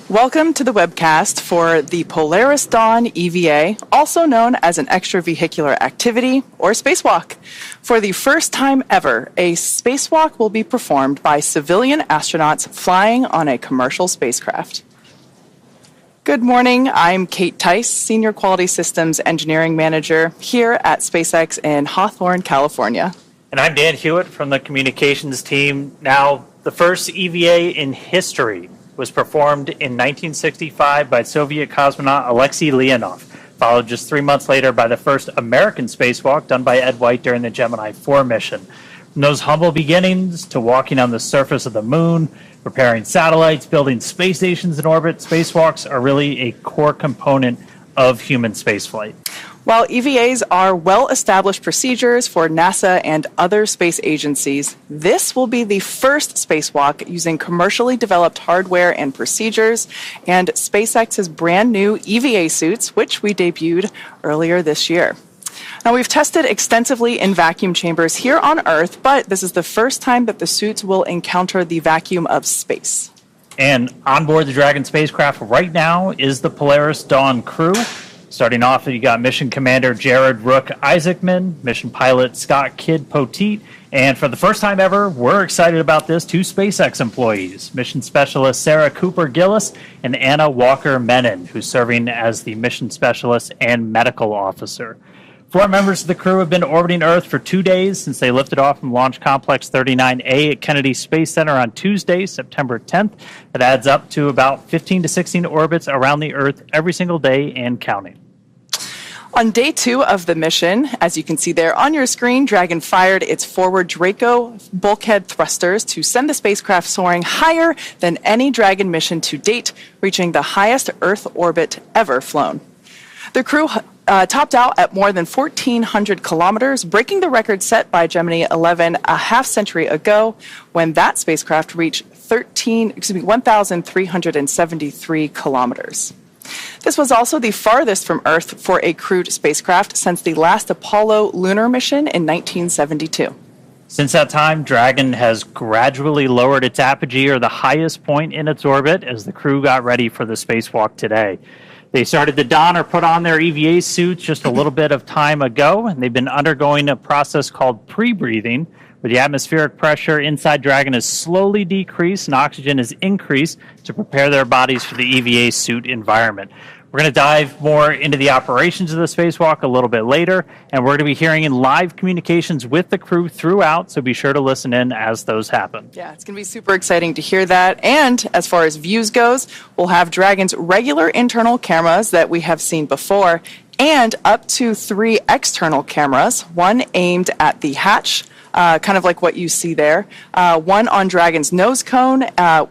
Welcome to the webcast for the Polaris Dawn EVA, also known as an extravehicular activity or spacewalk. For the first time ever, a spacewalk will be performed by civilian astronauts flying on a commercial spacecraft. Good morning, I'm Kate Tice, Senior Quality Systems Engineering Manager here at SpaceX in Hawthorne, California. And I'm Dan Hewitt from the communications team. Now, the first EVA in history was performed in 1965 by Soviet cosmonaut Alexei Leonov, followed just 3 months later by the first American spacewalk done by Ed White during the Gemini 4 mission. From those humble beginnings to walking on the surface of the moon, repairing satellites, building space stations in orbit, spacewalks are really a core component of human spaceflight. While EVAs are well-established procedures for NASA and other space agencies, this will be the first spacewalk using commercially developed hardware and procedures, and SpaceX's brand new EVA suits, which we debuted earlier this year. Now, we've tested extensively in vacuum chambers here on Earth, but this is the first time that the suits will encounter the vacuum of space. And on board the Dragon spacecraft right now is the Polaris Dawn crew. Starting off, you got Mission Commander Jared Isaacman, Mission Pilot Scott Kidd Poteet, and for the first time ever, we're excited about this, 2 SpaceX employees, Mission Specialist Sarah Gillis and Anna Walker Menon, who's serving as the Mission Specialist and Medical Officer. 4 members of the crew have been orbiting Earth for 2 days since they lifted off from Launch Complex 39A at Kennedy Space Center on Tuesday, September 10th. That adds up to about 15 to 16 orbits around the Earth every single day and counting. On day 2 of the mission, as you can see there on your screen, Dragon fired its forward Draco bulkhead thrusters to send the spacecraft soaring higher than any Dragon mission to date, reaching the highest Earth orbit ever flown. The crew topped out at more than 1,400 kilometers, breaking the record set by Gemini 11 a half century ago when that spacecraft reached 1,373 kilometers. This was also the farthest from Earth for a crewed spacecraft since the last Apollo lunar mission in 1972. Since that time, Dragon has gradually lowered its apogee, or the highest point in its orbit, as the crew got ready for the spacewalk today. They started to don or put on their EVA suits just a little bit of time ago, and they've been undergoing a process called pre-breathing, where the atmospheric pressure inside Dragon is slowly decreased and oxygen is increased to prepare their bodies for the EVA suit environment. We're going to dive more into the operations of the spacewalk a little bit later, and we're going to be hearing in live communications with the crew throughout, so be sure to listen in as those happen. Yeah, it's going to be super exciting to hear that. And as far as views goes, we'll have Dragon's regular internal cameras that we have seen before, and up to 3 external cameras, one aimed at the hatch, kind of like what you see there. One on Dragon's nose cone,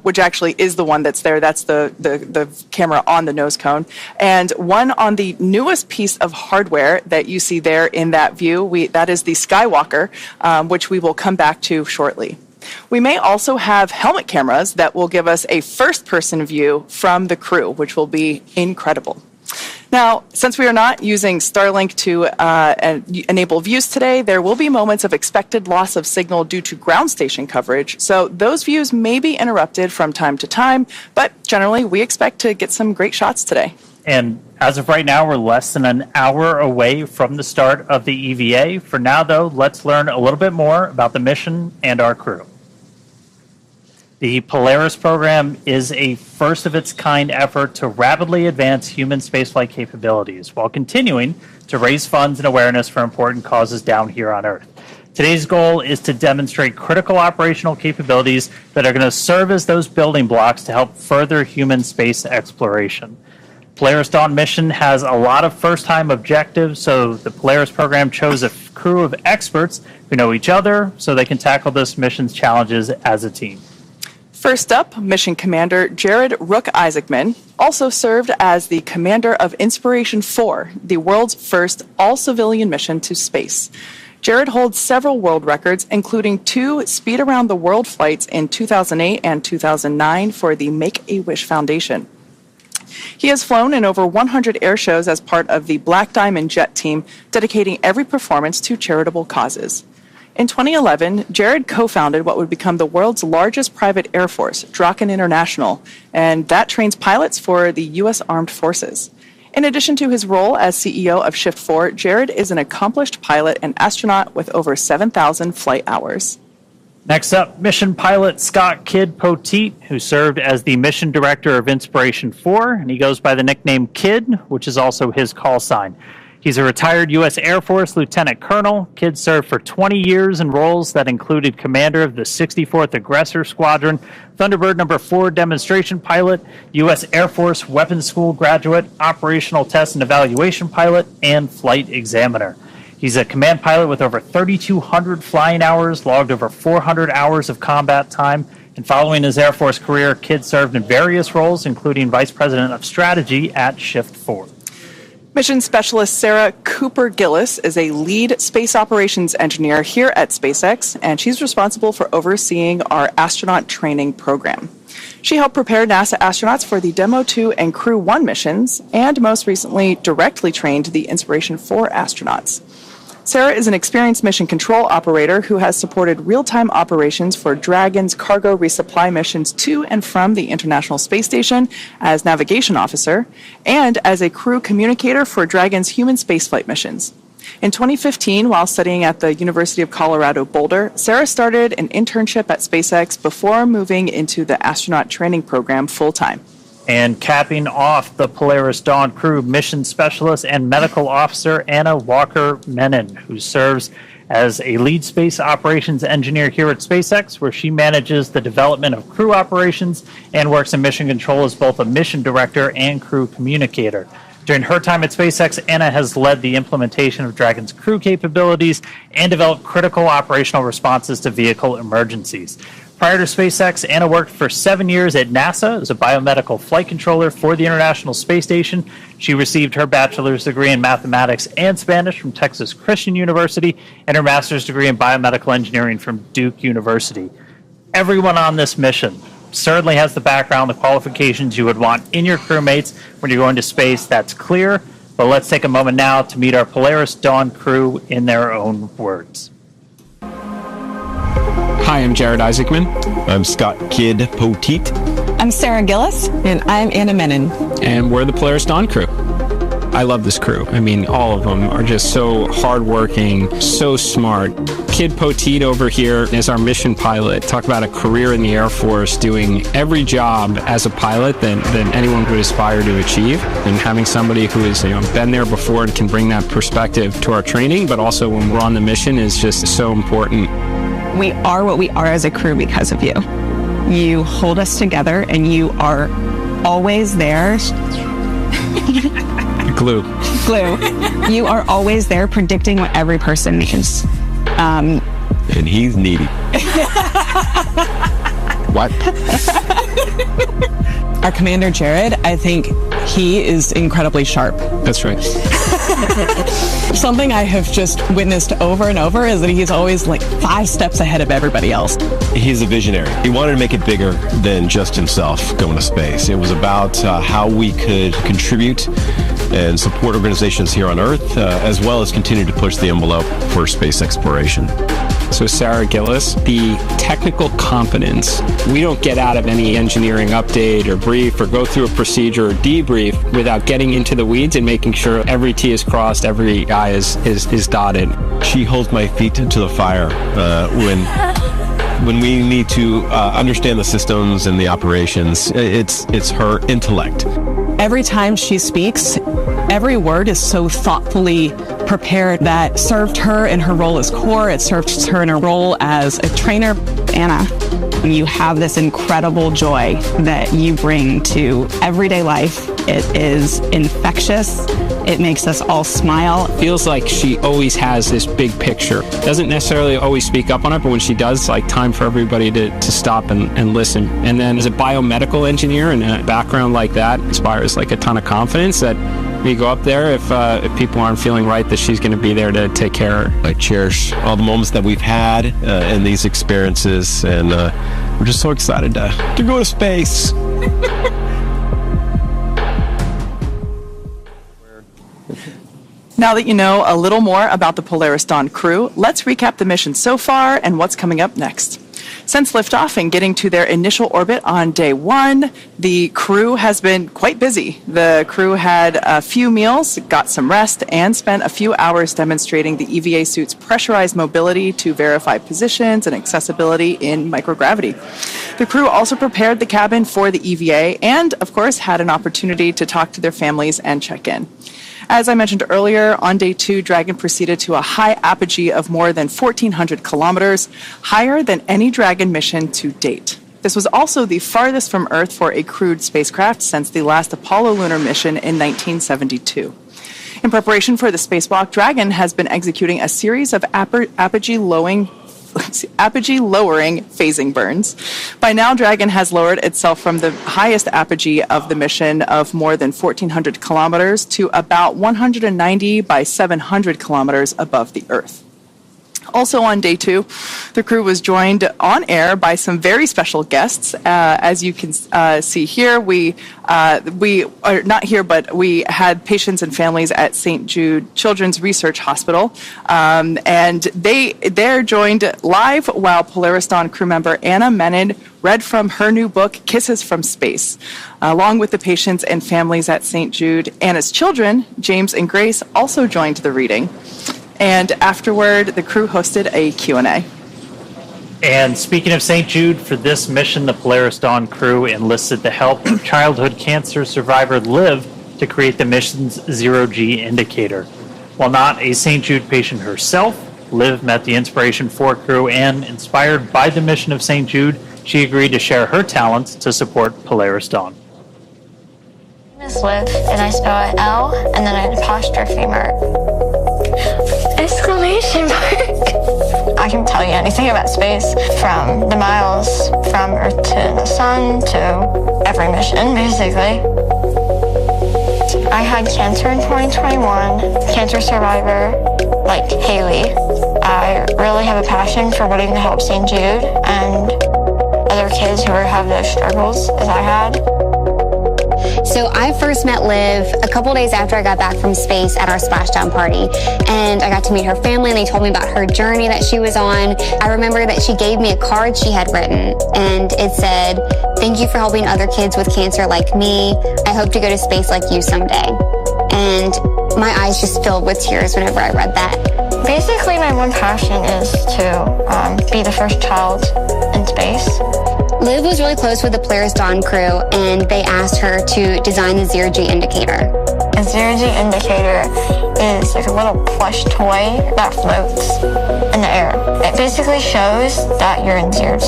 which actually is the one that's there. That's the camera on the nose cone. And one on the newest piece of hardware that you see there in that view. That is the Skywalker, which we will come back to shortly. We may also have helmet cameras that will give us a first-person view from the crew, which will be incredible. Now, since we are not using Starlink to enable views today, there will be moments of expected loss of signal due to ground station coverage. So those views may be interrupted from time to time, but generally we expect to get some great shots today. And as of right now, we're less than an hour away from the start of the EVA. For now, though, let's learn a little bit more about the mission and our crew. The Polaris program is a first-of-its-kind effort to rapidly advance human spaceflight capabilities while continuing to raise funds and awareness for important causes down here on Earth. Today's goal is to demonstrate critical operational capabilities that are going to serve as those building blocks to help further human space exploration. Polaris Dawn mission has a lot of first-time objectives, so the Polaris program chose a crew of experts who know each other so they can tackle this mission's challenges as a team. First up, Mission Commander Jared Isaacman also served as the commander of Inspiration 4, the world's first all-civilian mission to space. Jared holds several world records, including 2 speed-around-the-world flights in 2008 and 2009 for the Make-A-Wish Foundation. He has flown in over 100 air shows as part of the Black Diamond Jet team, dedicating every performance to charitable causes. In 2011, Jared co-founded what would become the world's largest private air force, Draken International, and that trains pilots for the U.S. Armed Forces. In addition to his role as CEO of Shift 4, Jared is an accomplished pilot and astronaut with over 7,000 flight hours. Next up, mission pilot Scott Kid Poteet, who served as the mission director of Inspiration 4, and he goes by the nickname Kid, which is also his call sign. He's a retired U.S. Air Force Lieutenant Colonel. Kid served for 20 years in roles that included commander of the 64th Aggressor Squadron, Thunderbird No. 4 demonstration pilot, U.S. Air Force Weapons School graduate, operational test and evaluation pilot, and flight examiner. He's a command pilot with over 3,200 flying hours, logged over 400 hours of combat time, and following his Air Force career, Kid served in various roles, including Vice President of Strategy at Shift 4. Mission Specialist Sarah Gillis is a lead space operations engineer here at SpaceX, and she's responsible for overseeing our astronaut training program. She helped prepare NASA astronauts for the Demo 2 and Crew 1 missions, and most recently directly trained the Inspiration 4 astronauts. Sarah is an experienced mission control operator who has supported real-time operations for Dragon's cargo resupply missions to and from the International Space Station as navigation officer, and as a crew communicator for Dragon's human spaceflight missions. In 2015, while studying at the University of Colorado Boulder, Sarah started an internship at SpaceX before moving into the astronaut training program full-time. And capping off the Polaris Dawn crew, mission specialist and medical officer Anna Walker-Menon, who serves as a lead space operations engineer here at SpaceX, where she manages the development of crew operations and works in mission control as both a mission director and crew communicator. During her time at SpaceX, Anna has led the implementation of Dragon's crew capabilities and developed critical operational responses to vehicle emergencies. Prior to SpaceX, Anna worked for 7 years at NASA as a biomedical flight controller for the International Space Station. She received her bachelor's degree in mathematics and Spanish from Texas Christian University and her master's degree in biomedical engineering from Duke University. Everyone on this mission certainly has the background, the qualifications you would want in your crewmates when you're going to space. That's clear. But let's take a moment now to meet our Polaris Dawn crew in their own words. Hi, I'm Jared Isaacman. I'm Scott Kid Poteet. I'm Sarah Gillis. And I'm Anna Menon. And we're the Polaris Dawn crew. I love this crew. I mean, all of them are just so hardworking, so smart. Kid Poteet over here is our mission pilot. Talk about a career in the Air Force, doing every job as a pilot that anyone would aspire to achieve. And having somebody who has been there before and can bring that perspective to our training, but also when we're on the mission, is just so important. We are what we are as a crew because of you. You hold us together, and you are always there. Glue. You are always there predicting what every person needs. And he's needy. What? Our commander, Jared, I think he is incredibly sharp. That's right. Something I have just witnessed over and over is that he's always like 5 steps ahead of everybody else. He's a visionary. He wanted to make it bigger than just himself going to space. It was about how we could contribute and support organizations here on Earth, as well as continue to push the envelope for space exploration. So Sarah Gillis, the technical competence we don't get out of any engineering update or brief or go through a procedure or debrief without getting into the weeds and making sure every T is crossed, every I is dotted. She holds my feet to the fire when we need to understand the systems and the operations. It's her intellect. Every time she speaks, every word is so thoughtfully prepared that served her in her role as core. It served her in her role as a trainer. Anna, you have this incredible joy that you bring to everyday life. It is infectious. It makes us all smile. Feels like she always has this big picture. Doesn't necessarily always speak up on it, but when she does, it's like time for everybody to stop and listen. And then as a biomedical engineer and a background like that inspires like a ton of confidence that we go up there if people aren't feeling right, that she's going to be there to take care of her. I cherish all the moments that we've had in these experiences, and we're just so excited to go to space. Now that you know a little more about the Polaris Dawn crew, let's recap the mission so far and what's coming up next. Since liftoff and getting to their initial orbit on day 1, the crew has been quite busy. The crew had a few meals, got some rest, and spent a few hours demonstrating the EVA suit's pressurized mobility to verify positions and accessibility in microgravity. The crew also prepared the cabin for the EVA and, of course, had an opportunity to talk to their families and check in. As I mentioned earlier, on day 2, Dragon proceeded to a high apogee of more than 1,400 kilometers, higher than any Dragon mission to date. This was also the farthest from Earth for a crewed spacecraft since the last Apollo lunar mission in 1972. In preparation for the spacewalk, Dragon has been executing a series of apogee-lowering phasing burns. By now, Dragon has lowered itself from the highest apogee of the mission of more than 1,400 kilometers to about 190 by 700 kilometers above the Earth. Also on day 2, the crew was joined on air by some very special guests. As you can see here, we are not here, but we had patients and families at St. Jude Children's Research Hospital, and they're joined live while Polaris Dawn crew member Anna Menon read from her new book, Kisses from Space. Along with the patients and families at St. Jude, Anna's children, James and Grace, also joined the reading. And afterward, the crew hosted a Q&A. And speaking of St. Jude, for this mission, the Polaris Dawn crew enlisted the help of childhood cancer survivor Liv to create the mission's zero-G indicator. While not a St. Jude patient herself, Liv met the inspiration for crew, and inspired by the mission of St. Jude, she agreed to share her talents to support Polaris Dawn. My name is Liv, and I spell it L and then an apostrophe mark. Exclamation mark. I can tell you anything about space, from the miles from Earth to the sun to every mission, basically. I had cancer in 2021, cancer survivor like Haley. I really have a passion for wanting to help St. Jude and other kids who have those struggles as I had. So I first met Liv a couple days after I got back from space at our splashdown party, and I got to meet her family, and they told me about her journey that she was on. I remember that she gave me a card she had written, and it said, "Thank you for helping other kids with cancer like me. I hope to go to space like you someday." and my eyes just filled with tears whenever I read that. Basically, my one passion is to be the first child in space. Liv was really close with the Polaris Dawn crew, and they asked her to design the zero-G indicator. A zero-G indicator is like a little plush toy that floats in the air. It basically shows that you're in zero-G.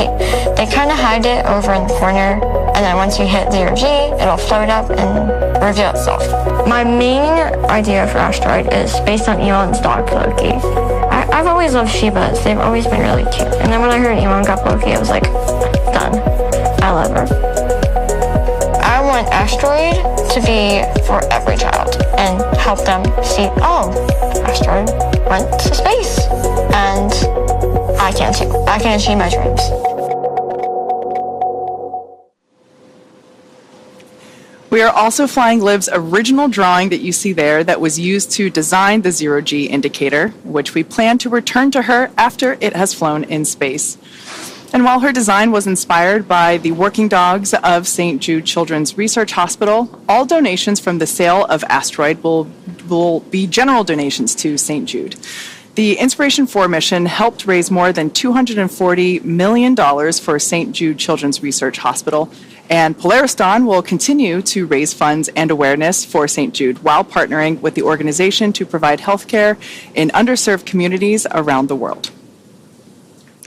They kind of hide it over in the corner, and then once you hit zero-G, it'll float up and reveal itself. My main idea for asteroid is based on Elon's dog, Loki. I've always loved Shibas. They've always been really cute. And then when I heard Elon got Loki, I was like, done. I love her. I want asteroid to be for every child and help them see, oh, asteroid went to space, and I can achieve my dreams. We are also flying Liv's original drawing that you see there that was used to design the zero-G indicator, which we plan to return to her after it has flown in space. And while her design was inspired by the working dogs of St. Jude Children's Research Hospital, all donations from the sale of Asteroid will be general donations to St. Jude. The Inspiration 4 mission helped raise more than $240 million for St. Jude Children's Research Hospital, and Polaris Dawn will continue to raise funds and awareness for St. Jude while partnering with the organization to provide healthcare in underserved communities around the world.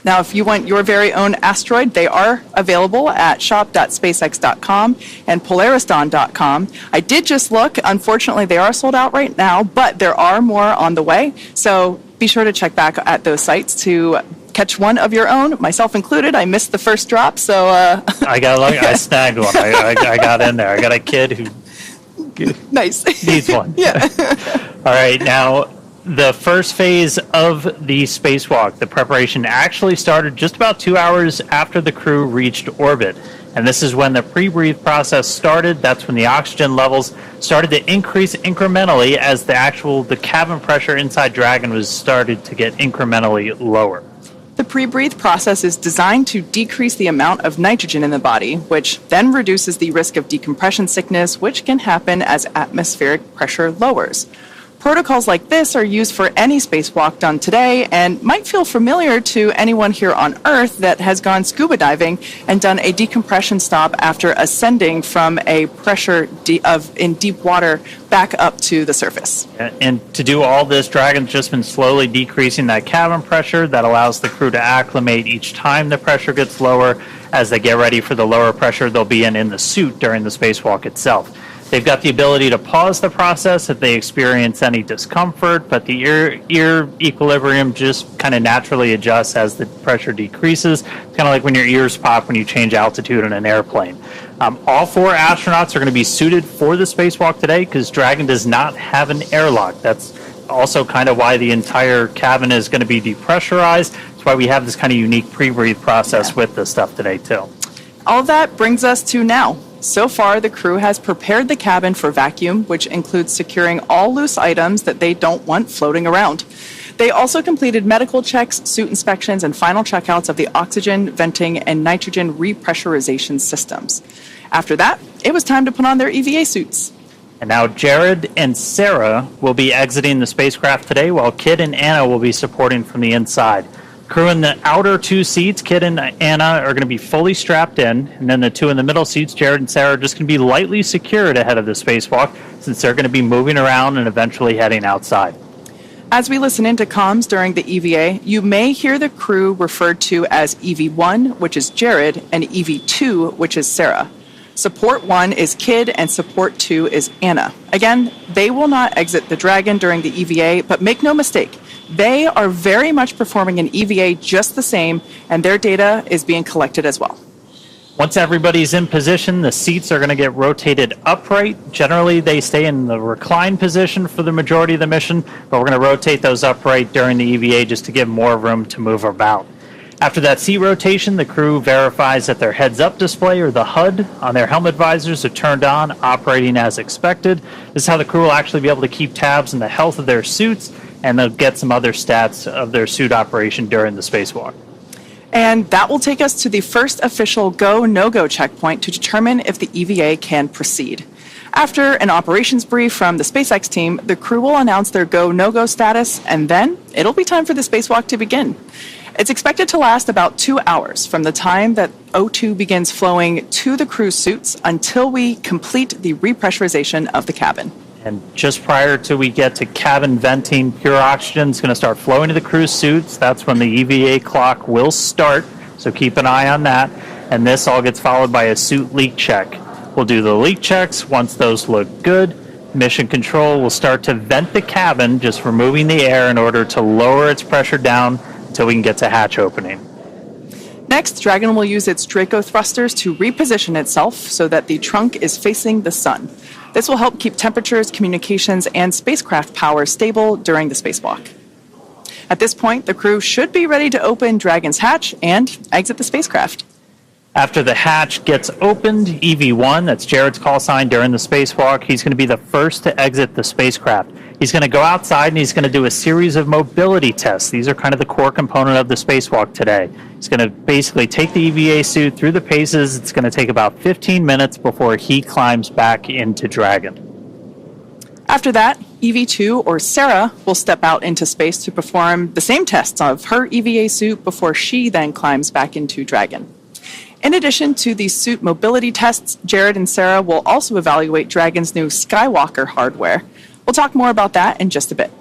Now, if you want your very own asteroid, they are available at shop.spacex.com and polarisdawn.com. I did just look. Unfortunately, they are sold out right now, but there are more on the way. So be sure to check back at those sites to catch one of your own, myself included. I missed the first drop, so... I snagged one. I got in there. I got a kid who nice. needs one. Yeah. All right, now... The first phase of the spacewalk, the preparation, actually started just about 2 hours after the crew reached orbit. And this is when the pre-breathe process started. That's when the oxygen levels started to increase incrementally as the cabin pressure inside Dragon was started to get incrementally lower. The pre-breathe process is designed to decrease the amount of nitrogen in the body, which then reduces the risk of decompression sickness, which can happen as atmospheric pressure lowers. Protocols like this are used for any spacewalk done today and might feel familiar to anyone here on Earth that has gone scuba diving and done a decompression stop after ascending from a pressure in deep water back up to the surface. And to do all this, Dragon's just been slowly decreasing that cabin pressure. That allows the crew to acclimate each time the pressure gets lower. As they get ready for the lower pressure they'll be in the suit during the spacewalk itself. They've got the ability to pause the process if they experience any discomfort, but the ear equilibrium just kind of naturally adjusts as the pressure decreases. It's kind of like when your ears pop when you change altitude in an airplane. All 4 astronauts are going to be suited for the spacewalk today because Dragon does not have an airlock. That's also kind of why the entire cabin is going to be depressurized. That's why we have this kind of unique pre-breathe process with this stuff today, too. All that brings us to now. So far, the crew has prepared the cabin for vacuum, which includes securing all loose items that they don't want floating around. They also completed medical checks, suit inspections, and final checkouts of the oxygen, venting, and nitrogen repressurization systems. After that, it was time to put on their EVA suits. And now Jared and Sarah will be exiting the spacecraft today, while Kid and Anna will be supporting from the inside. Crew in the outer 2 seats, Kid and Anna, are going to be fully strapped in, and then the 2 in the middle seats, Jared and Sarah, are just going to be lightly secured ahead of the spacewalk, since they're going to be moving around and eventually heading outside. As we listen into comms during the EVA, you may hear the crew referred to as EV1, which is Jared, and EV2, which is Sarah. Support 1 is Kid, and Support 2 is Anna. Again, they will not exit the Dragon during the EVA, but make no mistake, they are very much performing an EVA just the same, and their data is being collected as well. Once everybody's in position, the seats are going to get rotated upright. Generally, they stay in the recline position for the majority of the mission, but we're going to rotate those upright during the EVA just to give more room to move about. After that seat rotation, the crew verifies that their heads-up display, or the HUD, on their helmet visors are turned on, operating as expected. This is how the crew will actually be able to keep tabs on the health of their suits, and they'll get some other stats of their suit operation during the spacewalk. And that will take us to the first official go, no-go checkpoint to determine if the EVA can proceed. After an operations brief from the SpaceX team, the crew will announce their go, no-go status, and then it'll be time for the spacewalk to begin. It's expected to last about 2 hours from the time that O2 begins flowing to the crew's suits until we complete the repressurization of the cabin. And just prior to we get to cabin venting, pure oxygen is going to start flowing to the crew's suits. That's when the EVA clock will start, so keep an eye on that. And this all gets followed by a suit leak check. We'll do the leak checks. Once those look good, Mission Control will start to vent the cabin, just removing the air in order to lower its pressure down until we can get to hatch opening. Next, Dragon will use its Draco thrusters to reposition itself so that the trunk is facing the sun. This will help keep temperatures, communications, and spacecraft power stable during the spacewalk. At this point, the crew should be ready to open Dragon's hatch and exit the spacecraft. After the hatch gets opened, EV1, that's Jared's call sign during the spacewalk, he's going to be the first to exit the spacecraft. He's going to go outside and he's going to do a series of mobility tests. These are kind of the core component of the spacewalk today. He's going to basically take the EVA suit through the paces. It's going to take about 15 minutes before he climbs back into Dragon. After that, EV2, or Sarah, will step out into space to perform the same tests of her EVA suit before she then climbs back into Dragon. In addition to these suit mobility tests, Jared and Sarah will also evaluate Dragon's new Skywalker hardware. We'll talk more about that in just a bit.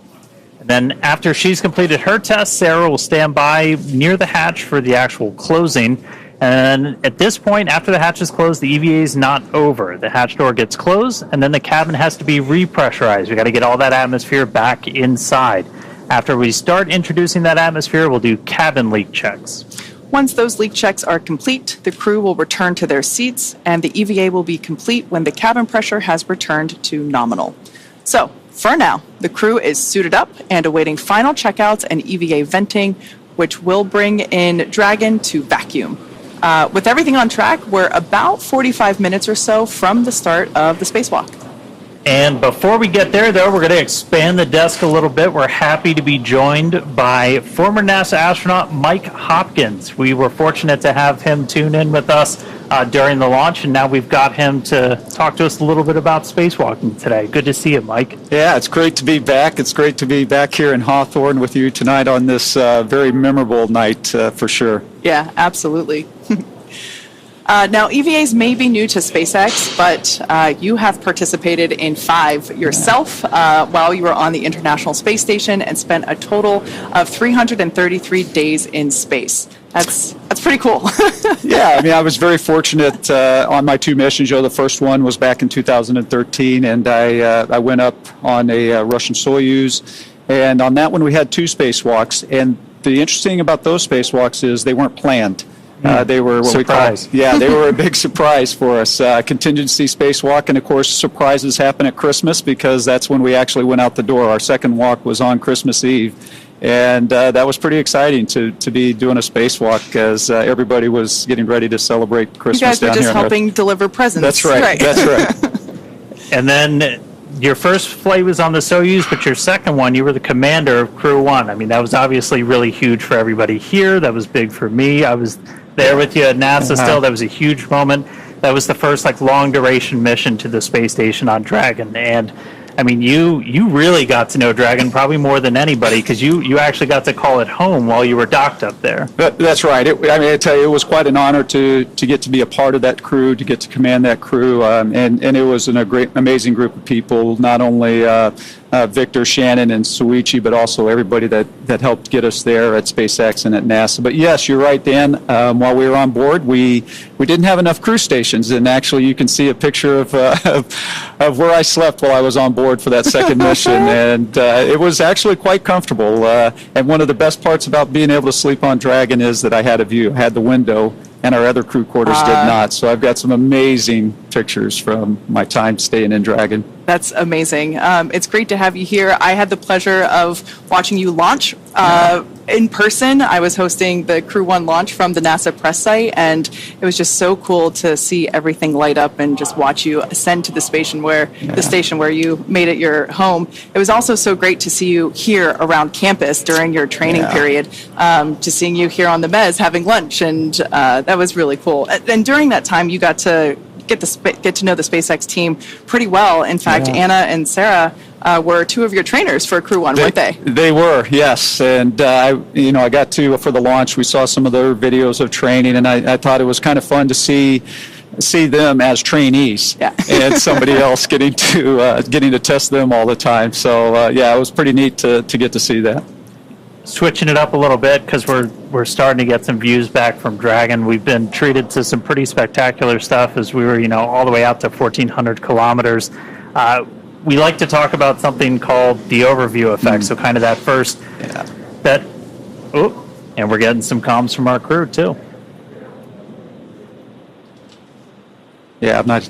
And then after she's completed her test, Sarah will stand by near the hatch for the actual closing. And at this point, after the hatch is closed, the EVA is not over. The hatch door gets closed, and then the cabin has to be repressurized. We've got to get all that atmosphere back inside. After we start introducing that atmosphere, we'll do cabin leak checks. Once those leak checks are complete, the crew will return to their seats, and the EVA will be complete when the cabin pressure has returned to nominal. So, for now, the crew is suited up and awaiting final checkouts and EVA venting, which will bring in Dragon to vacuum. With everything on track, we're about 45 minutes or so from the start of the spacewalk. And before we get there, though, we're going to expand the desk a little bit. We're happy to be joined by former NASA astronaut Mike Hopkins. We were fortunate to have him tune in with us during the launch, and now we've got him to talk to us a little bit about spacewalking today. Good to see you, Mike. Yeah, it's great to be back. It's great to be back here in Hawthorne with you tonight on this very memorable night for sure. Yeah, absolutely. Now, EVAs may be new to SpaceX, but you have participated in 5 yourself while you were on the International Space Station and spent a total of 333 days in space. That's pretty cool. Yeah, I mean, I was very fortunate on my 2 missions. The first one was back in 2013, and I went up on a Russian Soyuz, and on that one we had 2 spacewalks. And the interesting thing about those spacewalks is they weren't planned. They were what surprise. We call, they were a big surprise for us. Contingency spacewalk, and of course, surprises happen at Christmas because that's when we actually went out the door. Our second walk was on Christmas Eve, and that was pretty exciting to be doing a spacewalk as everybody was getting ready to celebrate Christmas. You guys were down just here helping deliver presents. That's right. That's right. And then your first flight was on the Soyuz, but your second one, you were the commander of Crew 1. I mean, that was obviously really huge for everybody here. That was big for me. I was there with you at NASA still. That was a huge moment. That was the first long duration mission to the space station on Dragon. And I mean, you really got to know Dragon probably more than anybody because you actually got to call it home while you were docked up there. That's right. I tell you, it was quite an honor to get to be a part of that crew, to get to command that crew, and it was a great, amazing group of people. Not only Victor, Shannon, and Suichi, but also everybody that helped get us there at SpaceX and at NASA. But yes, you're right, Dan. While we were on board, we didn't have enough crew stations, and actually, you can see a picture of where I slept while I was on board for that second mission, and it was actually quite comfortable. And one of the best parts about being able to sleep on Dragon is that I had a view. I had the window, and our other crew quarters did not. So I've got some amazing pictures from my time staying in Dragon. That's amazing. It's great to have you here. I had the pleasure of watching you launch In person, I was hosting the Crew 1 launch from the NASA press site, and it was just so cool to see everything light up and just watch you ascend to the station where you made it your home. It was also so great to see you here around campus during your training period, to seeing you here on the mez having lunch, and that was really cool. And during that time, you got to get to know the SpaceX team pretty well. In fact, Anna and Sarah were two of your trainers for Crew 1, weren't they? They were, yes. And I got to, for the launch, we saw some of their videos of training, and I thought it was kind of fun to see them as trainees, and somebody else getting to test them all the time. So it was pretty neat to get to see that. Switching it up a little bit, because we're starting to get some views back from Dragon. We've been treated to some pretty spectacular stuff as we were, all the way out to 1,400 kilometers. We like to talk about something called the overview effect. So kind of that first, and we're getting some comms from our crew too. Yeah, I'm not.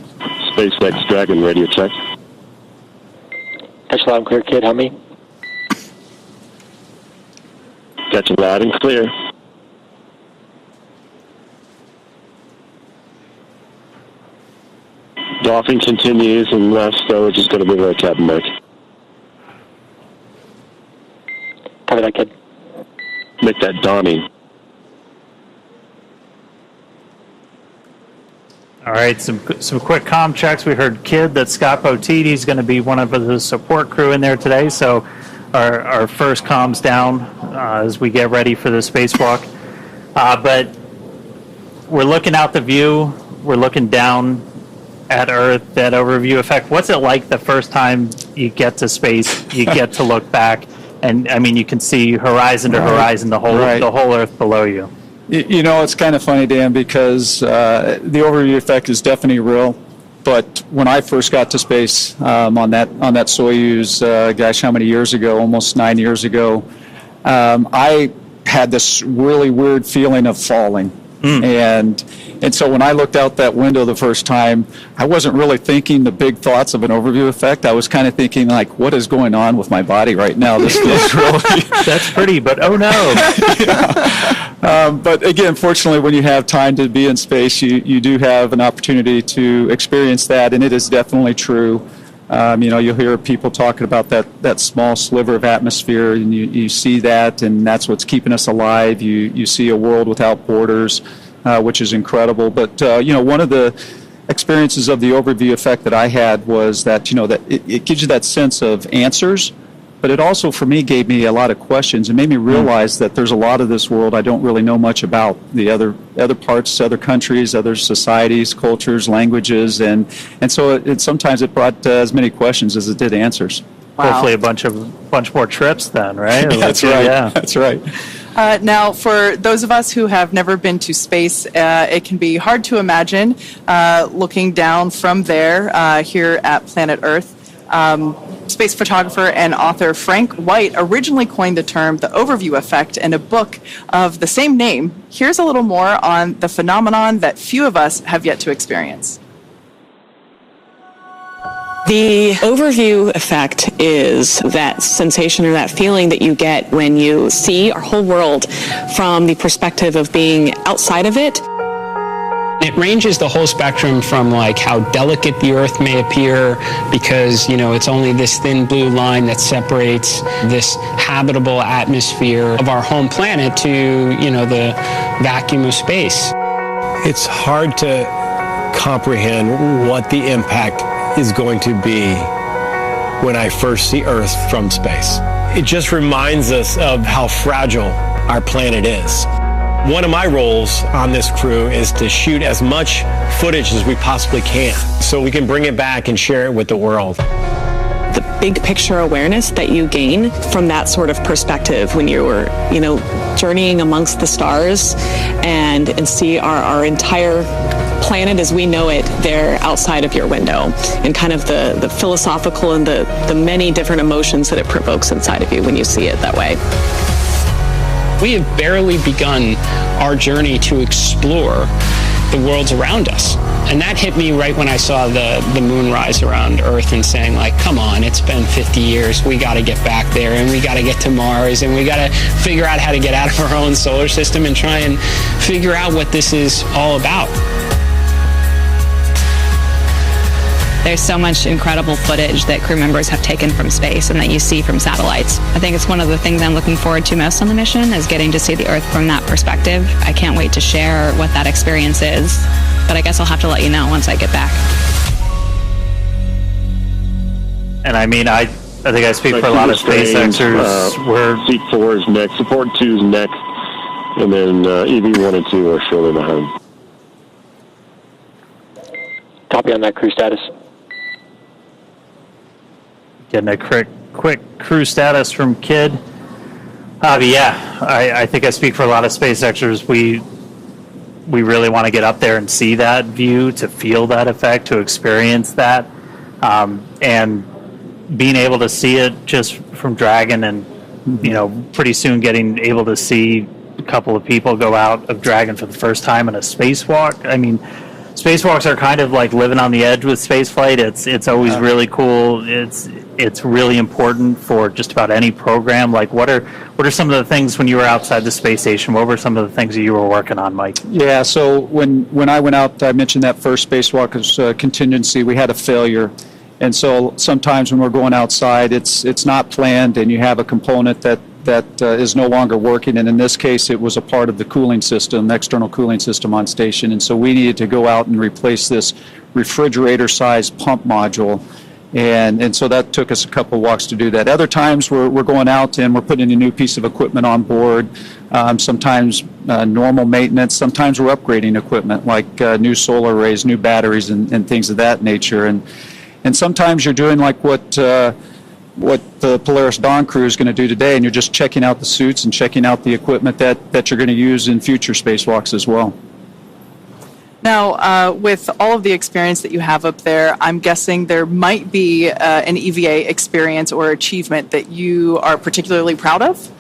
SpaceX Dragon radio check. Catch loud and clear, kid. Help me. Catch loud and clear. Dolphin continues, and last stowage is going to be the cabin deck. Cover that, kid. Make that dawning. All right, some quick comm checks. We heard Kid that Scott Poteet, he's going to be one of the support crew in there today. So our first comms down as we get ready for the spacewalk. But we're looking out the view. We're looking down at Earth, that overview effect. What's it like the first time you get to space, you get to look back, and I mean, you can see horizon to horizon, the whole Earth below you. It's kind of funny, Dan, because the overview effect is definitely real. But when I first got to space on that Soyuz, how many years ago? Almost 9 years ago, I had this really weird feeling of falling. And so when I looked out that window the first time, I wasn't really thinking the big thoughts of an overview effect. I was kind of thinking, like, what is going on with my body right now? This feels really... That's pretty, but oh no. But again, fortunately, when you have time to be in space, you do have an opportunity to experience that, and it is definitely true. You'll hear people talking about that small sliver of atmosphere, and you see that, and that's what's keeping us alive. You see a world without borders, which is incredible. But one of the experiences of the overview effect that I had was that that it gives you that sense of answers, but it also, for me, gave me a lot of questions and made me realize that there's a lot of this world I don't really know much about. The other parts, other countries, other societies, cultures, languages, and so sometimes it brought as many questions as it did answers. Wow. Hopefully a bunch more trips then, right? That's right. Yeah. That's right. Now, for those of us who have never been to space, it can be hard to imagine looking down from there here at planet Earth. Space photographer and author Frank White originally coined the term the overview effect in a book of the same name. Here's a little more on the phenomenon that few of us have yet to experience. The overview effect is that sensation or that feeling that you get when you see our whole world from the perspective of being outside of it. It ranges the whole spectrum from like how delicate the Earth may appear because, it's only this thin blue line that separates this habitable atmosphere of our home planet to, the vacuum of space. It's hard to comprehend what the impact is going to be when I first see Earth from space. It just reminds us of how fragile our planet is. One of my roles on this crew is to shoot as much footage as we possibly can so we can bring it back and share it with the world. The big picture awareness that you gain from that sort of perspective when you were, journeying amongst the stars and see our entire planet as we know it there outside of your window, and kind of the philosophical and the many different emotions that it provokes inside of you when you see it that way. We have barely begun our journey to explore the worlds around us. And that hit me right when I saw the moon rise around Earth and saying, like, come on, it's been 50 years. We got to get back there, and we got to get to Mars, and we got to figure out how to get out of our own solar system and try and figure out what this is all about. There's so much incredible footage that crew members have taken from space and that you see from satellites. I think it's one of the things I'm looking forward to most on the mission is getting to see the Earth from that perspective. I can't wait to share what that experience is, but I guess I'll have to let you know once I get back. And I mean, I think I speak for a lot of SpaceXers. Seat 4 is next, support 2 is next, and then EV 1 and 2 are shortly behind. Copy on that crew status. Getting a quick crew status from Kid. But yeah, I think I speak for a lot of SpaceXers. We really want to get up there and see that view, to feel that effect, to experience that, and being able to see it just from Dragon, and pretty soon getting able to see a couple of people go out of Dragon for the first time in a spacewalk. I mean, spacewalks are kind of like living on the edge with spaceflight. It's always really cool. It's really important for just about any program. Like, what are some of the things when you were outside the space station? What were some of the things that you were working on, Mike? Yeah, so when I went out, I mentioned that first spacewalk as contingency. We had a failure, and so sometimes when we're going outside, it's not planned, and you have a component that is no longer working, and in this case it was a part of the cooling system, the external cooling system on station, and so we needed to go out and replace this refrigerator-sized pump module, and so that took us a couple of walks to do that. Other times we're going out and we're putting a new piece of equipment on board, sometimes normal maintenance, sometimes we're upgrading equipment like new solar arrays, new batteries, and things of that nature, and sometimes you're doing like what the Polaris Dawn crew is going to do today, and you're just checking out the suits and checking out the equipment that you're going to use in future spacewalks as well. Now, with all of the experience that you have up there, I'm guessing there might be an EVA experience or achievement that you are particularly proud of?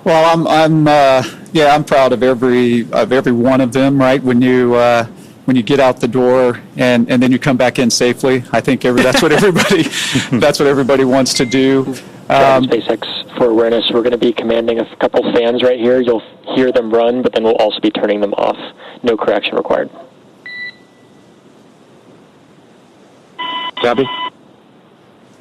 Well, I'm proud of every one of them. Right, when you get out the door and then you come back in safely, I think that's what everybody wants to do. SpaceX, for awareness, we're going to be commanding a couple fans right here. You'll hear them run, but then we'll also be turning them off. No correction required. Copy.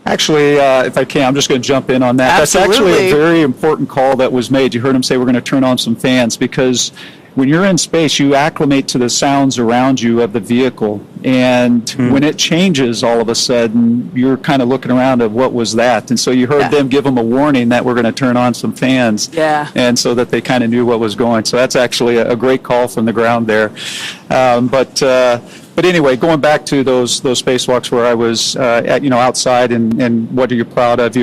Actually, if I can, I'm just going to jump in on that. Absolutely. That's actually a very important call that was made. You heard him say we're going to turn on some fans, because when you're in space, you acclimate to the sounds around you of the vehicle, and when it changes, all of a sudden, you're kind of looking around at what was that, and so you heard them give them a warning that we're going to turn on some fans, and so that they kind of knew what was going. So that's actually a great call from the ground there, But anyway, going back to those spacewalks where I was outside, and what are you proud of?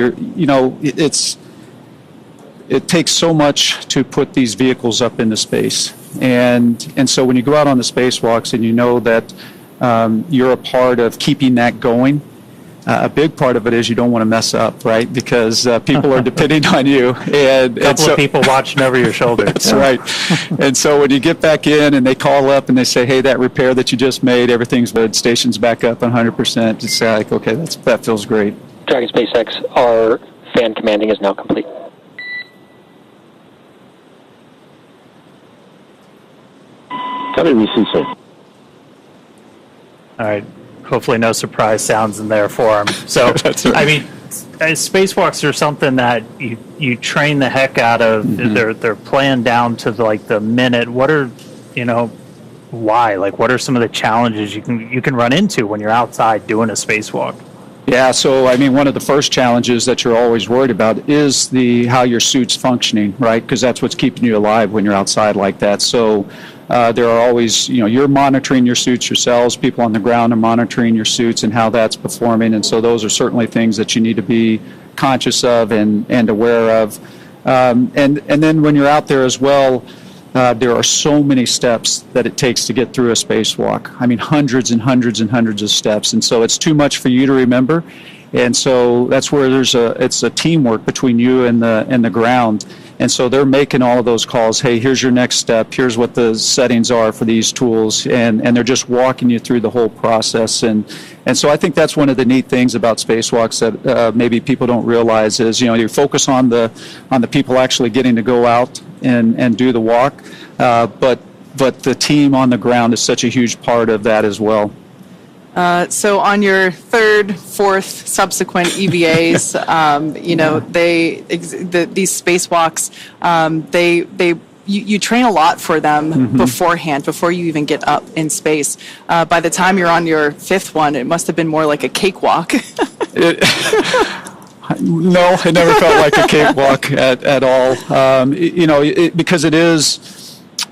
It takes so much to put these vehicles up into space, and so when you go out on the spacewalks and you know that you're a part of keeping that going, a big part of it is you don't want to mess up, right? Because people are depending on you. And a couple of people watching over your shoulder. That's right. And so when you get back in and they call up and they say, hey, that repair that you just made, everything's good, station's back up 100%, it's like, okay, that feels great. Dragon SpaceX, our fan commanding is now complete. Copy, we see so. All right. Hopefully no surprise sounds in there for them. So, That's right. I mean, spacewalks are something that you train the heck out of. They're planned down to the minute. What are, why? Like, what are some of the challenges you can run into when you're outside doing a spacewalk? Yeah, so I mean, one of the first challenges that you're always worried about is how your suit's functioning, right? Because that's what's keeping you alive when you're outside like that. So there are always, you're monitoring your suits yourselves. People on the ground are monitoring your suits and how that's performing. And so those are certainly things that you need to be conscious of and aware of. And then when you're out there as well, there are so many steps that it takes to get through a spacewalk. I mean, hundreds and hundreds and hundreds of steps. And so it's too much for you to remember. And so that's where it's a teamwork between you and the ground. And so they're making all of those calls. Hey, here's your next step. Here's what the settings are for these tools. And they're just walking you through the whole process. And so I think that's one of the neat things about spacewalks that maybe people don't realize is, you focus on the people actually getting to go out and do the walk. But the team on the ground is such a huge part of that as well. So on your third, fourth, subsequent EVAs, these spacewalks, you train a lot for them beforehand, before you even get up in space. By the time you're on your fifth one, it must have been more like a cakewalk. No, it never felt like a cakewalk at all. Because it is.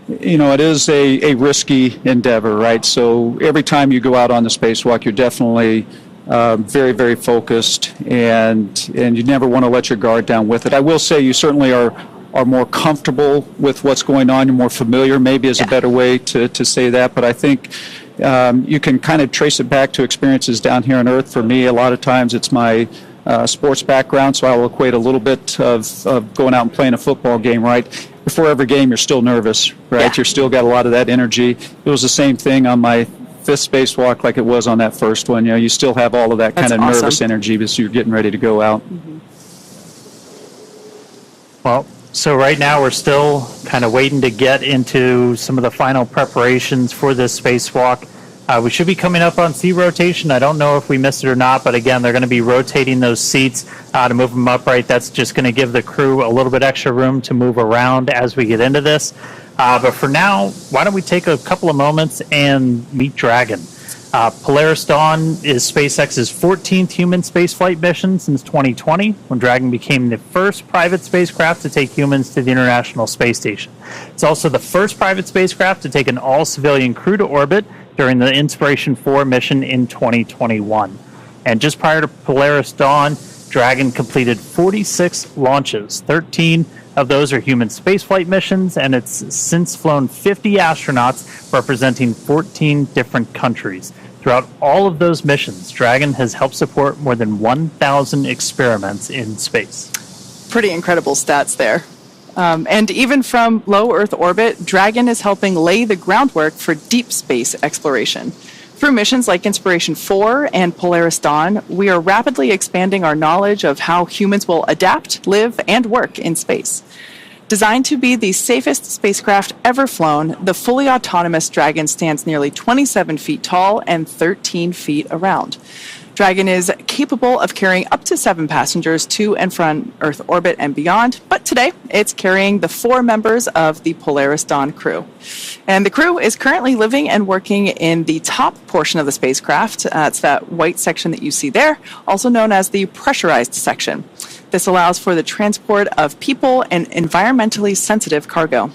It is a risky endeavor, right? So every time you go out on the spacewalk, you're definitely very, very focused, and you never want to let your guard down with it. I will say you certainly are more comfortable with what's going on. You're more familiar, maybe is a better way to say that. But I think you can kind of trace it back to experiences down here on Earth. For me, a lot of times it's my sports background, so I will equate a little bit of going out and playing a football game, right? Before every game, you're still nervous, right? Yeah. You're still got a lot of that energy. It was the same thing on my fifth spacewalk like it was on that first one. You still have all of that kind of nervous energy as you're getting ready to go out. Mm-hmm. Well, so right now we're still kind of waiting to get into some of the final preparations for this spacewalk. We should be coming up on seat rotation. I don't know if we missed it or not, but again, they're going to be rotating those seats to move them upright. That's just going to give the crew a little bit extra room to move around as we get into this. But for now, why don't we take a couple of moments and meet Dragon. Polaris Dawn is SpaceX's 14th human spaceflight mission since 2020, when Dragon became the first private spacecraft to take humans to the International Space Station. It's also the first private spacecraft to take an all-civilian crew to orbit during the Inspiration 4 mission in 2021. And just prior to Polaris Dawn, Dragon completed 46 launches. 13 of those are human spaceflight missions, and it's since flown 50 astronauts representing 14 different countries. Throughout all of those missions, Dragon has helped support more than 1,000 experiments in space. Pretty incredible stats there. And even from low Earth orbit, Dragon is helping lay the groundwork for deep space exploration. Through missions like Inspiration 4 and Polaris Dawn, we are rapidly expanding our knowledge of how humans will adapt, live, and work in space. Designed to be the safest spacecraft ever flown, the fully autonomous Dragon stands nearly 27 feet tall and 13 feet around. Dragon is capable of carrying up to 7 passengers to and from Earth orbit and beyond, but today it's carrying the 4 members of the Polaris Dawn crew. And the crew is currently living and working in the top portion of the spacecraft. It's that white section that you see there, also known as the pressurized section. This allows for the transport of people and environmentally sensitive cargo.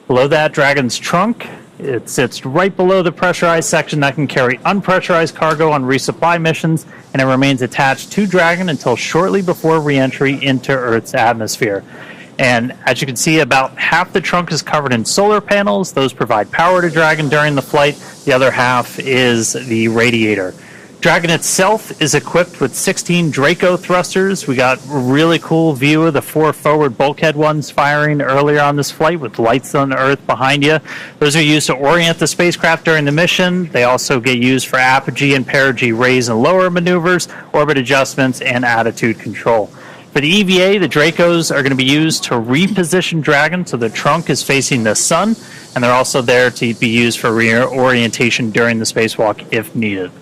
Below that, Dragon's trunk. It sits right below the pressurized section that can carry unpressurized cargo on resupply missions, and it remains attached to Dragon until shortly before re-entry into Earth's atmosphere. And as you can see, about half the trunk is covered in solar panels. Those provide power to Dragon during the flight. The other half is the radiator. Dragon itself is equipped with 16 Draco thrusters. We got a really cool view of the 4 forward bulkhead ones firing earlier on this flight with lights on the Earth behind you. Those are used to orient the spacecraft during the mission. They also get used for apogee and perigee raise and lower maneuvers, orbit adjustments, and attitude control. For the EVA, the Dracos are going to be used to reposition Dragon so the trunk is facing the sun, and they're also there to be used for reorientation during the spacewalk if needed.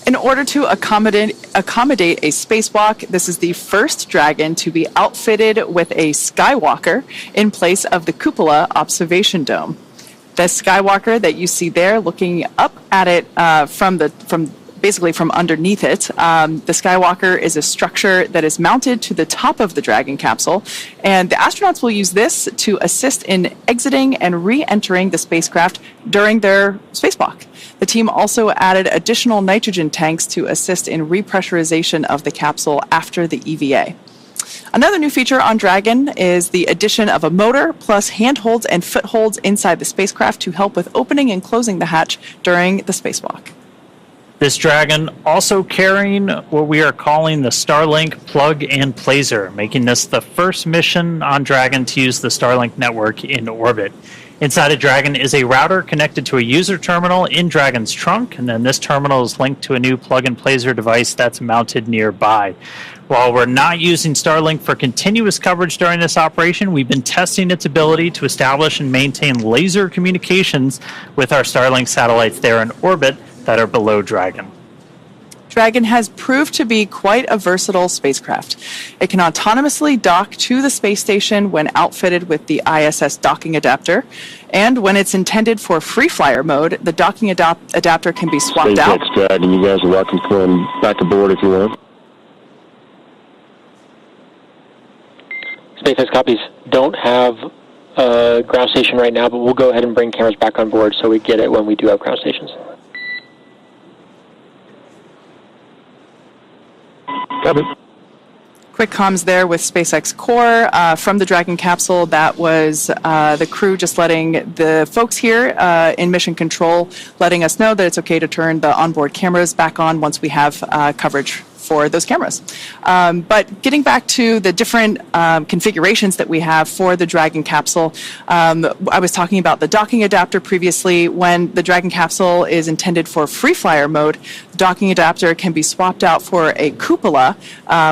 In order to accommodate a spacewalk, this is the first Dragon to be outfitted with a Skywalker in place of the cupola observation dome. The Skywalker that you see there, looking up at it from underneath it, the Skywalker is a structure that is mounted to the top of the Dragon capsule, and the astronauts will use this to assist in exiting and re-entering the spacecraft during their spacewalk. The team also added additional nitrogen tanks to assist in repressurization of the capsule after the EVA. Another new feature on Dragon is the addition of a motor plus handholds and footholds inside the spacecraft to help with opening and closing the hatch during the spacewalk. This Dragon also carrying what we are calling the Starlink plug and placer, making this the first mission on Dragon to use the Starlink network in orbit. Inside of Dragon is a router connected to a user terminal in Dragon's trunk, and then this terminal is linked to a new plug and placer device that's mounted nearby. While we're not using Starlink for continuous coverage during this operation, we've been testing its ability to establish and maintain laser communications with our Starlink satellites there in orbit that are below Dragon. Dragon has proved to be quite a versatile spacecraft. It can autonomously dock to the space station when outfitted with the ISS docking adapter, and when it's intended for free flyer mode, the docking adapter can be swapped out. SpaceX Dragon, you guys are welcome to come back aboard if you want. SpaceX copies. Don't have a ground station right now, but we'll go ahead and bring cameras back on board so we get it when we do have ground stations. Copy. Quick comms there with SpaceX Core from the Dragon capsule. That was the crew just letting the folks here in mission control, letting us know that it's okay to turn the onboard cameras back on once we have coverage for those cameras. But getting back to the different configurations that we have for the Dragon capsule, I was talking about the docking adapter previously. When the Dragon capsule is intended for free flyer mode, the docking adapter can be swapped out for a cupola,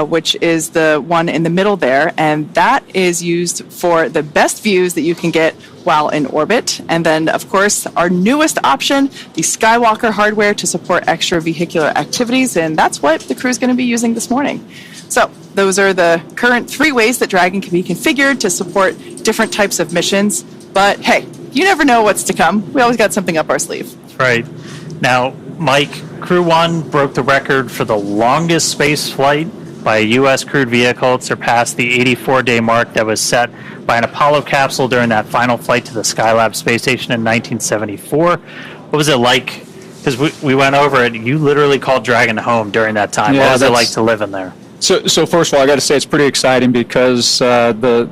which is the one in the middle there, and that is used for the best views that you can get while in orbit. And then, of course, our newest option, the Skywalker hardware to support extravehicular activities, and that's what the crew is going to be using this morning. So those are the current 3 ways that Dragon can be configured to support different types of missions. But hey, you never know what's to come. We always got something up our sleeve. That's right. Now, Mike, Crew 1 broke the record for the longest space flight by a U.S. crewed vehicle. It surpassed the 84-day mark that was set by an Apollo capsule during that final flight to the Skylab space station in 1974. What was it like? Because we went over it. You literally called Dragon home during that time. What was it like to live in there? So first of all, I got to say it's pretty exciting because the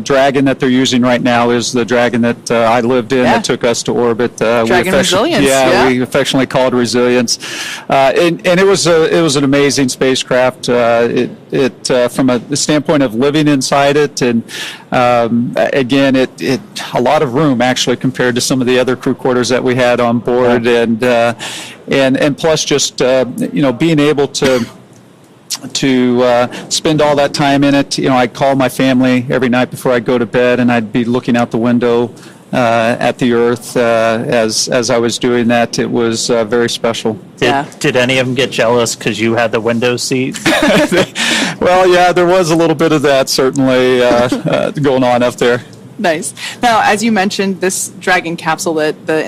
Dragon that they're using right now is the Dragon that I lived in that took us to orbit. Dragon Resilience. We affectionately called Resilience, and it was an amazing spacecraft. It from a standpoint of living inside it, and again, it a lot of room actually compared to some of the other crew quarters that we had on board, and plus just being able to spend all that time in it. I'd call my family every night before I'd go to bed, and I'd be looking out the window at the Earth as I was doing that. It was very special. Did any of them get jealous because you had the window seat? Well, yeah, there was a little bit of that certainly going on up there. Nice. Now, as you mentioned, this Dragon capsule that the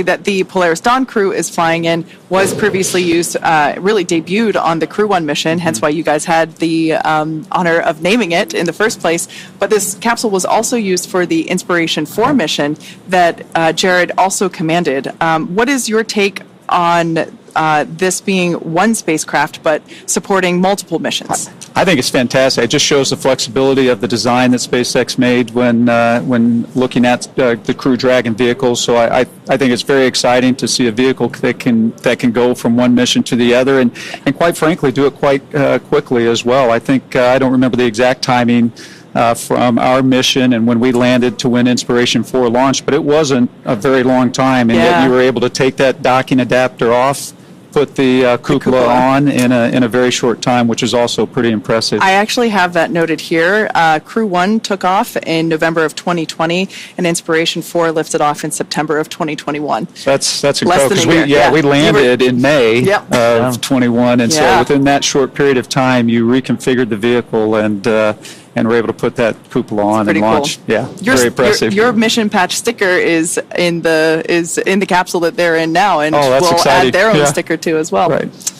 that the Polaris Dawn crew is flying in was previously used, really debuted on the Crew 1 mission, hence why you guys had the honor of naming it in the first place. But this capsule was also used for the Inspiration 4 mission that Jared also commanded. What is your take on this being one spacecraft but supporting multiple missions? I think it's fantastic. It just shows the flexibility of the design that SpaceX made when looking at the Crew Dragon vehicles. So I think it's very exciting to see a vehicle that can go from one mission to the other, and quite frankly do it quite quickly as well. I think I don't remember the exact timing from our mission and when we landed to when Inspiration 4 launched, but it wasn't a very long time, and yet you were able to take that docking adapter off, put the cupola on in a very short time, which is also pretty impressive. I actually have that noted here. Crew 1 took off in November of 2020, and Inspiration 4 lifted off in September of 2021. That's incredible, because we landed in May of 21, and so within that short period of time, you reconfigured the vehicle and were able to put that cupola on and launch. Cool. Yeah, very impressive. Your mission patch sticker is in the capsule that they're in now, and we'll add their own sticker too as well. Right.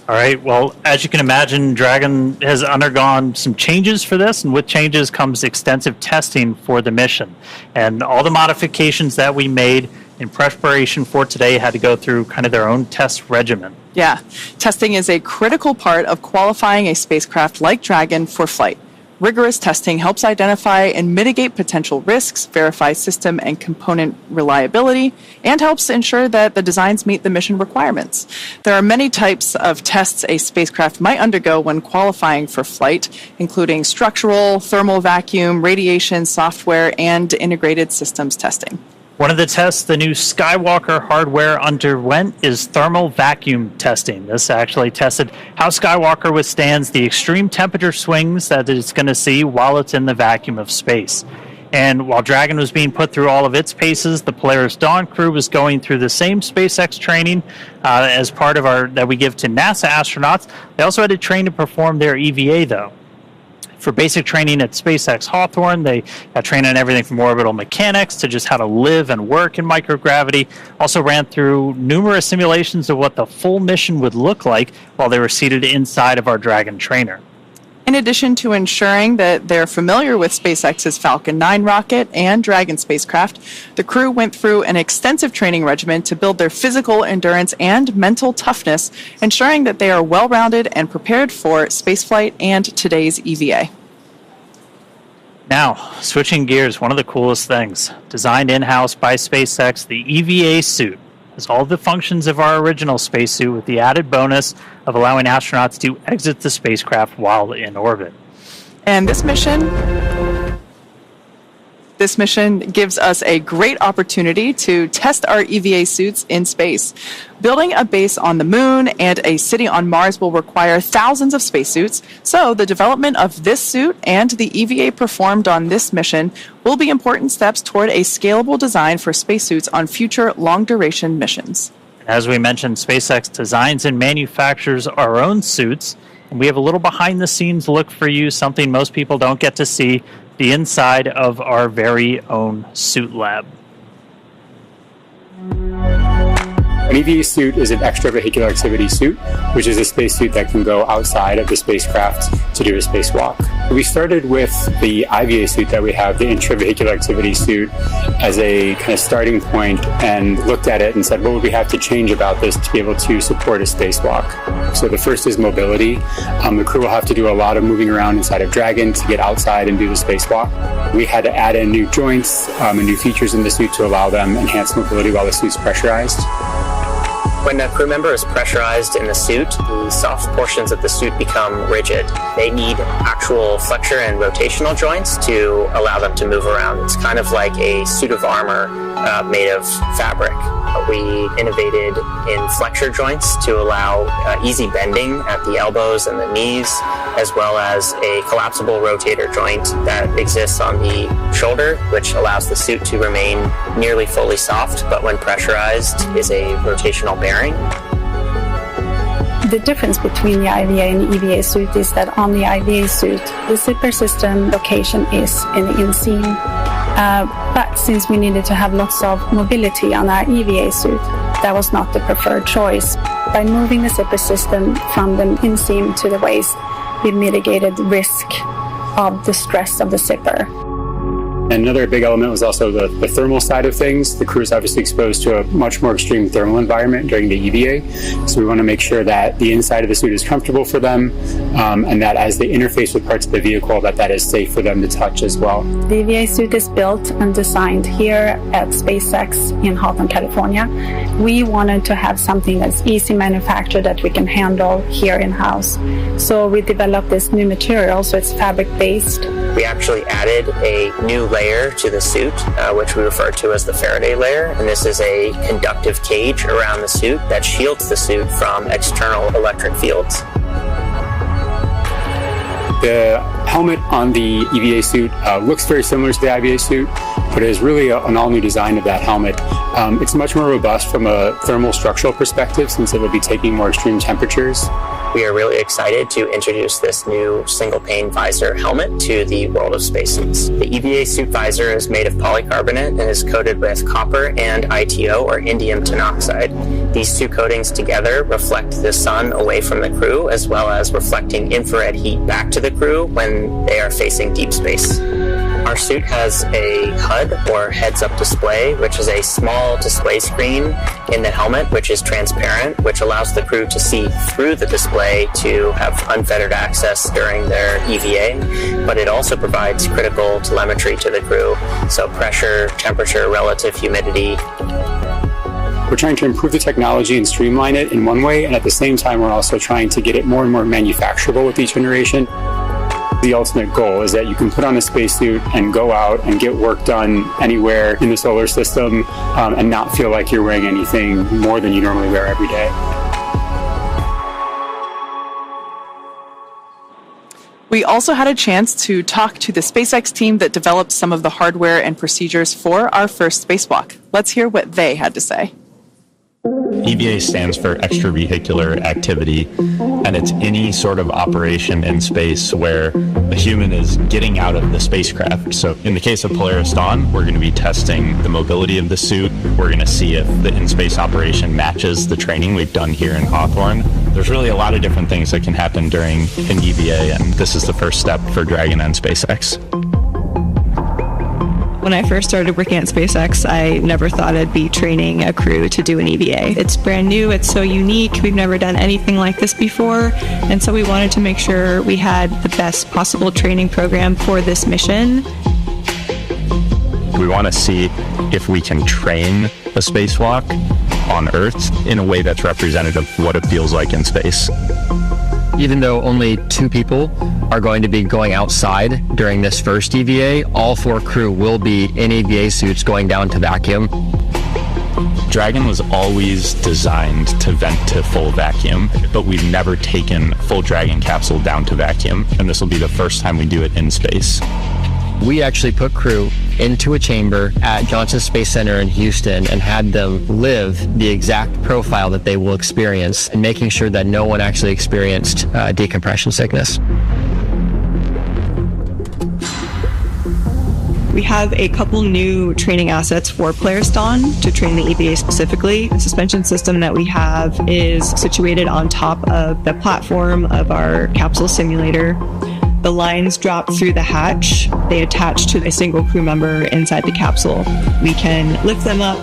All right. Well, as you can imagine, Dragon has undergone some changes for this, and with changes comes extensive testing for the mission. And all the modifications that we made in preparation for today had to go through kind of their own test regimen. Yeah. Testing is a critical part of qualifying a spacecraft like Dragon for flight. Rigorous testing helps identify and mitigate potential risks, verify system and component reliability, and helps ensure that the designs meet the mission requirements. There are many types of tests a spacecraft might undergo when qualifying for flight, including structural, thermal vacuum, radiation, software, and integrated systems testing. One of the tests the new Skywalker hardware underwent is thermal vacuum testing. This actually tested how Skywalker withstands the extreme temperature swings that it's going to see while it's in the vacuum of space. And while Dragon was being put through all of its paces, the Polaris Dawn crew was going through the same SpaceX training as part of that we give to NASA astronauts. They also had to train to perform their EVA, though. For basic training at SpaceX Hawthorne, they trained on everything from orbital mechanics to just how to live and work in microgravity. Also ran through numerous simulations of what the full mission would look like while they were seated inside of our Dragon trainer. In addition to ensuring that they're familiar with SpaceX's Falcon 9 rocket and Dragon spacecraft, the crew went through an extensive training regimen to build their physical endurance and mental toughness, ensuring that they are well-rounded and prepared for spaceflight and today's EVA. Now, switching gears, one of the coolest things, designed in-house by SpaceX, the EVA suit, has all the functions of our original spacesuit with the added bonus of allowing astronauts to exit the spacecraft while in orbit. And this mission gives us a great opportunity to test our EVA suits in space. Building a base on the moon and a city on Mars will require thousands of spacesuits, so the development of this suit and the EVA performed on this mission will be important steps toward a scalable design for spacesuits on future long-duration missions. As we mentioned, SpaceX designs and manufactures our own suits, and we have a little behind-the-scenes look for you, something most people don't get to see, the inside of our very own suit lab. An EVA suit is an extravehicular activity suit, which is a spacesuit that can go outside of the spacecraft to do a spacewalk. We started with the IVA suit that we have, the intravehicular activity suit, as a kind of starting point and looked at it and said, what would we have to change about this to be able to support a spacewalk? So the first is mobility. The crew will have to do a lot of moving around inside of Dragon to get outside and do the spacewalk. We had to add in new joints and new features in the suit to allow them enhanced mobility while the suit's pressurized. When a crew member is pressurized in the suit, the soft portions of the suit become rigid. They need actual flexure and rotational joints to allow them to move around. It's kind of like a suit of armor made of fabric. We innovated in flexure joints to allow easy bending at the elbows and the knees, as well as a collapsible rotator joint that exists on the shoulder, which allows the suit to remain nearly fully soft, but when pressurized is a rotational bearing. The difference between the IVA and the EVA suit is that on the IVA suit, the zipper system location is in the inseam. But since we needed to have lots of mobility on our EVA suit, that was not the preferred choice. By moving the zipper system from the inseam to the waist, we mitigated the risk of the stress of the zipper. And another big element was also the thermal side of things. The crew is obviously exposed to a much more extreme thermal environment during the EVA. So we want to make sure that the inside of the suit is comfortable for them and that as they interface with parts of the vehicle, that is safe for them to touch as well. The EVA suit is built and designed here at SpaceX in Hawthorne, California. We wanted to have something that's easy manufactured that we can handle here in-house. So we developed this new material, so it's fabric-based. We actually added a new layer to the suit, which we refer to as the Faraday layer, and this is a conductive cage around the suit that shields the suit from external electric fields. The helmet on the EVA suit looks very similar to the IVA suit, but it is really an all-new design of that helmet. It's much more robust from a thermal structural perspective since it will be taking more extreme temperatures. We are really excited to introduce this new single-pane visor helmet to the world of spacesuits. The EVA suit visor is made of polycarbonate and is coated with copper and ITO, or indium tenoxide. These two coatings together reflect the sun away from the crew, as well as reflecting infrared heat back to the crew when they are facing deep space. Our suit has a HUD, or heads-up display, which is a small display screen in the helmet, which is transparent, which allows the crew to see through the display to have unfettered access during their EVA, but it also provides critical telemetry to the crew, so pressure, temperature, relative humidity. We're trying to improve the technology and streamline it in one way, and at the same time, we're also trying to get it more and more manufacturable with each generation. The ultimate goal is that you can put on a spacesuit and go out and get work done anywhere in the solar system and not feel like you're wearing anything more than you normally wear every day. We also had a chance to talk to the SpaceX team that developed some of the hardware and procedures for our first spacewalk. Let's hear what they had to say. EVA stands for extravehicular activity, and it's any sort of operation in space where a human is getting out of the spacecraft. So in the case of Polaris Dawn, we're going to be testing the mobility of the suit. We're going to see if the in-space operation matches the training we've done here in Hawthorne. There's really a lot of different things that can happen during an EVA, and this is the first step for Dragon and SpaceX. When I first started working at SpaceX, I never thought I'd be training a crew to do an EVA. It's brand new, it's so unique, we've never done anything like this before, and so we wanted to make sure we had the best possible training program for this mission. We want to see if we can train a spacewalk on Earth in a way that's representative of what it feels like in space. Even though only 2 people are going to be going outside during this first EVA, all 4 crew will be in EVA suits going down to vacuum. Dragon was always designed to vent to full vacuum, but we've never taken a full Dragon capsule down to vacuum, and this will be the first time we do it in space. We actually put crew into a chamber at Johnson Space Center in Houston and had them live the exact profile that they will experience, and making sure that no one actually experienced decompression sickness. We have a couple new training assets for Polaris Dawn to train the EVA specifically. The suspension system that we have is situated on top of the platform of our capsule simulator. The lines drop through the hatch. They attach to a single crew member inside the capsule. We can lift them up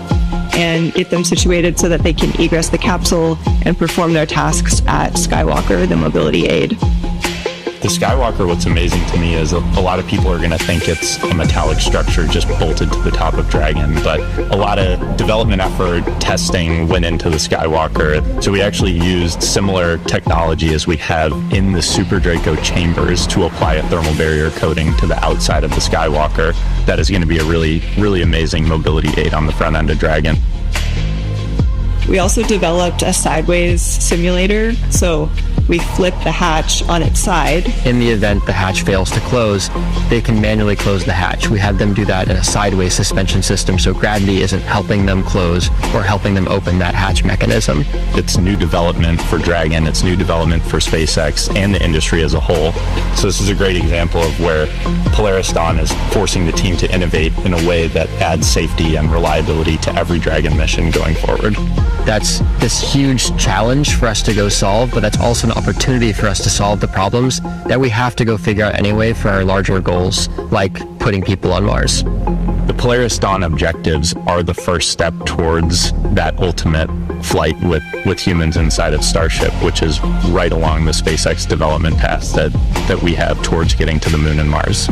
and get them situated so that they can egress the capsule and perform their tasks at Skywalker, the mobility aid. The Skywalker, what's amazing to me is a lot of people are going to think it's a metallic structure just bolted to the top of Dragon, but a lot of development effort, testing went into the Skywalker. So we actually used similar technology as we have in the Super Draco chambers to apply a thermal barrier coating to the outside of the Skywalker. That is going to be a really, really amazing mobility aid on the front end of Dragon. We also developed a sideways simulator, so we flip the hatch on its side. In the event the hatch fails to close, they can manually close the hatch. We have them do that in a sideways suspension system, so gravity isn't helping them close or helping them open that hatch mechanism. It's new development for Dragon, it's new development for SpaceX and the industry as a whole. So this is a great example of where Polaris Dawn is forcing the team to innovate in a way that adds safety and reliability to every Dragon mission going forward. That's this huge challenge for us to go solve, but that's also an opportunity for us to solve the problems that we have to go figure out anyway for our larger goals, like putting people on Mars. The Polaris Dawn objectives are the first step towards that ultimate flight with humans inside of Starship, which is right along the SpaceX development path that we have towards getting to the Moon and Mars.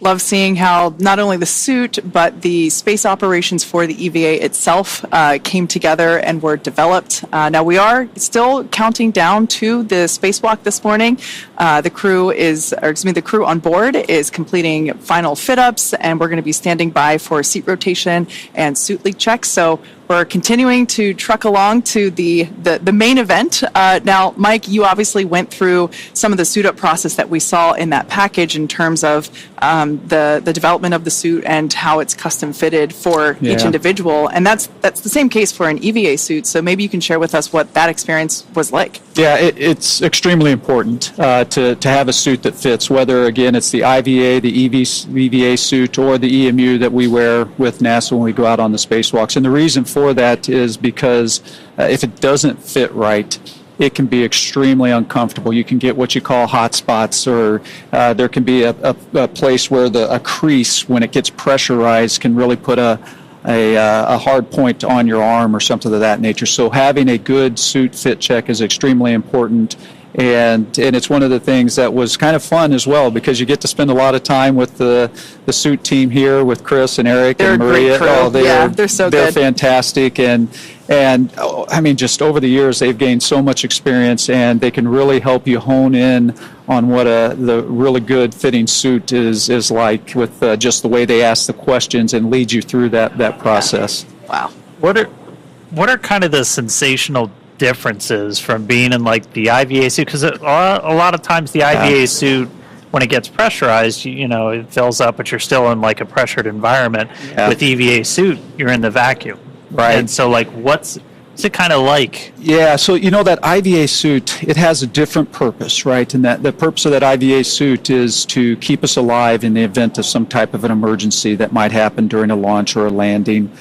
Love seeing how not only the suit, but the space operations for the EVA itself came together and were developed. Now we are still counting down to the spacewalk this morning. The crew on board is completing final fit-ups, and we're going to be standing by for seat rotation and suit leak checks. So we're continuing to truck along to the main event. Now, Mike, you obviously went through some of the suit-up process that we saw in that package in terms of the development of the suit and how it's custom fitted for each individual. And that's the same case for an EVA suit. So maybe you can share with us what that experience was like. Yeah, it's extremely important to have a suit that fits, whether, again, it's the IVA, the EVA suit, or the EMU that we wear with NASA when we go out on the spacewalks. And the reason for that is because if it doesn't fit right, it can be extremely uncomfortable. You can get what you call hot spots, or there can be a place where a crease, when it gets pressurized, can really put a hard point on your arm or something of that nature. So having a good suit fit check is extremely important. And it's one of the things that was kind of fun as well, because you get to spend a lot of time with the suit team here, with Chris and Eric and Maria. They're so good. They're fantastic, and I mean, just over the years they've gained so much experience, and they can really help you hone in on what the really good fitting suit is like, with just the way they ask the questions and lead you through that process. Wow. What are kind of the sensational differences from being in like the IVA suit? Because a lot of times the IVA suit, when it gets pressurized, it fills up, but you're still in like a pressured environment. With EVA suit, you're in the vacuum, right? And so like what's it kind of like? Yeah, so that IVA suit, it has a different purpose, right? And that the purpose of that IVA suit is to keep us alive in the event of some type of an emergency that might happen during a launch or a landing.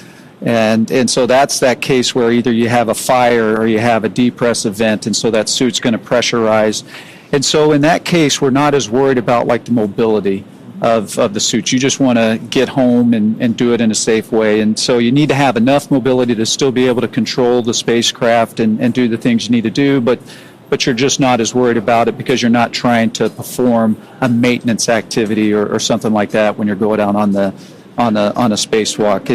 And so that's that case where either you have a fire or you have a depress event, and so that suit's going to pressurize. And so in that case, we're not as worried about like the mobility of the suit. You just want to get home and do it in a safe way. And so you need to have enough mobility to still be able to control the spacecraft and do the things you need to do, but you're just not as worried about it, because you're not trying to perform a maintenance activity or something like that when you're going out on a spacewalk.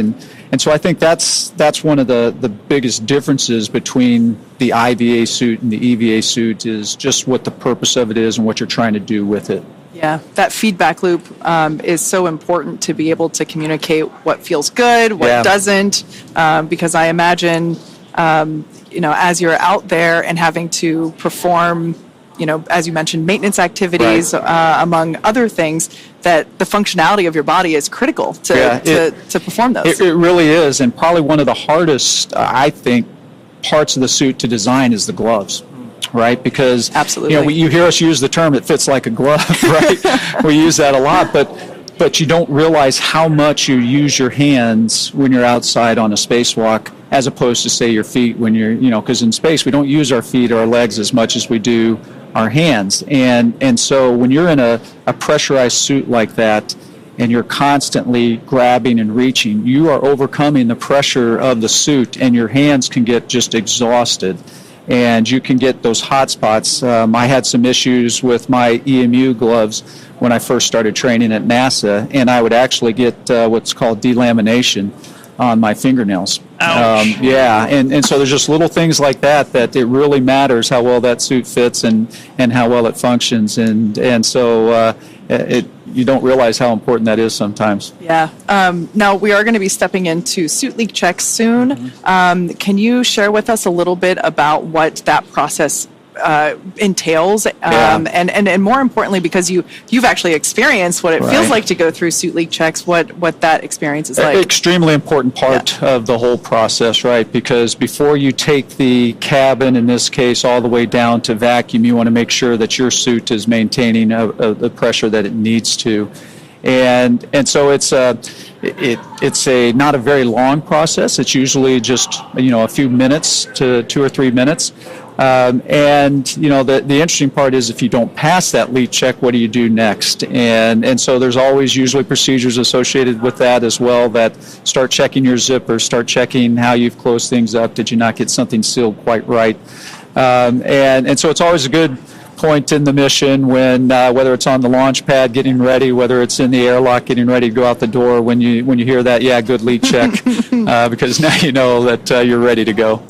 And so I think that's one of the biggest differences between the IVA suit and the EVA suit, is just what the purpose of it is and what you're trying to do with it. Yeah, that feedback loop is so important, to be able to communicate what feels good, what doesn't, because I imagine, as you're out there and having to perform, as you mentioned, maintenance activities, among other things, that the functionality of your body is critical to perform those. It really is, and probably one of the hardest, I think, parts of the suit to design is the gloves, right? Because absolutely, you hear us use the term "it fits like a glove," right? We use that a lot, but you don't realize how much you use your hands when you're outside on a spacewalk, as opposed to, say, your feet when you're, because in space we don't use our feet or our legs as much as we do our hands. And so when you're in a pressurized suit like that, and you're constantly grabbing and reaching, you are overcoming the pressure of the suit, and your hands can get just exhausted, and you can get those hot spots. I had some issues with my EMU gloves when I first started training at NASA, and I would actually get what's called delamination on my fingernails. And so there's just little things like that it really matters how well that suit fits and how well it functions, and so you don't realize how important that is sometimes. Yeah. Now we are going to be stepping into suit leak checks soon. Can you share with us a little bit about what that process entails, and more importantly, because you've actually experienced what it feels like to go through suit leak checks, what that experience is like. Extremely important part of the whole process, right? Because before you take the cabin, in this case, all the way down to vacuum, you want to make sure that your suit is maintaining the pressure that it needs to. And so it's not a very long process. It's usually just a few minutes to 2 or 3 minutes. The interesting part is, if you don't pass that leak check, what do you do next? And so there's always usually procedures associated with that as well, that start checking your zippers, start checking how you've closed things up. Did you not get something sealed quite right? And so it's always a good point in the mission when, whether it's on the launch pad getting ready, whether it's in the airlock getting ready to go out the door, when you hear that, good leak check, because now you know that you're ready to go.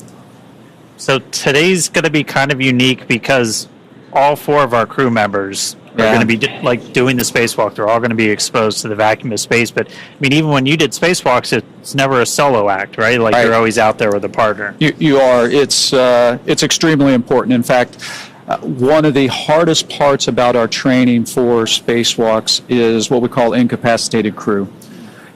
So today's going to be kind of unique, because all 4 of our crew members are going to be doing the spacewalk. They're all going to be exposed to the vacuum of space. But I mean, even when you did spacewalks, it's never a solo act, right? You're always out there with a partner. You are. It's extremely important. In fact, one of the hardest parts about our training for spacewalks is what we call incapacitated crew.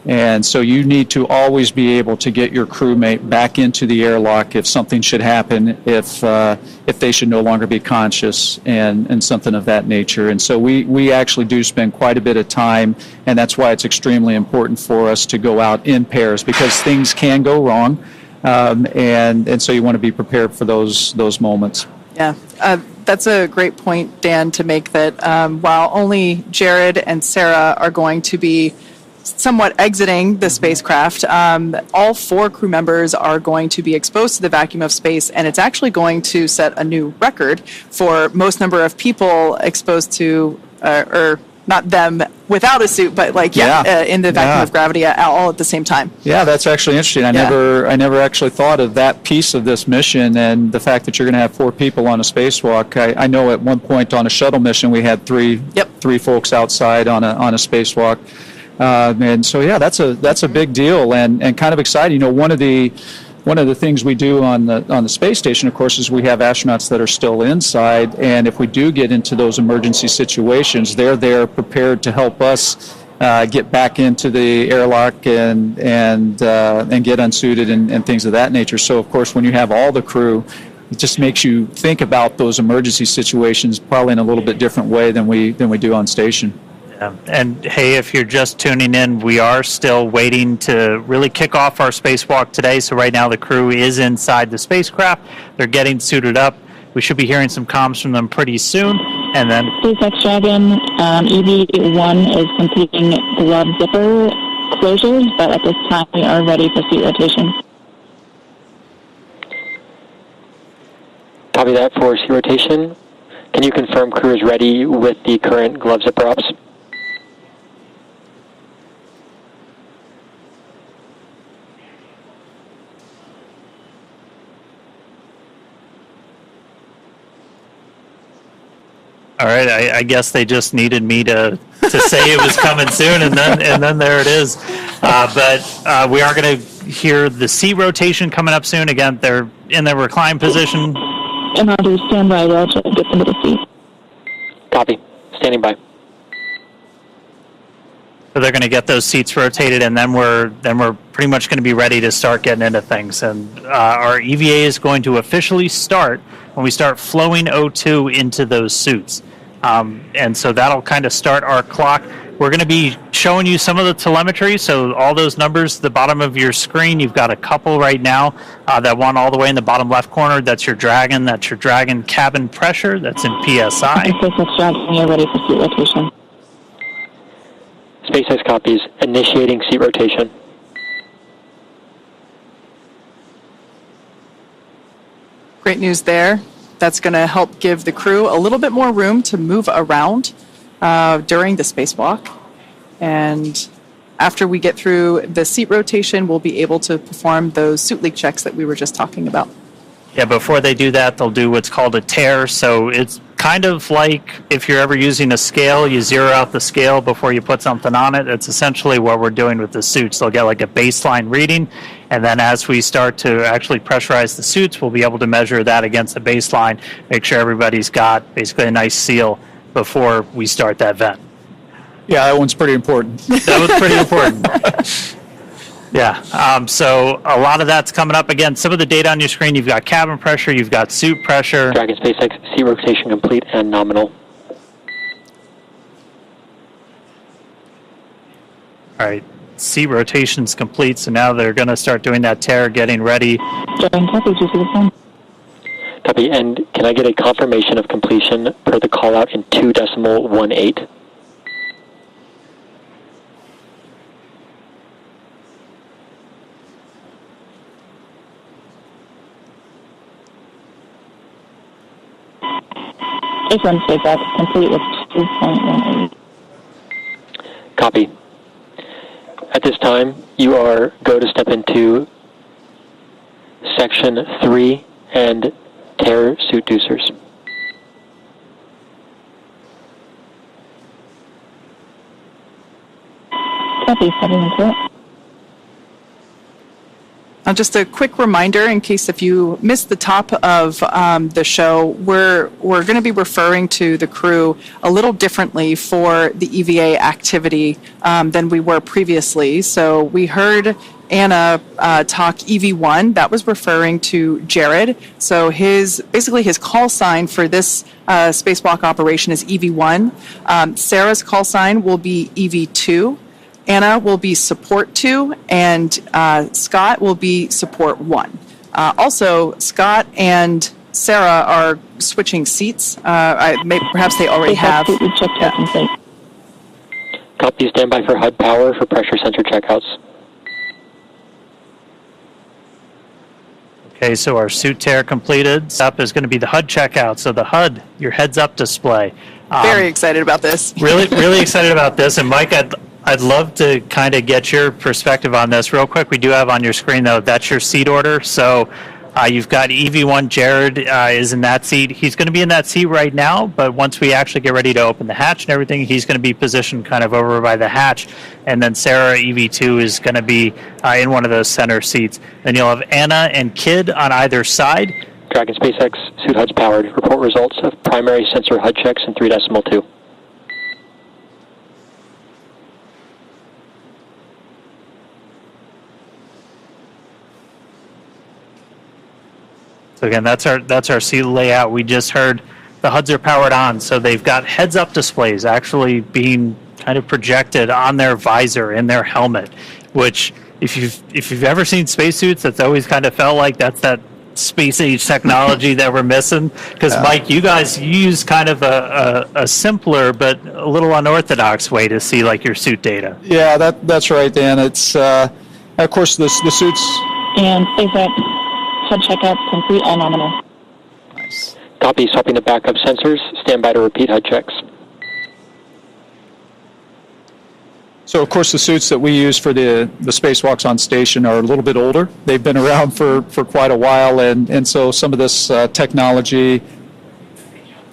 And so you need to always be able to get your crewmate back into the airlock if something should happen, if they should no longer be conscious, and something of that nature. And so we actually do spend quite a bit of time, and that's why it's extremely important for us to go out in pairs, because things can go wrong, and so you want to be prepared for those moments. Yeah, that's a great point, Dan, to make that while only Jared and Sarah are going to be somewhat exiting the spacecraft, all 4 crew members are going to be exposed to the vacuum of space, and it's actually going to set a new record for most number of people exposed to, or not them without a suit, but in the vacuum of gravity all at the same time. Yeah, that's actually interesting. I never actually thought of that piece of this mission, and the fact that you're going to have 4 people on a spacewalk. I know at one point on a shuttle mission we had three folks outside on a spacewalk. And so, that's a big deal and kind of exciting. You know, one of the things we do on the space station, of course, is we have astronauts that are still inside, and if we do get into those emergency situations, they're there prepared to help us get back into the airlock and get unsuited and things of that nature. So, of course, when you have all the crew, it just makes you think about those emergency situations probably in a little bit different way than we do on station. And hey, if you're just tuning in, we are still waiting to really kick off our spacewalk today. So right now the crew is inside the spacecraft. They're getting suited up. We should be hearing some comms from them pretty soon. And then SpaceX Dragon EV1 is completing glove zipper closures, but at this time we are ready for seat rotation. Copy that for seat rotation. Can you confirm crew is ready with the current glove zipper ops? All right, I guess they just needed me to say it was coming soon, and then there it is. But we are going to hear the seat rotation coming up soon. Again, they're in their recline position. And I'll do standby while to get them to the seat. Copy. Standing by. So they're going to get those seats rotated, and then we're pretty much going to be ready to start getting into things. And our EVA is going to officially start when we start flowing O2 into those suits. And so that'll kind of start our clock. We're going to be showing you some of the telemetry. So all those numbers, the bottom of your screen, you've got a couple right now. That one all the way in the bottom left corner, that's your Dragon. That's your Dragon cabin pressure. That's in PSI. SpaceX Dragon, you're ready for seat rotation. SpaceX copies. Initiating seat rotation. Great news there. That's going to help give the crew a little bit more room to move around during the spacewalk. And after we get through the seat rotation, we'll be able to perform those suit leak checks that we were just talking about. Yeah, before they do that, they'll do what's called a tear. So it's kind of like if you're ever using a scale, you zero out the scale before you put something on it. It's essentially what we're doing with the suits. They'll get like a baseline reading, and then as we start to actually pressurize the suits, we'll be able to measure that against the baseline, make sure everybody's got basically a nice seal before we start that vent. Yeah, that one's pretty important. That was pretty important. Yeah, so a lot of that's coming up. Again, some of the data on your screen, you've got cabin pressure, you've got suit pressure. Dragon SpaceX, seat rotation complete and nominal. All right, seat rotation's complete, so now they're going to start doing that tear, getting ready. Dragon, copy, do you see the phone? Copy, and can I get a confirmation of completion per the call out in 2.18? H1 SpaceX, complete with 2.18. Copy. At this time, you are go to step into section 3 and tear suit deucers. Copy, stepping into it. Just a quick reminder, in case if you missed the top of the show, we're going to be referring to the crew a little differently for the EVA activity than we were previously. So we heard Anna talk EV1. That was referring to Jared. So basically his call sign for this spacewalk operation is EV1. Sarah's call sign will be EV2. Anna will be support 2, and Scott will be support 1. Also, Scott and Sarah are switching seats. Perhaps they already have. Yeah. Copy, standby for HUD power for pressure sensor checkouts. Okay, so our suit tear completed. Up is going to be the HUD checkout. So the HUD, your heads-up display. Very excited about this. Really excited about this. And Mike, I'd love to kind of get your perspective on this real quick. We do have on your screen, though, that's your seat order. So you've got EV1, Jared is in that seat. He's going to be in that seat right now, but once we actually get ready to open the hatch and everything, he's going to be positioned kind of over by the hatch. And then Sarah, EV2, is going to be in one of those center seats. Then you'll have Anna and Kid on either side. Dragon SpaceX, suit HUD's powered. Report results of primary sensor HUD checks in 3.2. So again, that's our seat layout. We just heard the HUDs are powered on, so they've got heads-up displays actually being kind of projected on their visor in their helmet. Which, if you've ever seen spacesuits, that's always kind of felt like that's that space age technology that we're missing. Because Mike, you guys use kind of a simpler but a little unorthodox way to see like your suit data. Yeah, that's right, Dan. It's of course the suits and SpaceX. HUD checkout complete, all nominal. Nice. Copy, swapping the backup sensors. Stand by to repeat HUD checks. So, of course, the suits that we use for the spacewalks on station are a little bit older. They've been around for quite a while, and so some of this technology,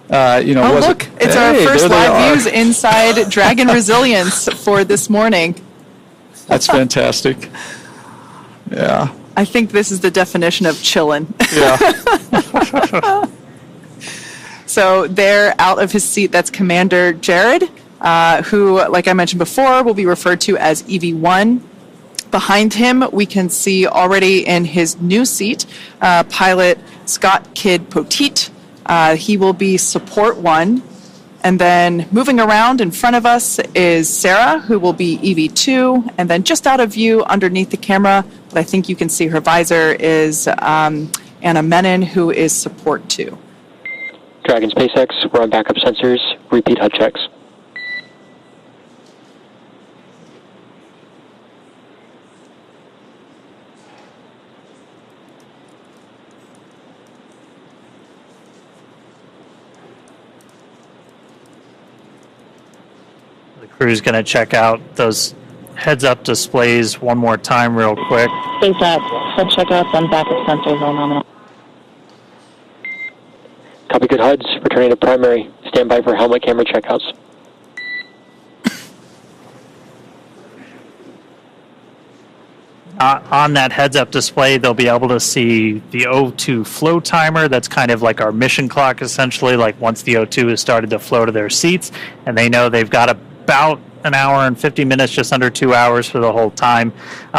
look, it's our first live views inside Dragon Resilience for this morning. That's fantastic. Yeah. I think this is the definition of chillin'. Yeah. So there, out of his seat, that's Commander Jared, who, like I mentioned before, will be referred to as EV1. Behind him, we can see already in his new seat, pilot Scott Kid Poteet. He will be Support 1. And then moving around in front of us is Sarah, who will be EV2. And then just out of view underneath the camera, but I think you can see her visor, is Anna Menon, who is Support 2. Dragon SpaceX, we're on backup sensors. Repeat HUD checks. The crew's going to check out those heads-up displays one more time real quick. SpaceX, HUD checkouts on backup sensors, all nominal. Copy, good HUDs. Returning to primary. Stand by for helmet camera checkouts. On that heads-up display, they'll be able to see the O2 flow timer. That's kind of like our mission clock, essentially, like once the O2 has started to flow to their seats, and they know they've got about an hour and 50 minutes, just under 2 hours for the whole time.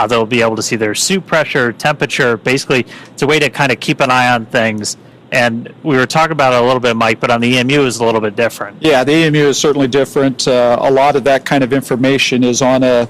They'll be able to see their suit pressure, temperature. Basically, it's a way to kind of keep an eye on things. And we were talking about it a little bit, Mike, but on the EMU is a little bit different. Yeah, the EMU is certainly different. A lot of that kind of information is on a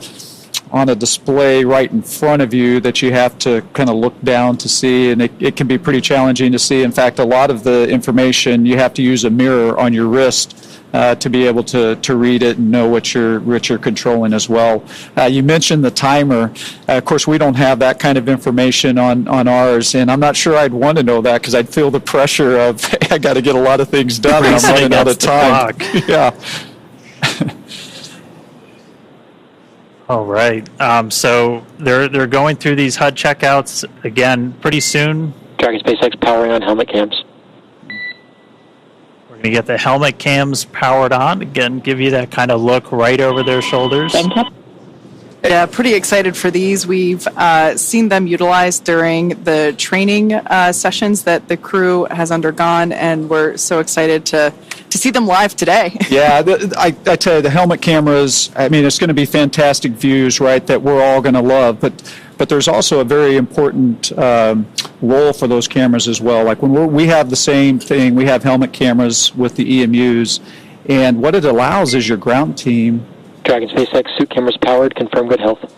display right in front of you that you have to kind of look down to see, and it can be pretty challenging to see. In fact, a lot of the information, you have to use a mirror on your wrist to be able to read it and know what you're controlling as well. You mentioned the timer. Of course, we don't have that kind of information on ours, and I'm not sure I'd want to know that because I'd feel the pressure of, hey, I got to get a lot of things done and I'm running out of time. Yeah. All right. So they're going through these HUD checkouts again pretty soon. Dragon SpaceX powering on helmet cams. We're going to get the helmet cams powered on. Again, give you that kind of look right over their shoulders. Yeah, pretty excited for these. We've seen them utilized during the training sessions that the crew has undergone, and we're so excited to see them live today. Yeah, I tell you, the helmet cameras, I mean, it's going to be fantastic views, right, that we're all going to love. But there's also a very important role for those cameras as well. Like when we have the same thing, we have helmet cameras with the EMUs, and what it allows is your ground team. Dragon SpaceX, suit cameras powered, confirm good health.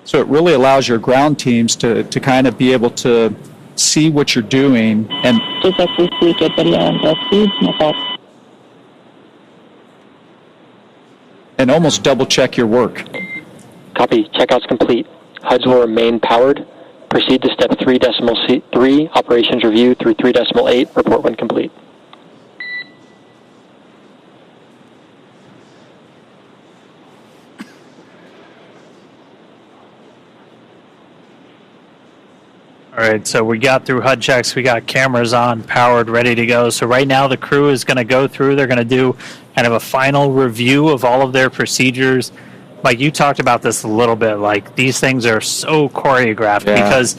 So it really allows your ground teams to kind of be able to see what you're doing and and almost double check your work. Copy. Checkout's complete. HUDs will remain powered. Proceed to step 3.3, operations review through 3.8, report when complete. All right, so we got through HUD checks, we got cameras on, powered, ready to go. So right now the crew is going to go through, they're going to do kind of a final review of all of their procedures. Like you talked about this a little bit, like these things are so choreographed because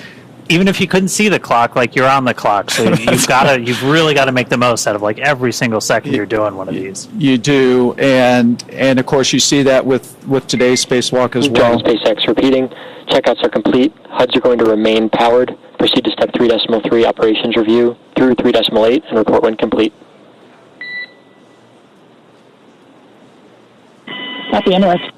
even if you couldn't see the clock, like you're on the clock. So you've really got to make the most out of like every single second you're doing one of these. You do, and of course you see that with today's spacewalk as well. SpaceX repeating. Checkouts are complete. HUDs are going to remain powered. Proceed to step 3.3, operations review through 3.8, and report when complete. Copy, inward.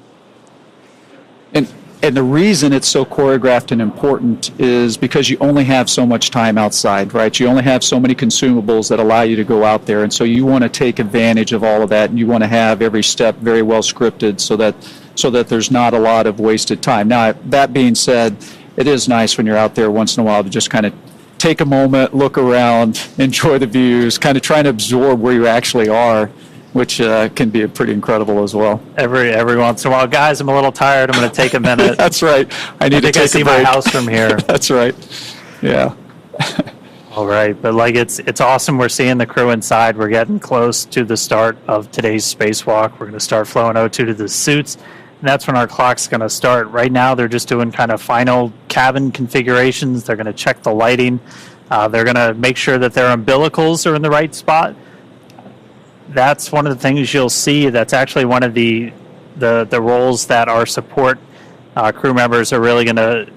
And the reason it's so choreographed and important is because you only have so much time outside, right? You only have so many consumables that allow you to go out there, and so you want to take advantage of all of that, and you want to have every step very well scripted so that there's not a lot of wasted time. Now, that being said, it is nice when you're out there once in a while to just kind of take a moment, look around, enjoy the views, kind of trying to absorb where you actually are, which can be pretty incredible as well. Every once in a while, guys, I'm a little tired. I'm going to take a minute. That's right. I need to take a break. I see my house from here. That's right. Yeah. All right, but like it's awesome. We're seeing the crew inside. We're getting close to the start of today's spacewalk. We're going to start flowing O2 to the suits, and that's when our clock's going to start. Right now, they're just doing kind of final cabin configurations. They're going to check the lighting. They're going to make sure that their umbilicals are in the right spot. That's one of the things you'll see. That's actually one of the roles that our support crew members are really going to.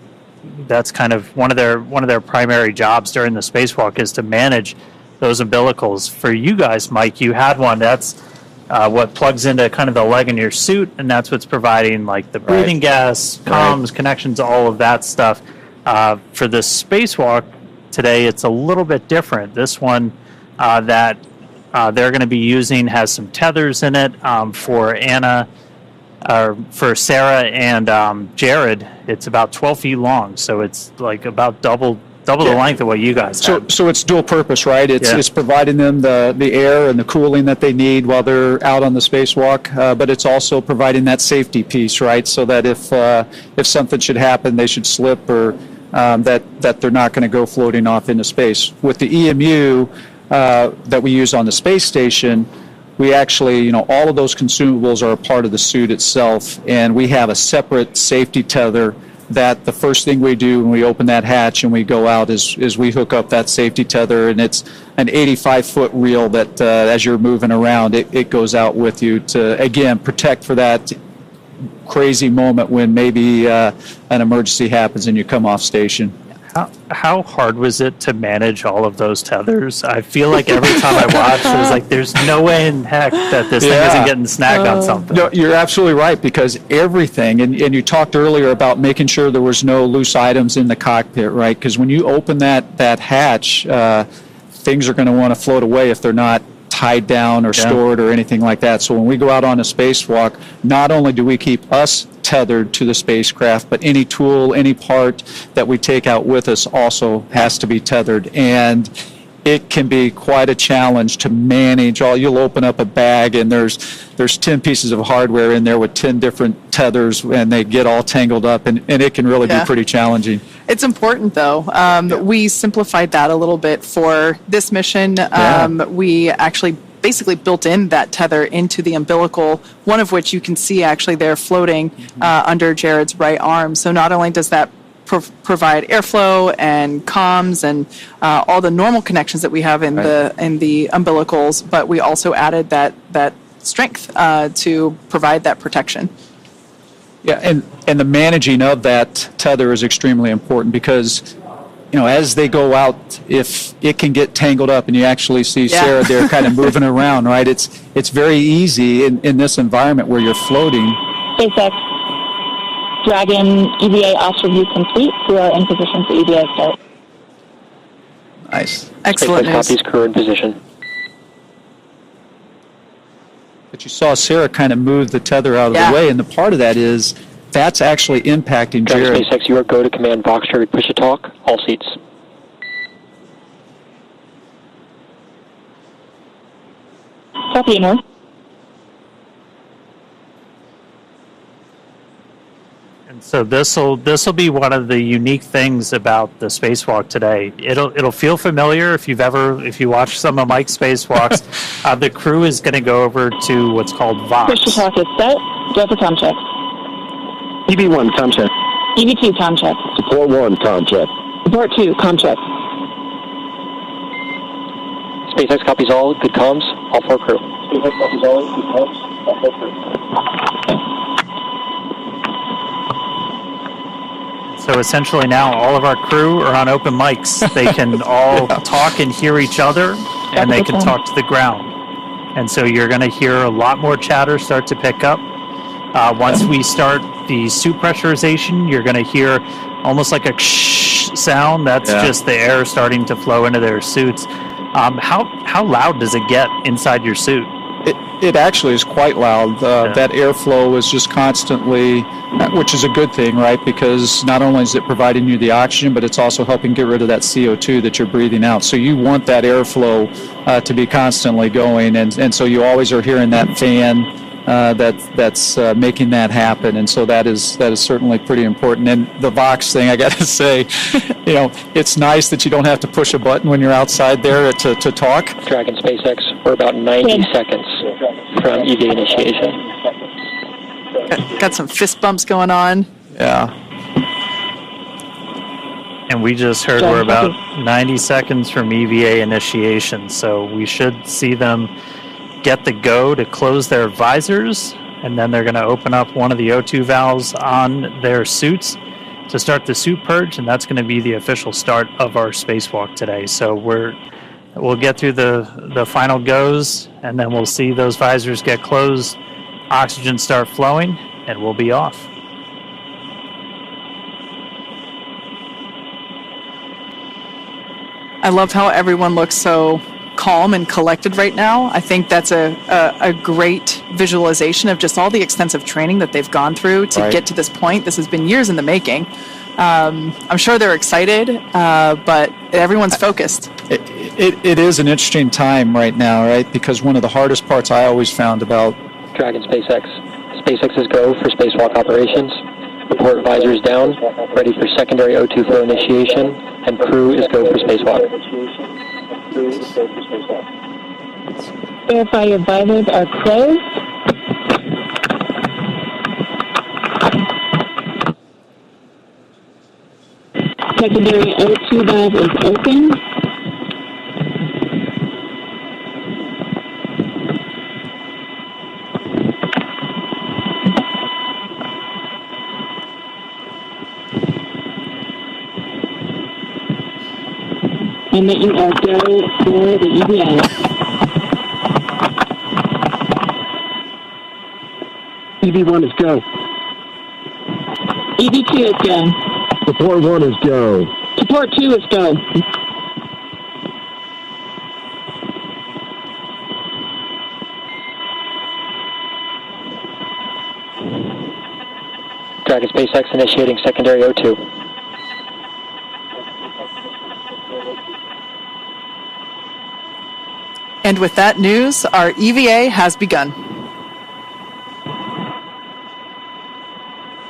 That's kind of one of their primary jobs during the spacewalk is to manage those umbilicals. For you guys, Mike, you had one. That's what plugs into kind of the leg in your suit, and that's what's providing like the breathing gas, comms, connections, all of that stuff. For this spacewalk today, it's a little bit different. This one that they're going to be using has some tethers in it for Sarah and Jared. It's about 12 feet long, so it's like about double the length of what you guys have. So it's dual purpose, right? It's providing them the air and the cooling that they need while they're out on the spacewalk, but it's also providing that safety piece, right? So that if something should happen, they should slip or that they're not going to go floating off into space. With the EMU that we use on the space station, we actually, all of those consumables are a part of the suit itself, and we have a separate safety tether that the first thing we do when we open that hatch and we go out is we hook up that safety tether, and it's an 85-foot reel that as you're moving around, it goes out with you to, again, protect for that crazy moment when maybe an emergency happens and you come off station. How hard was it to manage all of those tethers? I feel like every time I watched, it was like, there's no way in heck that this thing isn't getting snagged on something. No, you're absolutely right, because everything, and you talked earlier about making sure there was no loose items in the cockpit, right? Because when you open that hatch, things are going to want to float away if they're not tied down or stored or anything like that. So when we go out on a spacewalk, not only do we keep us tethered to the spacecraft, but any tool, any part that we take out with us also has to be tethered. And it can be quite a challenge to manage all. You'll open up a bag and there's 10 pieces of hardware in there with 10 different tethers, and they get all tangled up, and it can really be pretty challenging. It's important, though. We simplified that a little bit for this mission. We actually basically built in that tether into the umbilical, one of which you can see actually there floating under Jared's right arm. So not only does that provide airflow and comms and all the normal connections that we have in the umbilicals, but we also added that strength to provide that protection. Yeah, and the managing of that tether is extremely important, because as they go out, if it can get tangled up, and you actually see Sarah there kind of moving around, right? It's very easy in this environment where you're floating. SpaceX. Dragon EVA ops review complete. We are in position for EVA start. Nice. Excellent news. Copies, crew in position. But you saw Sarah kind of move the tether out of the way, and the part of that is that's actually impacting Jared. SpaceX, you are go to command box trigger push to talk, all seats. Copy, North. And so this will be one of the unique things about the spacewalk today. It'll feel familiar if you watch some of Mike's spacewalks. The crew is going to go over to what's called Vox. Push to talk is set. Go for com check. EV1, com check. EV2, com check. Support 1, com check. Support 2, com check. SpaceX copies all, good comms, all 4 crew. SpaceX copies all, good comms, all 4 crew. So essentially now all of our crew are on open mics. They can all talk and hear each other, and they can talk to the ground. And so you're going to hear a lot more chatter start to pick up. Once we start the suit pressurization, you're going to hear almost like a sound. That's just the air starting to flow into their suits. How loud does it get inside your suit? It actually is quite loud. That airflow is just constantly, which is a good thing, right? Because not only is it providing you the oxygen, but it's also helping get rid of that CO2 that you're breathing out. So you want that airflow to be constantly going, and so you always are hearing that fan that's making that happen, and so that is certainly pretty important. And the Vox thing, I got to say, it's nice that you don't have to push a button when you're outside there to talk. Dragon SpaceX, we're about 90 seconds from EVA initiation. Got some fist bumps going on. Yeah. And we just heard we're about 90 seconds from EVA initiation, so we should see them get the go to close their visors, and then they're going to open up one of the O2 valves on their suits to start the suit purge, and that's going to be the official start of our spacewalk today. So we'll get through the final goes, and then we'll see those visors get closed, oxygen start flowing, and we'll be off. I love how everyone looks so calm and collected right now. I think that's a great visualization of just all the extensive training that they've gone through to get to this point. This has been years in the making. I'm sure they're excited, but everyone's focused. It is an interesting time right now, right? Because one of the hardest parts I always found about Dragon SpaceX. SpaceX is go for spacewalk operations. Report visors down, ready for secondary O2 flow initiation, and crew is go for spacewalk. Verify your visors are closed. Secondary O2 valve is open. And that you are go for the EVA. EV1 is go. EV2 is go. Support 1 is go. Support 2 is go. Dragon SpaceX initiating secondary O2. And with that news, our EVA has begun.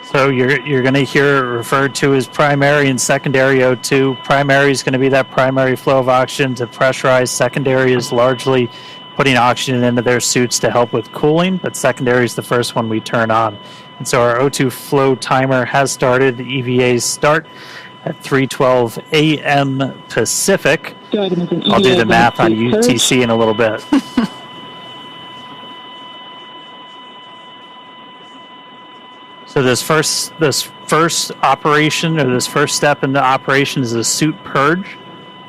So you're going to hear it referred to as primary and secondary O2. Primary is going to be that primary flow of oxygen to pressurize. Secondary is largely putting oxygen into their suits to help with cooling, but secondary is the first one we turn on. And so our O2 flow timer has started. The EVAs start at 3:12 a.m. Pacific. I'll do the math on UTC in a little bit. So this first operation, or this first step in the operation, is a suit purge.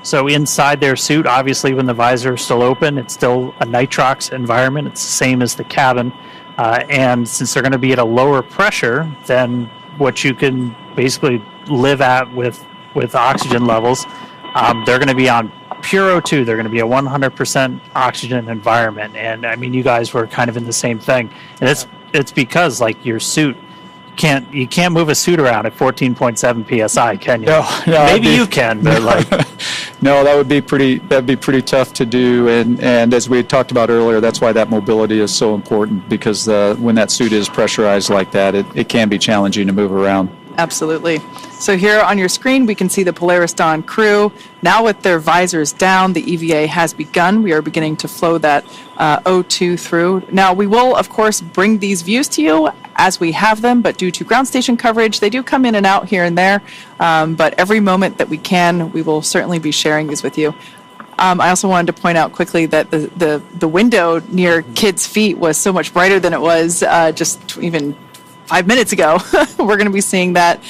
So inside their suit, obviously when the visor is still open, it's still a nitrox environment. It's the same as the cabin. And since they're going to be at a lower pressure than what you can basically live at with oxygen levels. They're going to be on pure O2. They're going to be a 100% oxygen environment. And I mean, you guys were kind of in the same thing. And it's because like your suit, you can't move a suit around at 14.7 psi, can you? No, maybe you can, but like no, that'd be pretty tough to do. And as we had talked about earlier, that's why that mobility is so important, because when that suit is pressurized like that, it can be challenging to move around. Absolutely. So here on your screen, we can see the Polaris Dawn crew. Now with their visors down, the EVA has begun. We are beginning to flow that O2 through. Now, we will, of course, bring these views to you as we have them, but due to ground station coverage, they do come in and out here and there. But every moment that we can, we will certainly be sharing these with you. I also wanted to point out quickly that the window near kids' feet was so much brighter than it was just even 5 minutes ago. We're going to be seeing that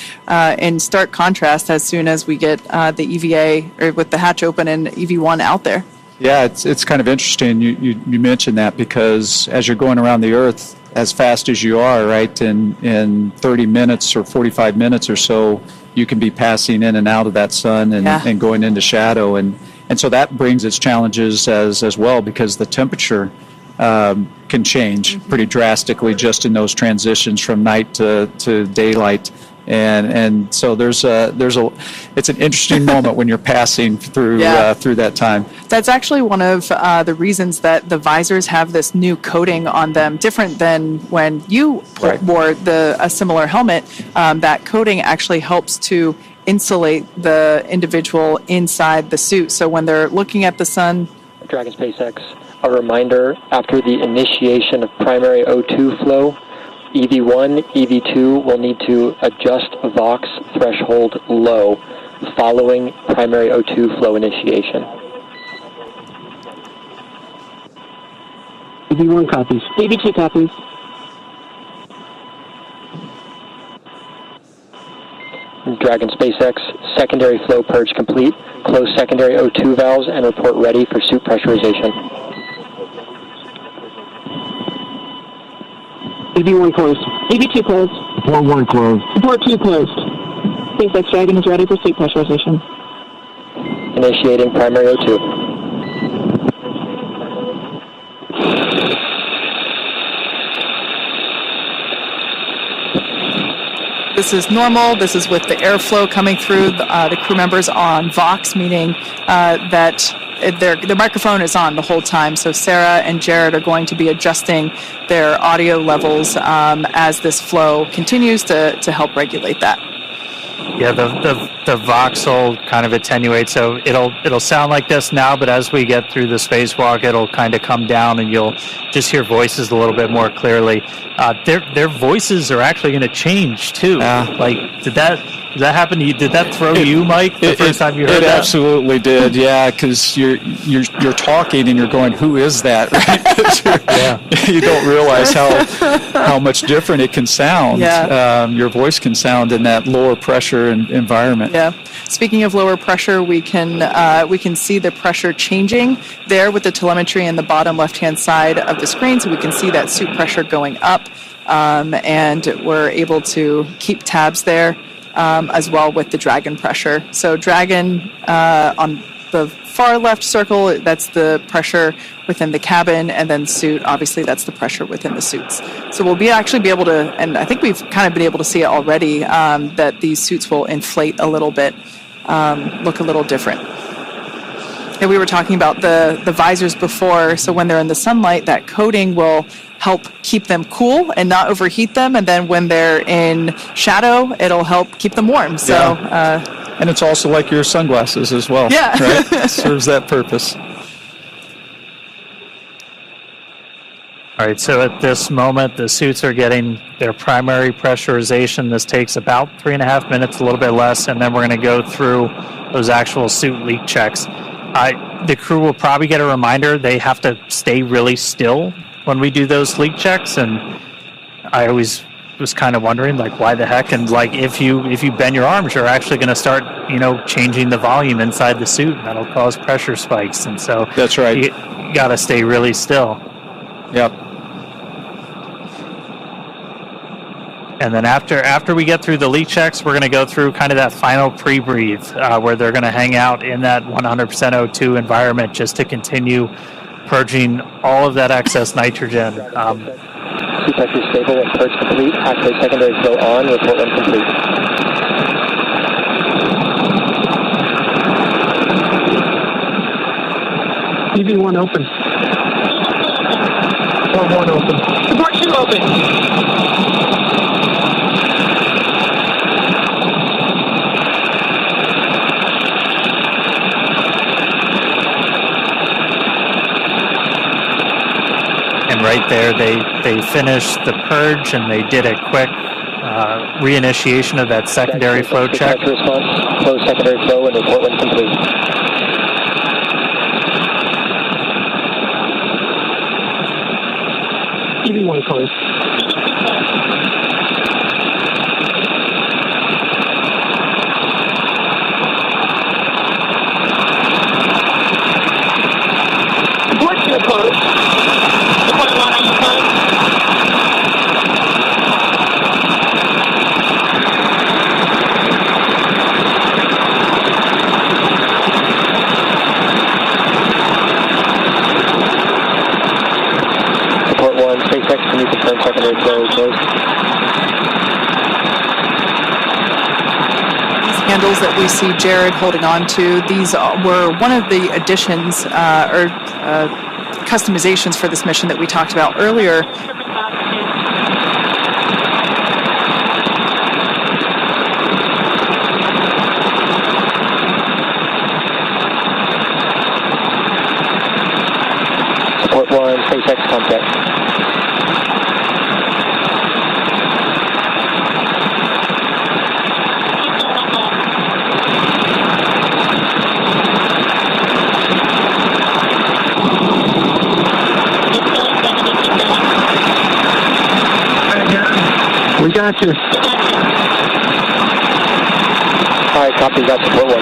in stark contrast as soon as we get the EVA, or with the hatch open and EV1 out there. Yeah, it's kind of interesting you mentioned that, because as you're going around the Earth as fast as you are, right, in 30 minutes or 45 minutes or so, you can be passing in and out of that sun and going into shadow. And so that brings its challenges as well, because the temperature can change pretty drastically just in those transitions from night to daylight, and so it's an interesting moment when you're passing through that time. That's actually one of the reasons that the visors have this new coating on them, different than when you wore a similar helmet. That coating actually helps to insulate the individual inside the suit, so when they're looking at the sun. Dragon SpaceX. A reminder, after the initiation of primary O2 flow, EV1, EV2 will need to adjust VOX threshold low following primary O2 flow initiation. EV1 copies. EV2 copies. Dragon SpaceX, secondary flow purge complete. Close secondary O2 valves and report ready for suit pressurization. EV1 closed. EV2 closed. Report 1 closed. Report 2 closed. SpaceX Dragon is ready for suit pressurization. Initiating primary O2. This is normal. This is with the airflow coming through the crew members on VOX, meaning that their microphone is on the whole time. So Sarah and Jared are going to be adjusting their audio levels as this flow continues to help regulate that. Yeah, the VOX will kind of attenuate, so it'll sound like this now, but as we get through the spacewalk, it'll kind of come down, and you'll just hear voices a little bit more clearly. Their voices are actually going to change too. Like, did that happen to you? Did that throw you, Mike, the first time you heard that? It absolutely did. Yeah, because you're talking and you're going, "Who is that?" Right? You don't realize how much different it can sound. Yeah. Your voice can sound in that lower pressure environment. Yeah. Speaking of lower pressure, we can see the pressure changing there with the telemetry in the bottom left-hand side of the screen, so we can see that suit pressure going up, and we're able to keep tabs there as well with the Dragon pressure. So Dragon on the far left circle, that's the pressure within the cabin, and then suit, obviously that's the pressure within the suits. So we'll actually be able to, and I think we've kind of been able to see it already, that these suits will inflate a little bit, look a little different. And we were talking about the visors before, so when they're in the sunlight, that coating will help keep them cool and not overheat them, and then when they're in shadow, it'll help keep them warm. So, and it's also like your sunglasses as well. Yeah. Right? Serves that purpose. All right, so at this moment, the suits are getting their primary pressurization. This takes about 3.5 minutes, a little bit less, and then we're going to go through those actual suit leak checks. The crew will probably get a reminder they have to stay really still when we do those leak checks, and I always was kind of wondering, like, why the heck? And like, if you bend your arms, you're actually going to start, changing the volume inside the suit, and that'll cause pressure spikes. And so that's right. You got to stay really still. Yep. And then after we get through the leak checks, we're going to go through kind of that final pre-breathe where they're going to hang out in that 100% O2 environment just to continue purging all of that excess nitrogen. Suit pressure stable and purge complete. Activate secondary flow on. Report when complete. EV1 open. Support 1 open. Support 2 open. And right there, they finished the purge and they did a quick reinitiation of that secondary flow check. Response. Close secondary flow and report when complete. EV1 closed. Support 2 closed. Support 1 on your phone. Support 1, SpaceX, can you confirm secondary flow closed? These handles that we see Jared holding on to, these were one of the additions or customizations for this mission that we talked about earlier. Support 1, SpaceX contact. We got you. All right, copy. Got support 1.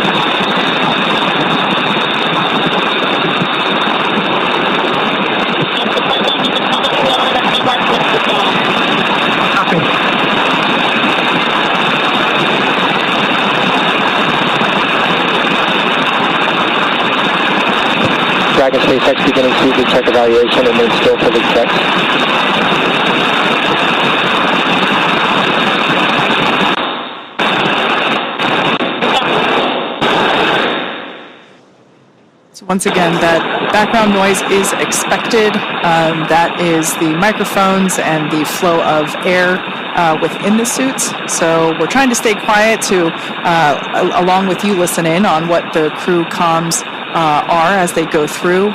Dragon SpaceX beginning speed check evaluation and then still for leak checks. So once again, that background noise is expected. That is the microphones and the flow of air within the suits. So we're trying to stay quiet to, along with you, listen in on what the crew comms are as they go through.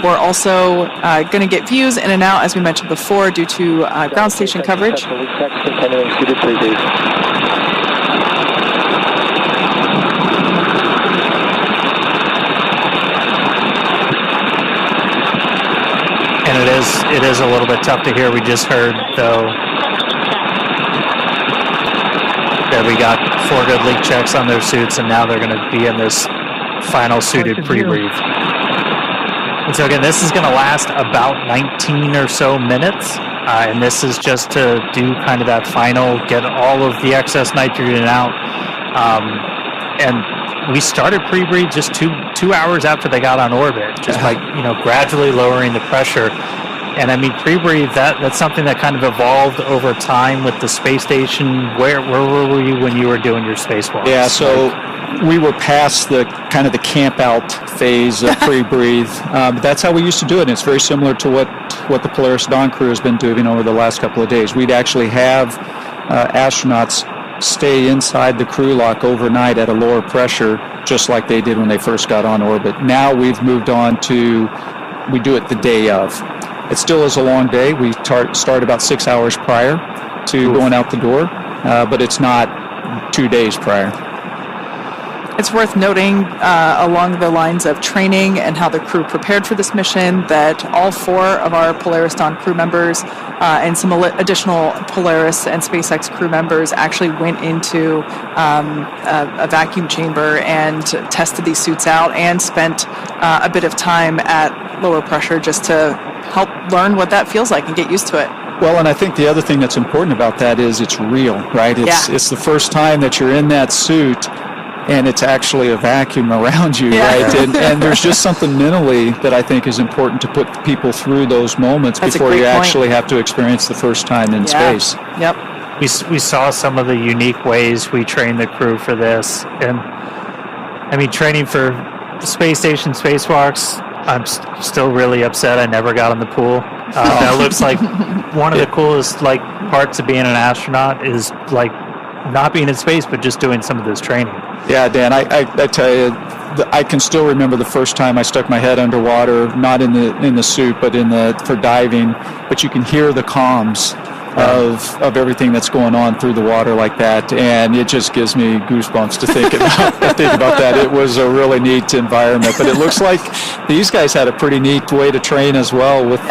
We're also going to get views in and out, as we mentioned before, due to ground station coverage. Continuing suited pre-breathe. And it is a little bit tough to hear. We just heard, though, that we got 4 good leak checks on their suits, and now they're going to be in this final suited pre-breathe. And so again, this is going to last about 19 or so minutes, and this is just to do kind of that final, get all of the excess nitrogen out. And we started pre-breathe just two hours after they got on orbit, just by gradually lowering the pressure. And I mean, pre-breathe, that's something that kind of evolved over time with the space station. Where were you when you were doing your spacewalks? Yeah, so we were past the kind of the camp out phase of pre-breathe. But that's how we used to do it. And it's very similar to what the Polaris Dawn crew has been doing over the last couple of days. We'd actually have astronauts stay inside the crew lock overnight at a lower pressure, just like they did when they first got on orbit. Now we've moved on to, we do it the day of. It still is a long day. We start about 6 hours prior to going out the door, but it's not 2 days prior. It's worth noting along the lines of training and how the crew prepared for this mission that all 4 of our Polaris Dawn crew members and some additional Polaris and SpaceX crew members actually went into a vacuum chamber and tested these suits out and spent a bit of time at lower pressure just to help learn what that feels like and get used to it. Well, and I think the other thing that's important about that is it's real, right? It's the first time that you're in that suit and it's actually a vacuum around you, right? And there's just something mentally that I think is important to put people through those moments before you actually have to experience the first time in space. Yep. We saw some of the unique ways we trained the crew for this. And, I mean, training for space station spacewalks, I'm still really upset I never got in the pool. That looks like one of the coolest parts of being an astronaut is not being in space, but just doing some of this training. Yeah, Dan, I tell you, I can still remember the first time I stuck my head underwater, not in the suit, but for diving. But you can hear the comms of everything that's going on through the water like that, and it just gives me goosebumps to think about that. It was a really neat environment, but it looks like these guys had a pretty neat way to train as well with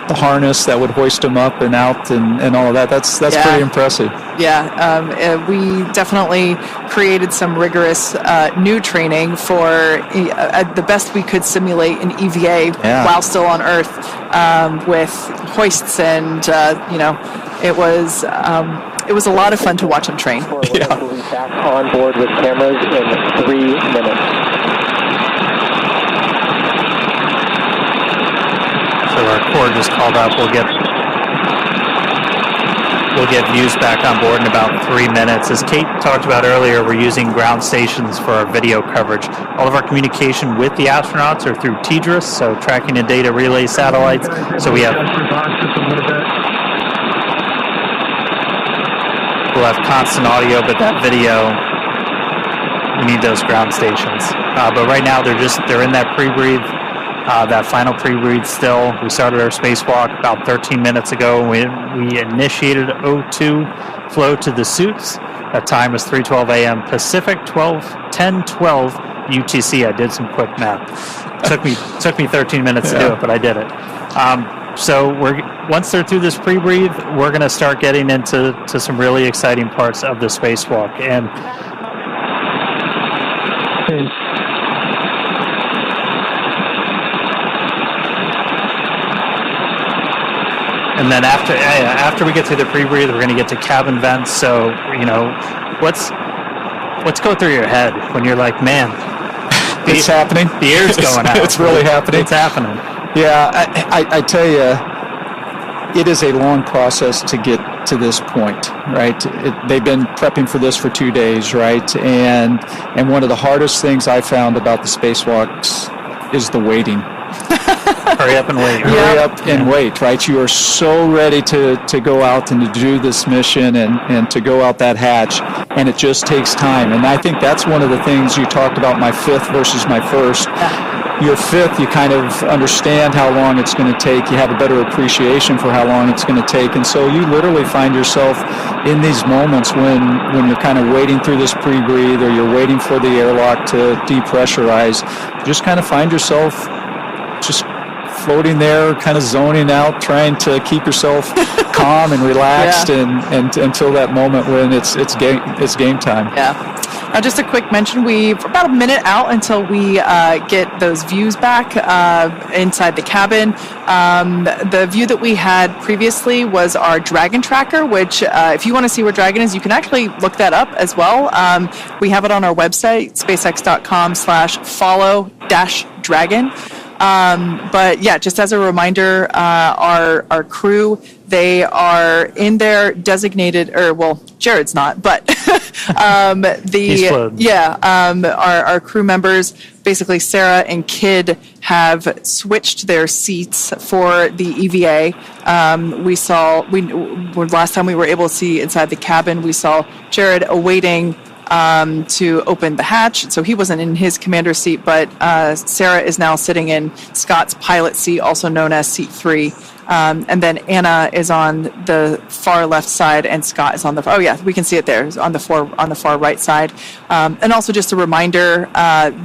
the harness that would hoist them up and out and all of that. That's pretty impressive. Yeah, we definitely created some rigorous new training for the best we could simulate an EVA while still on Earth with hoists and it was a lot of fun to watch them train. Back on board with cameras in 3 minutes. So our core just called up. We'll get views back on board in about 3 minutes. As Kate talked about earlier, we're using ground stations for our video coverage. All of our communication with the astronauts are through TDRS, so tracking and data relay satellites. So we'll have constant audio, but that video, we need those ground stations. But right now they're in that pre-breathe. That final pre-breathe still. We started our spacewalk about 13 minutes ago. We initiated O2 flow to the suits. That time was 3:12 a.m. Pacific, 10:12 UTC. I did some quick math. Took me 13 minutes to do it, but I did it. So once they're through this pre-breathe, we're going to start getting into some really exciting parts of the spacewalk. And then after we get through the pre-breathe, we're going to get to cabin vents. So, what's going through your head when you're like, man, it's happening. The air's going out. It's really happening. It's happening. Yeah, I tell you, it is a long process to get to this point, right? They've been prepping for this for 2 days, right? And one of the hardest things I found about the spacewalks is the waiting. Hurry up and wait. Hurry up and wait, right? You are so ready to go out and to do this mission and to go out that hatch, and it just takes time. And I think that's one of the things you talked about, my fifth versus my first. Your fifth, you kind of understand how long it's going to take. You have a better appreciation for how long it's going to take. And so you literally find yourself in these moments when you're kind of waiting through this pre-breathe or you're waiting for the airlock to depressurize. You just kind of find yourself just floating there, kind of zoning out, trying to keep yourself calm and relaxed and until that moment when it's game time. Yeah. Just a quick mention, we're about a minute out until we get those views back inside the cabin. The view that we had previously was our Dragon tracker, which if you want to see where Dragon is, you can actually look that up as well. We have it on our website, spacex.com/follow-dragon. But yeah, just as a reminder, our crew, they are in their designated, Jared's not, but our crew members, basically Sarah and Kid, have switched their seats for the EVA. Last time we were able to see inside the cabin, we saw Jared awaiting to open the hatch. So he wasn't in his commander seat, but Sarah is now sitting in Scott's pilot seat, also known as seat 3. And then Anna is on the far left side, and Scott is on the. We can see it there on the far right side. And also just a reminder,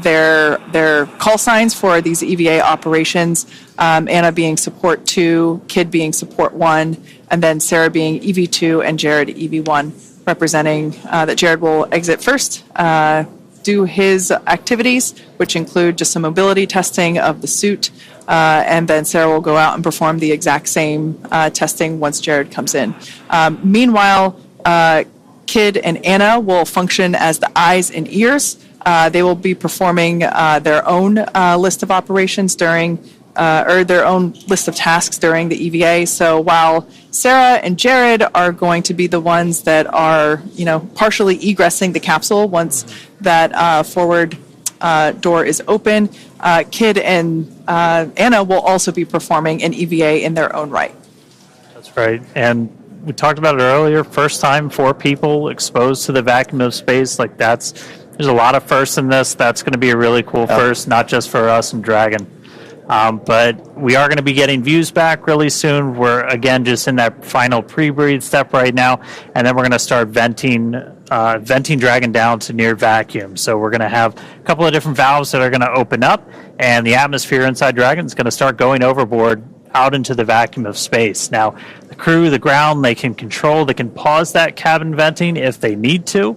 their call signs for these EVA operations: Anna being support 2, Kid being support 1, and then Sarah being EV2 and Jared EV1. Representing that Jared will exit first do his activities, which include just some mobility testing of the suit. And then Sarah will go out and perform the exact same testing once Jared comes in. Meanwhile, Kid and Anna will function as the eyes and ears. They will be performing their own list of operations during, or their own list of tasks during the EVA. So while Sarah and Jared are going to be the ones that are, partially egressing the capsule once that forward door is open, Kid and Anna will also be performing an EVA in their own right. That's right. And we talked about it earlier, first time for people exposed to the vacuum of space. There's a lot of firsts in this. That's going to be a really cool first, not just for us and Dragon. But we are going to be getting views back really soon. We're, again, just in that final pre-breathe step right now. And then we're going to start venting Dragon down to near vacuum. So we're going to have a couple of different valves that are going to open up. And the atmosphere inside Dragon is going to start going overboard out into the vacuum of space. Now, the crew, the ground, they can pause that cabin venting if they need to.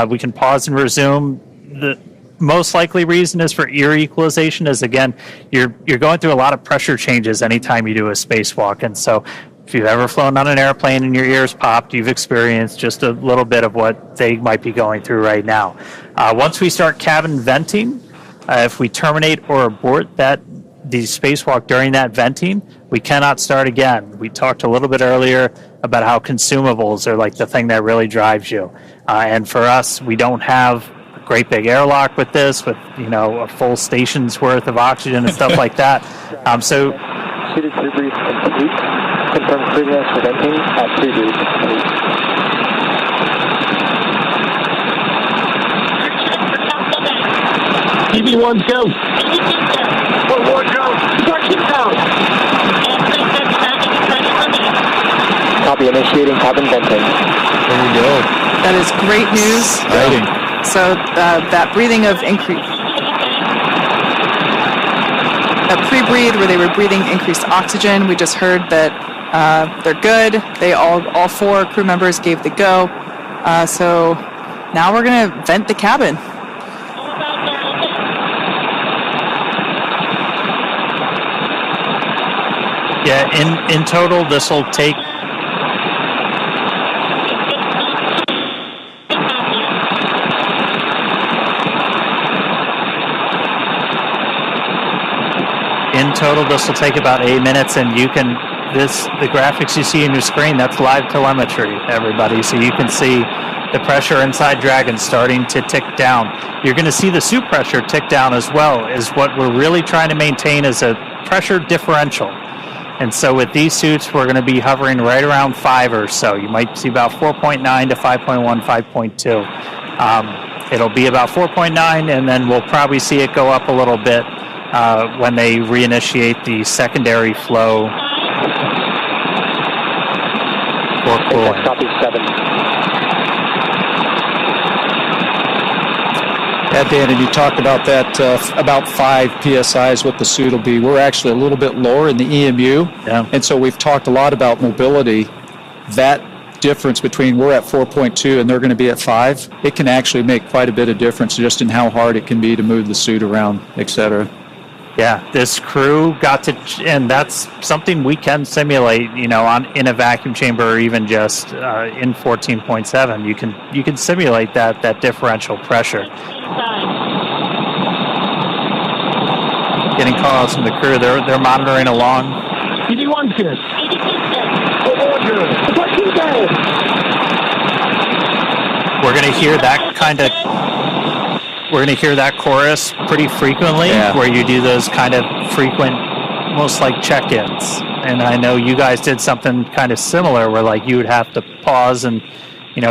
We can pause and resume. The most likely reason is for ear equalization, is again, you're going through a lot of pressure changes anytime you do a spacewalk. And so if you've ever flown on an airplane and your ears popped, you've experienced just a little bit of what they might be going through right now. Once we start cabin venting, if we terminate or abort the spacewalk during that venting, we cannot start again. We talked a little bit earlier about how consumables are like the thing that really drives you. And for us, we don't have a great big airlock with this, with a full station's worth of oxygen and stuff like that. So suited pre-breathe complete. Confirm pre-breath for venting at pre-breathe complete. EV1 go. Forward go. Start down. Copy, initiating cabin venting. There we go. That is great news. Exciting. So that breathing of that pre-breathe where they were breathing increased oxygen, we just heard that they're good. They all four crew members gave the go. So now we're going to vent the cabin. Yeah, in total, this will take... In total, this will take about 8 minutes, and the graphics you see on your screen, that's live telemetry, everybody. So you can see the pressure inside Dragon starting to tick down. You're going to see the suit pressure tick down as well, is what we're really trying to maintain is a pressure differential. And so with these suits, we're going to be hovering right around 5 or so. You might see about 4.9 to 5.1, 5.2. It'll be about 4.9, and then we'll probably see it go up a little bit when they reinitiate the secondary flow for cooling. Copy 7. Yeah, Dan, and you talked about that, about 5 PSI is what the suit will be. We're actually a little bit lower in the EMU, and so we've talked a lot about mobility. That difference between we're at 4.2 and they're going to be at 5, it can actually make quite a bit of difference just in how hard it can be to move the suit around, etc. Yeah, this crew got to, and that's something we can simulate, in a vacuum chamber or even just in 14.7. You can simulate that differential pressure. Getting calls from the crew. They're monitoring along. EV1's good. Forward good. We're going to hear that We're going to hear that chorus pretty frequently, where you do those kind of frequent, almost like check-ins. And I know you guys did something kind of similar, where you would have to pause and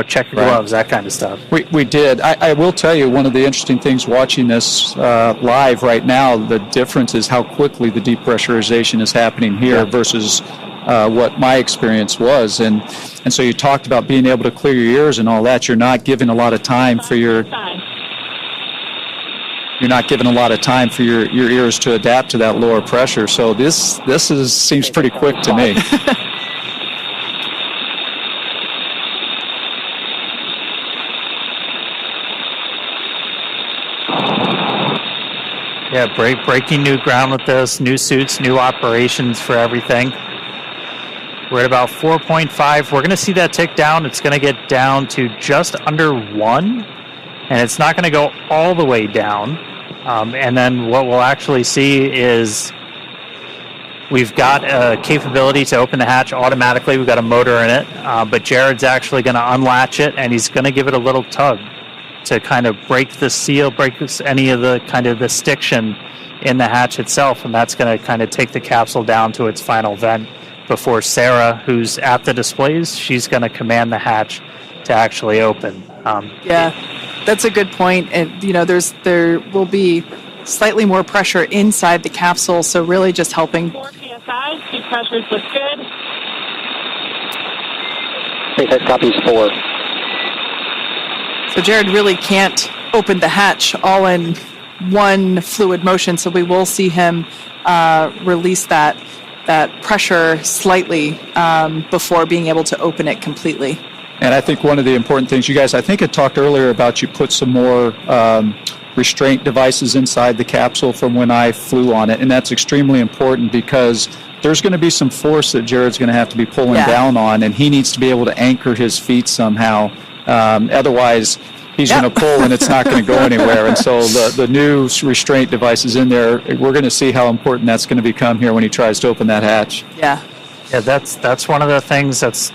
check your gloves, that kind of stuff. We did. I will tell you, one of the interesting things watching this live right now, the difference is how quickly the depressurization is happening here versus what my experience was. And so you talked about being able to clear your ears and all that. You're not giving a lot of time for your ears to adapt to that lower pressure. So this seems pretty quick to me. Yeah, breaking new ground with this, new suits, new operations for everything. We're at about 4.5. We're going to see that tick down. It's going to get down to just under 1, and it's not going to go all the way down. And then what we'll actually see is we've got a capability to open the hatch automatically. We've got a motor in it, but Jared's actually going to unlatch it, and he's going to give it a little tug to kind of break the seal, any of the kind of the stiction in the hatch itself, and that's going to kind of take the capsule down to its final vent before Sarah, who's at the displays, she's going to command the hatch to actually open. Yeah, that's a good point. And there will be slightly more pressure inside the capsule, so really just helping. 4 psi, seat pressures look good. SpaceX copies 4. So Jared really can't open the hatch all in one fluid motion, so we will see him release that pressure slightly before being able to open it completely. And I think one of the important things, you guys, I think it talked earlier about you put some more restraint devices inside the capsule from when I flew on it, and that's extremely important because there's going to be some force that Jared's going to have to be pulling down on, and he needs to be able to anchor his feet somehow. Otherwise, he's going to pull and it's not going to go anywhere. And so the new restraint devices in there, we're going to see how important that's going to become here when he tries to open that hatch. Yeah, that's one of the things. That's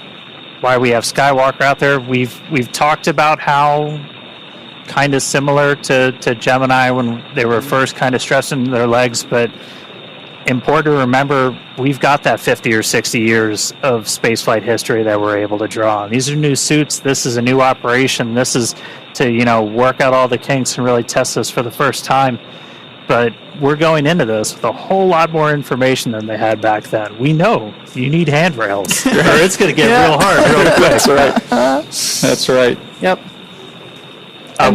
why we have Skywalker out there. We've talked about how kind of similar to Gemini when they were first kind of stressing their legs, but important to remember, we've got that 50 or 60 years of spaceflight history that we're able to draw on. These are new suits. This is a new operation. This is to, work out all the kinks and really test this for the first time. But we're going into this with a whole lot more information than they had back then. We know you need handrails, or it's going to get real hard real quick. That's right. That's right. Yep.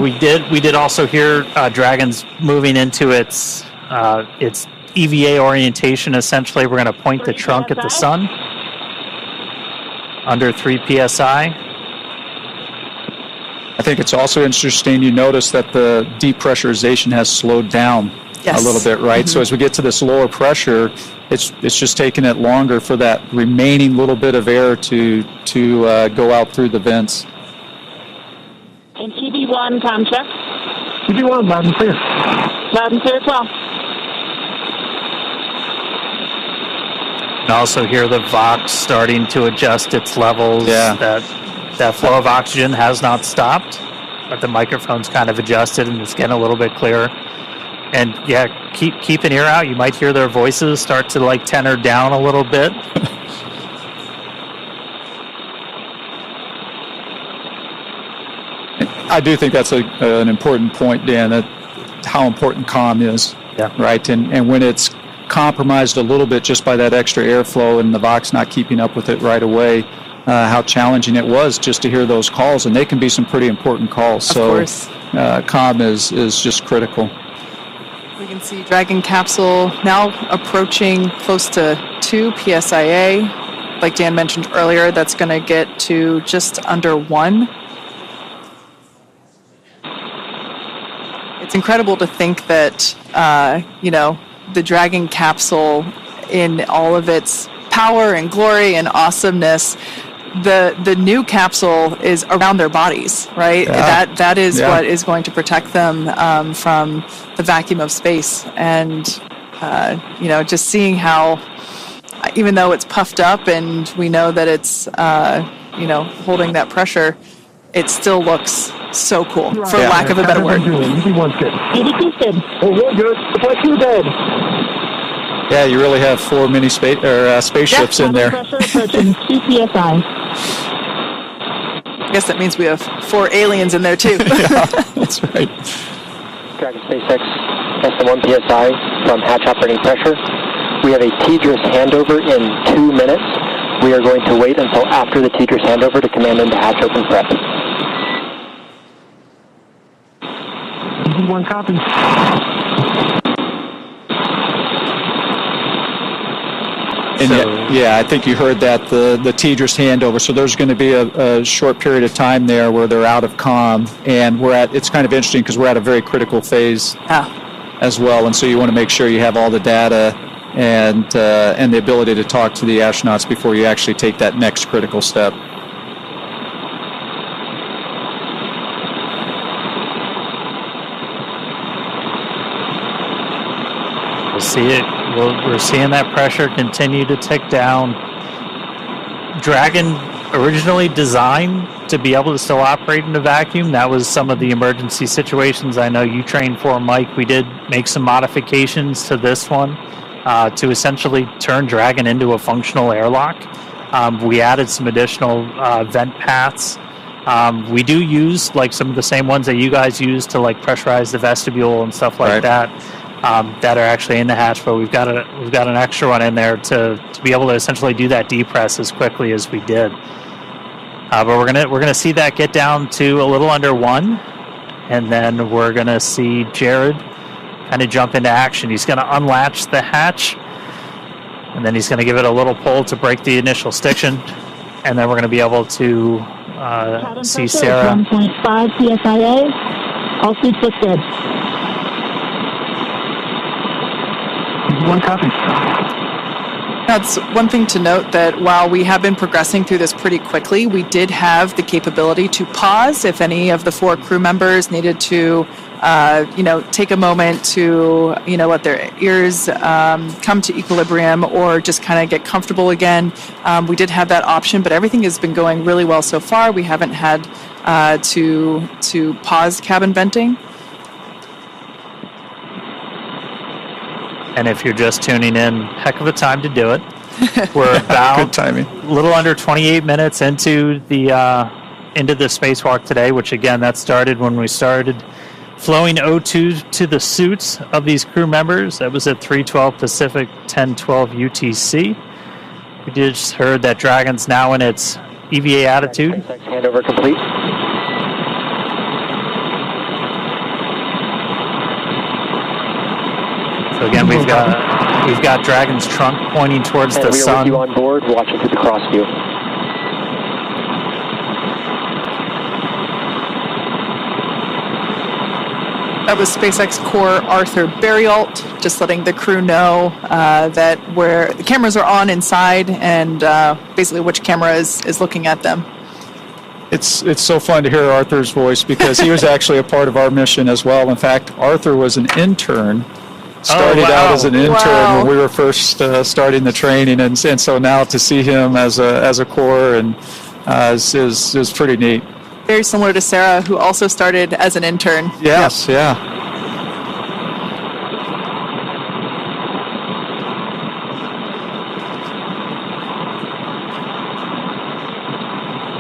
We did also hear Dragon's moving into its EVA orientation. Essentially, we're going to point the trunk at the sun under 3 psi. I think it's also interesting you notice that the depressurization has slowed down a little bit, right? So as we get to this lower pressure, it's just taking it longer for that remaining little bit of air to go out through the vents. And TV1, com check. TV1, loud and clear. Loud and clear as well. And also hear the Vox starting to adjust its levels. Yeah. That flow of oxygen has not stopped, but the microphone's kind of adjusted and it's getting a little bit clearer. And yeah, keep an ear out. You might hear their voices start to tenor down a little bit. I do think that's an important point, Dan, that how important comm is, right? And when it's compromised a little bit just by that extra airflow and the Vox not keeping up with it right away, how challenging it was just to hear those calls, and they can be some pretty important calls. Of course. Comm is just critical. We can see Dragon capsule now approaching close to 2 psia. Like Dan mentioned earlier, that's going to get to just under 1. It's incredible to think that, the Dragon capsule in all of its power and glory and awesomeness, the new capsule is around their bodies, right? Yeah. That is what is going to protect them from the vacuum of space. And, just seeing how, even though it's puffed up and we know that it's, holding that pressure, it still looks so cool, for lack of a better word. EV1's good. EV2's good. Oh, we're good. Supply 2 dead. Yeah, you really have 4 mini spaceships in there. Pressure approaching 2 psi. I guess that means we have 4 aliens in there too. Yeah, that's right. Dragon SpaceX, less than 1 psi from hatch operating pressure. We have a TDRS handover in 2 minutes. We are going to wait until after the TDRS handover to command into hatch open prep. EV1 copy. And I think you heard that, the TDRS handover. So there's going to be a short period of time there where they're out of comm, and it's kind of interesting because we're at a very critical phase. as well. And so you want to make sure you have all the data and the ability to talk to the astronauts before you actually take that next critical step. We'll see it. We're seeing that pressure continue to tick down. Dragon originally designed to be able to still operate in a vacuum. That was some of the emergency situations I know you trained for, Mike. We did make some modifications to this one to essentially turn Dragon into a functional airlock. We added some additional vent paths. We do use like some of the same ones that you guys use to like pressurize the vestibule and stuff like that. That are actually in the hatch, but we've got an extra one in there to be able to essentially do that depress as quickly as we did. But we're gonna see that get down to a little under 1, and then we're gonna see Jared kind of jump into action. He's gonna unlatch the hatch, and then he's gonna give it a little pull to break the initial stiction, and then we're gonna be able to see Sarah. 1.5 psia. All suits look good. One copy. That's one thing to note, that while we have been progressing through this pretty quickly, we did have the capability to pause if any of the 4 crew members needed to, take a moment to, let their ears come to equilibrium or just kind of get comfortable again. We did have that option, but everything has been going really well so far. We haven't had to pause cabin venting. And if you're just tuning in, heck of a time to do it. We're about good timing. A little under 28 minutes into the spacewalk today, which again, that started when we started flowing O2 to the suits of these crew members. That was at 3:12 Pacific, 10:12 UTC. We just heard that Dragon's now in its EVA attitude. Handover complete. So again, we've got Dragon's trunk pointing towards the sun. We are with you on board, watching through the cross view. That was SpaceX core Arthur Burialt, just letting the crew know that where the cameras are on inside and basically which camera is looking at them. It's so fun to hear Arthur's voice because he was actually a part of our mission as well. In fact, Arthur was an intern. Started out as an intern when we were first starting the training, and so now to see him as a core and is pretty neat. Very similar to Sarah, who also started as an intern. Yes, yeah.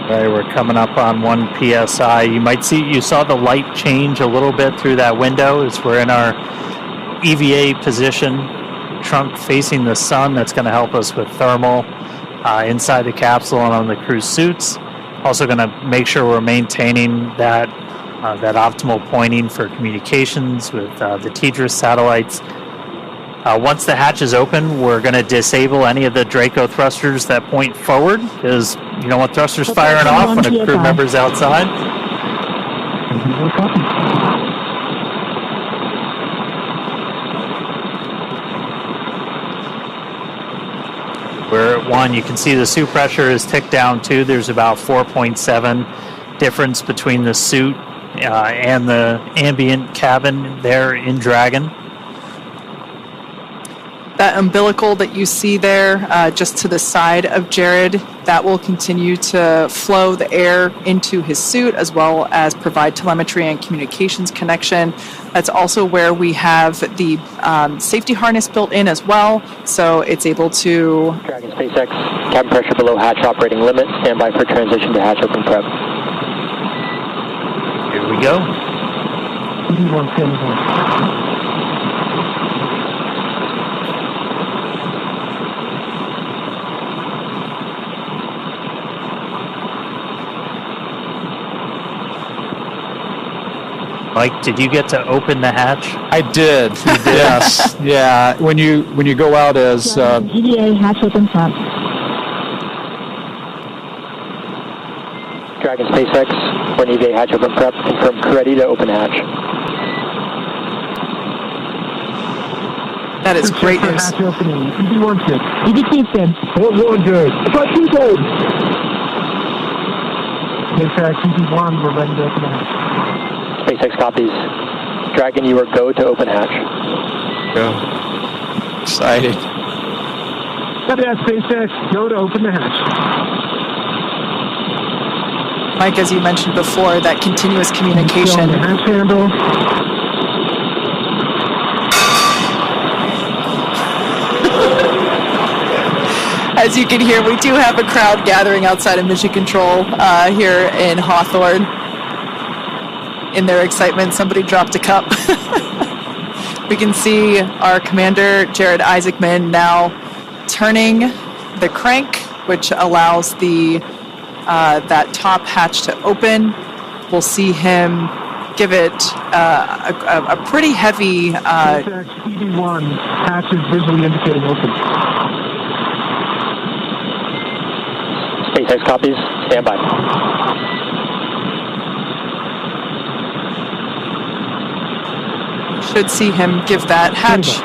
Okay, we're coming up on 1 psi. You saw the light change a little bit through that window as we're in our EVA position, trunk facing the sun. That's going to help us with thermal inside the capsule and on the crew suits. Also going to make sure we're maintaining that optimal pointing for communications with the TDRS satellites. Once the hatch is open, we're going to disable any of the Draco thrusters that point forward, because you don't want thrusters firing off when a crew member's outside. We're at 1. You can see the suit pressure is ticked down too. There's about 4.7 difference between the suit and the ambient cabin there in Dragon. That umbilical that you see there just to the side of Jared, that will continue to flow the air into his suit as well as provide telemetry and communications connection. That's also where we have the safety harness built in as well, so it's able to... Dragon SpaceX, cabin pressure below hatch operating limit. Stand by for transition to hatch open prep. Here we go. Mike, did you get to open the hatch? I did. Yes. Yeah. When you go out as EVA hatch open front. Dragon SpaceX, for an EVA hatch open prep. Confirm crew ready to open hatch. That is great news. Hatch opening. EV1 6. EV2 10. Hold good. About 2 good. SpaceX EV1, we're ready to open the hatch. SpaceX copies. Dragon, you are go to open hatch. Go. Excited. Copy that, SpaceX. Go to open the hatch. Mike, as you mentioned before, that continuous communication. The hatch handle. As you can hear, we do have a crowd gathering outside of Mission Control here in Hawthorne. In their excitement, somebody dropped a cup. We can see our commander, Jared Isaacman, now turning the crank, which allows the that top hatch to open. We'll see him give it a pretty heavy... EV1, hatch is visually indicating open. SpaceX copies. Stand by. Should see him give that hatch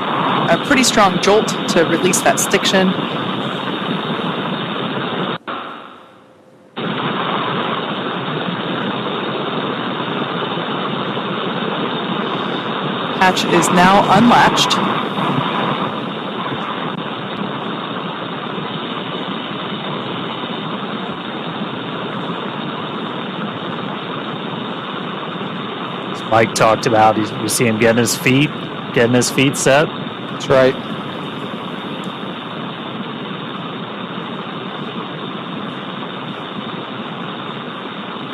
a pretty strong jolt to release that stiction. Hatch is now unlatched. Mike talked about, you see him getting his feet set. That's right.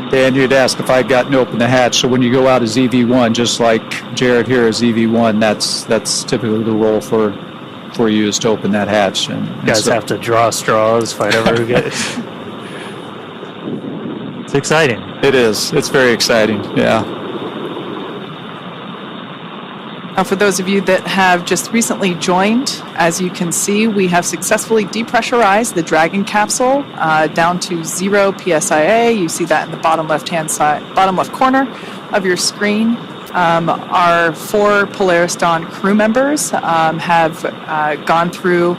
Dan, you'd asked if I'd gotten open the hatch. So when you go out as EV1, just like Jared here is EV1, that's typically the role for you is to open that hatch. And you guys have to draw straws, fight over who gets. It's exciting. It is. It's very exciting. Yeah. Now, for those of you that have just recently joined, as you can see, we have successfully depressurized the Dragon capsule down to 0 PSIA. You see that in the bottom left corner of your screen. Our 4 Polaris Dawn crew members have gone through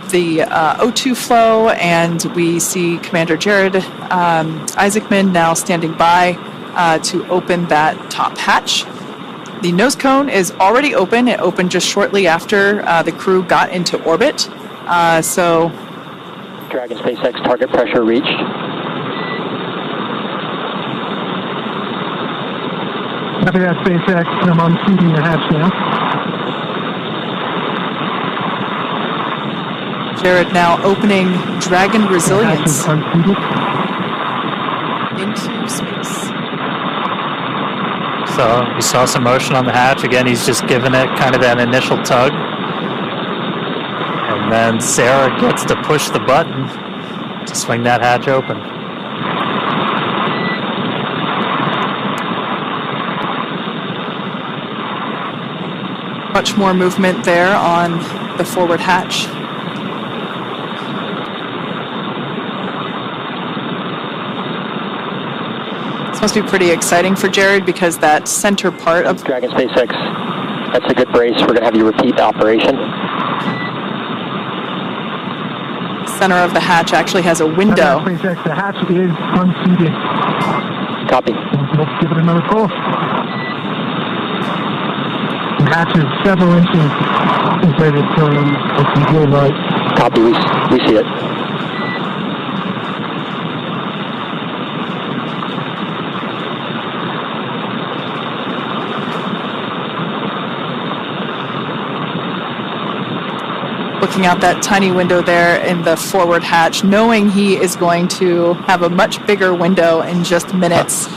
the O2 flow, and we see Commander Jared Isaacman now standing by to open that top hatch. The nose cone is already open. It opened just shortly after the crew got into orbit. So, Dragon SpaceX target pressure reached. Copy that, SpaceX. I'm unseating the hatch now. Jared now opening Dragon Resilience into space. So you saw some motion on the hatch. Again, he's just giving it kind of that initial tug. And then Sarah gets to push the button to swing that hatch open. Much more movement there on the forward hatch. This must be pretty exciting for Jared because that center part of Dragon SpaceX, that's a good brace. We're going to have you repeat the operation. Center of the hatch actually has a window. SpaceX, the hatch is unseated. Copy. Let's give it another pull. The hatch is several inches inflated to blue light. Copy. We see it. Looking out that tiny window there in the forward hatch, knowing he is going to have a much bigger window in just minutes.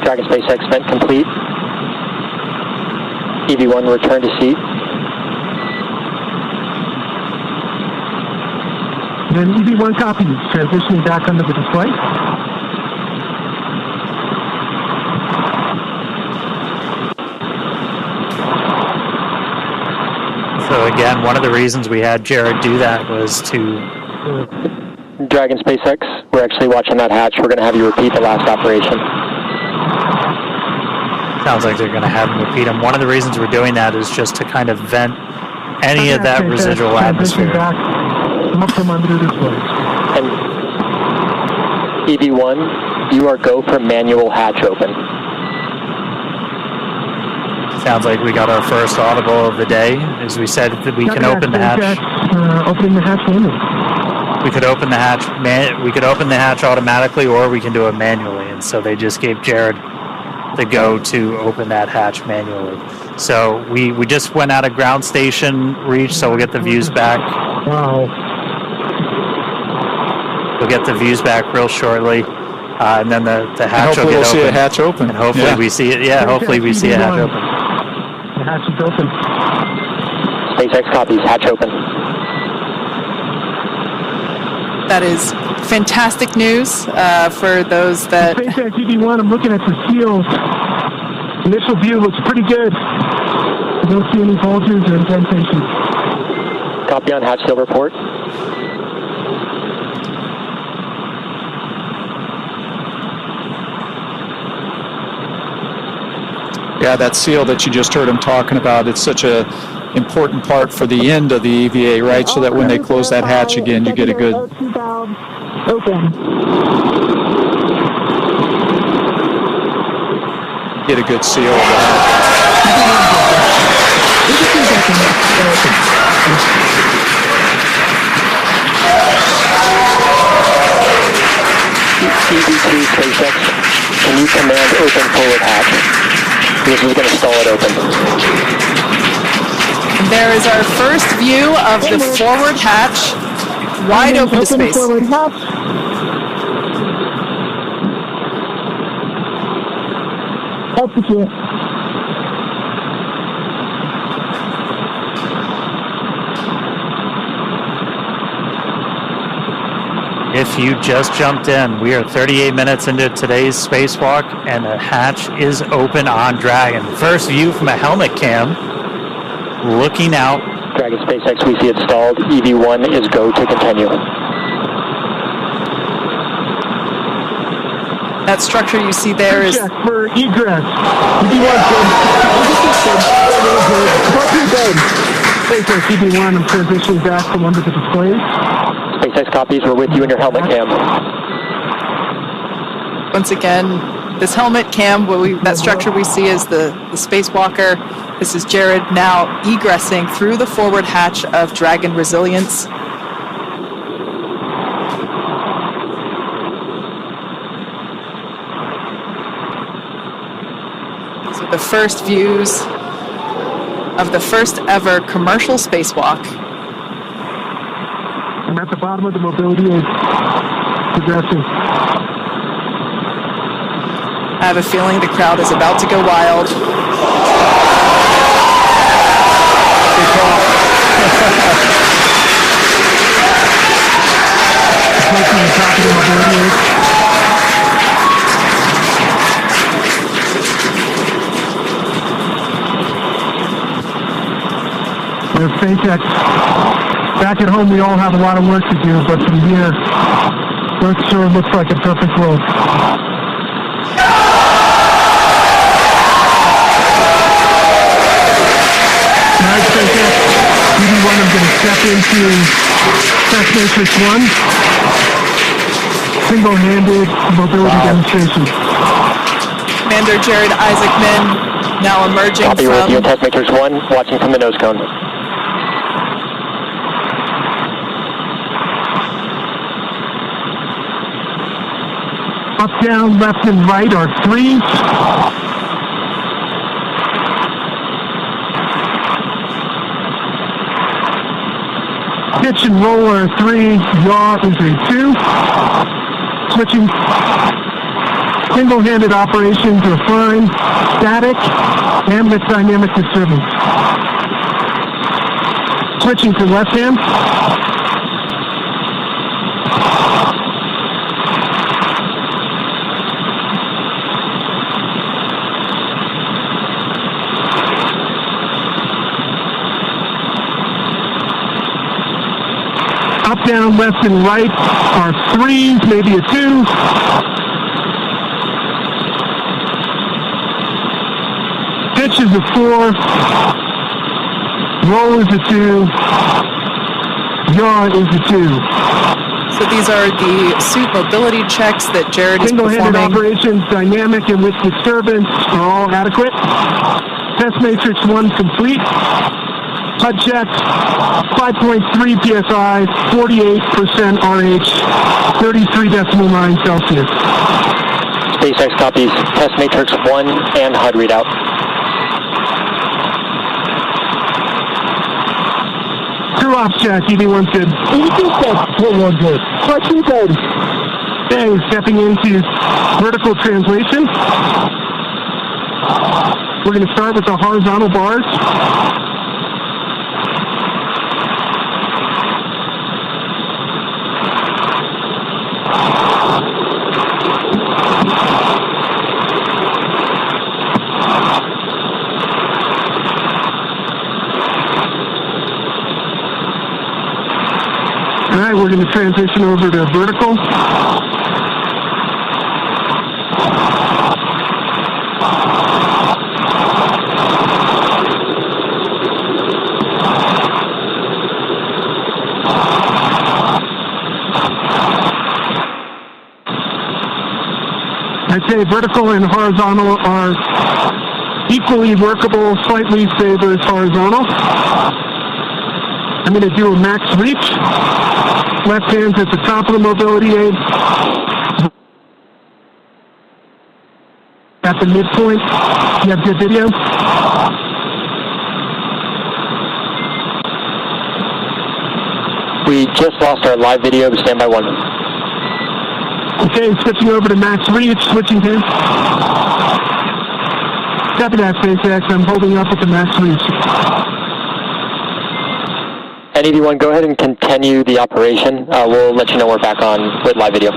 Dragon SpaceX vent complete. EV1 return to seat. Then EV1 copies, transitioning back under the display. again, one of the reasons we had Jared do that was to... Dragon SpaceX, we're actually watching that hatch. We're going to have you repeat the last operation. Sounds like they're going to have him repeat them. One of the reasons we're doing that is just to kind of vent any of that residual atmosphere. Come up from under this way. And EV1, you are go for manual hatch open. Sounds like we got our first audible of the day. As we said, that we can open the hatch. Opening the hatch manually. We could open the hatch. We could open the hatch automatically, or we can do it manually. And so they just gave Jared the go to open that hatch manually. So we just went out of ground station reach, so we'll get the views back. Wow. We'll get the views back real shortly. And then the hatch will get open. Hopefully we'll see a hatch open. And hopefully we see it. Yeah, hopefully we see a hatch open. The hatch is open. SpaceX copies, hatch open. That is fantastic news for those that... SpaceX EV1, I'm looking at the seals. Initial view looks pretty good. I don't see any bulges or indentations. Copy on hatch seal report. Yeah, that seal that you just heard him talking about, it's such a important part for the end of the EVA, right? So that when they close that hatch again, you get a good... Open. Get a good seal of that. EV2 SpaceX, can you command open forward hatch? This is going to stall it open. There is our first view of the forward hatch, wide open to space. Forward hatch. Execute. If you just jumped in, we are 38 minutes into today's spacewalk, and the hatch is open on Dragon. First view from a helmet cam, looking out. Dragon SpaceX, we see it stalled. EV1 is go to continue. That structure you see there is... Check for egress. SpaceX EV1, I'm transitioning back from under the display. SpaceX copies, we're with you in your helmet cam. Once again, this helmet cam, that structure we see is the spacewalker. This is Jared now egressing through the forward hatch of Dragon Resilience. These are the first views of the first ever commercial spacewalk. I'm at the bottom of the mobility is progressing. I have a feeling the crowd is about to go wild. There's SpaceX. Back at home, we all have a lot of work to do, but from here, Earth sure looks like a perfect world. Nice, SpaceX. EV1, I'm going to step into Test Matrix 1. Single-handed mobility demonstration. Commander Jared Isaacman now emerging Copy from... with you in Test Matrix 1, watching from the nose cone. Up, down, left, and right are 3. Pitch and roll are 3. Yaw is a 2. Switching. Single-handed operations are fine. Static and with dynamic disturbance. Switching to left hand. Up, down, left, and right are 3s, maybe a 2. Pitch is a 4. Roll is a 2. Yaw is a 2. So these are the suit mobility checks that Jared is Single-handed performing. operations, dynamic and with disturbance are all adequate. Test matrix 1 complete. HUD check, 5.3 psi, 48% RH, 33.9 Celsius. SpaceX copies test matrix 1 and HUD readout. Crew off check, EV1 good. EV1 good. Question good. Okay, stepping into vertical translation. We're going to start with the horizontal bars. All right, we're going to transition over to vertical. I'd say vertical and horizontal are equally workable, slightly favors horizontal. I'm going to do a max reach. Left hand's at the top of the mobility aid. At the midpoint. You have good video? We just lost our live video. Stand by 1. Okay, switching over to max reach. Switching hands. Copy that, SpaceX. I'm holding up with the max reach. NED1, go ahead and continue the operation. We'll let you know we're back on with live video.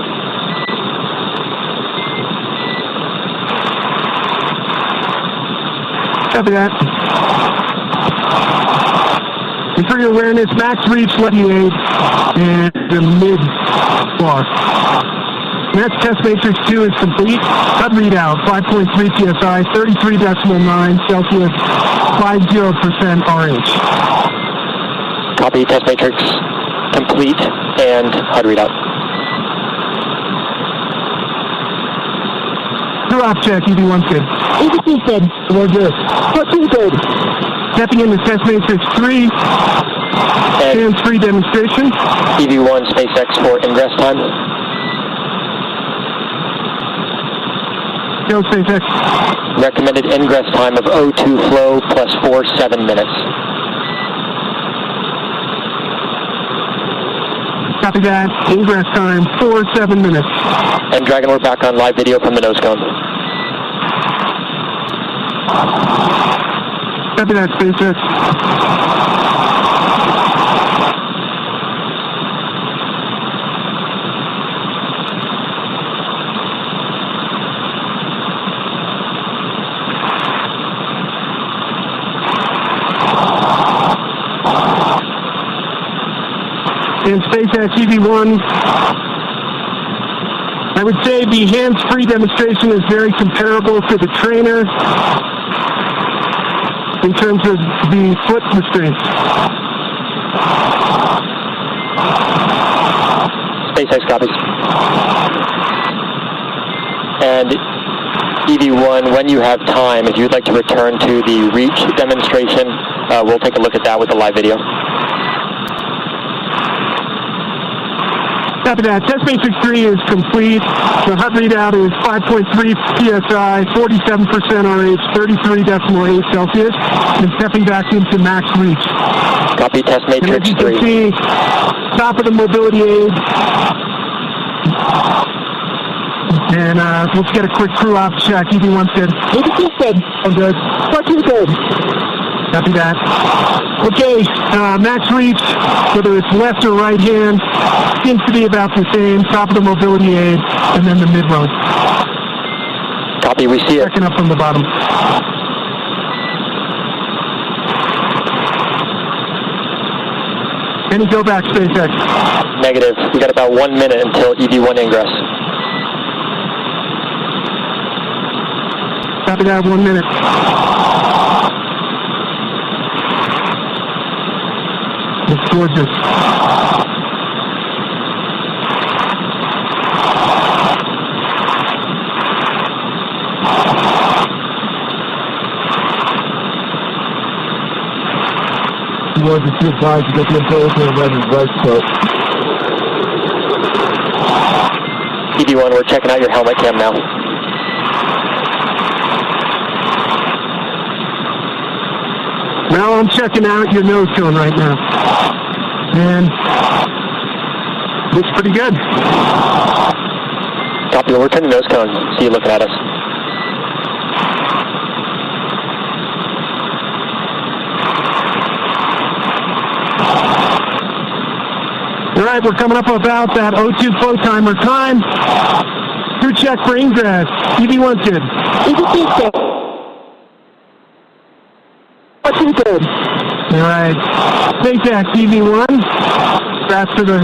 Copy that. And for your awareness, max reach, left aid, and the mid bar. Next test matrix 2 is complete. HUD readout, 5.3 psi, 33.9 Celsius, 50% RH. Copy, test matrix complete and HUD readout. Drop check, EV1 good. EV2 good. We're good. What's good? Stepping into test matrix 3. Hands-free demonstration. EV1 SpaceX for ingress time. Go SpaceX. Recommended ingress time of O2 flow plus 7 minutes. Copy that. Ingress time, 7 minutes. And Dragon, we're back on live video from the nose cone. Copy that, SpaceX. And SpaceX EV1, I would say the hands-free demonstration is very comparable to the trainer in terms of the foot restraints. SpaceX copies. And EV1, when you have time, if you'd like to return to the reach demonstration, we'll take a look at that with the live video. Copy that. Test matrix 3 is complete. The HUD readout is 5.3 psi, 47% RH, 33.8 Celsius, and stepping back into max reach. Copy, test matrix 3. And as you can see, top of the mobility aid. And let's get a quick crew off check. EV1 good. EV2 good. I'm good. What you good? Copy that. Okay, max reach, whether it's left or right hand, seems to be about the same. Top of the mobility aid, and then the mid-road. Copy, we see it. Checking up from the bottom. Any go back, SpaceX? Negative. We got about 1 minute until EV1 ingress. Copy that, 1 minute. Looks gorgeous. Towards the two sides to get the intelligence and right foot. EV1, we're checking out your helmet cam now. Now I'm checking out your nose cone right now. And looks pretty good. Copy, we're turning nose cone. See you looking at us. All right, we're coming up about that O2 flow timer time. Crew check for ingress. EV1's good. EV2's good. O2's good. All right. SpaceX EV1. That's for the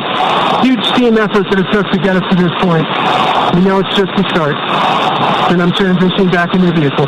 huge team effort that it took to get us to this point. We know it's just the start. And I'm transitioning back into the vehicle.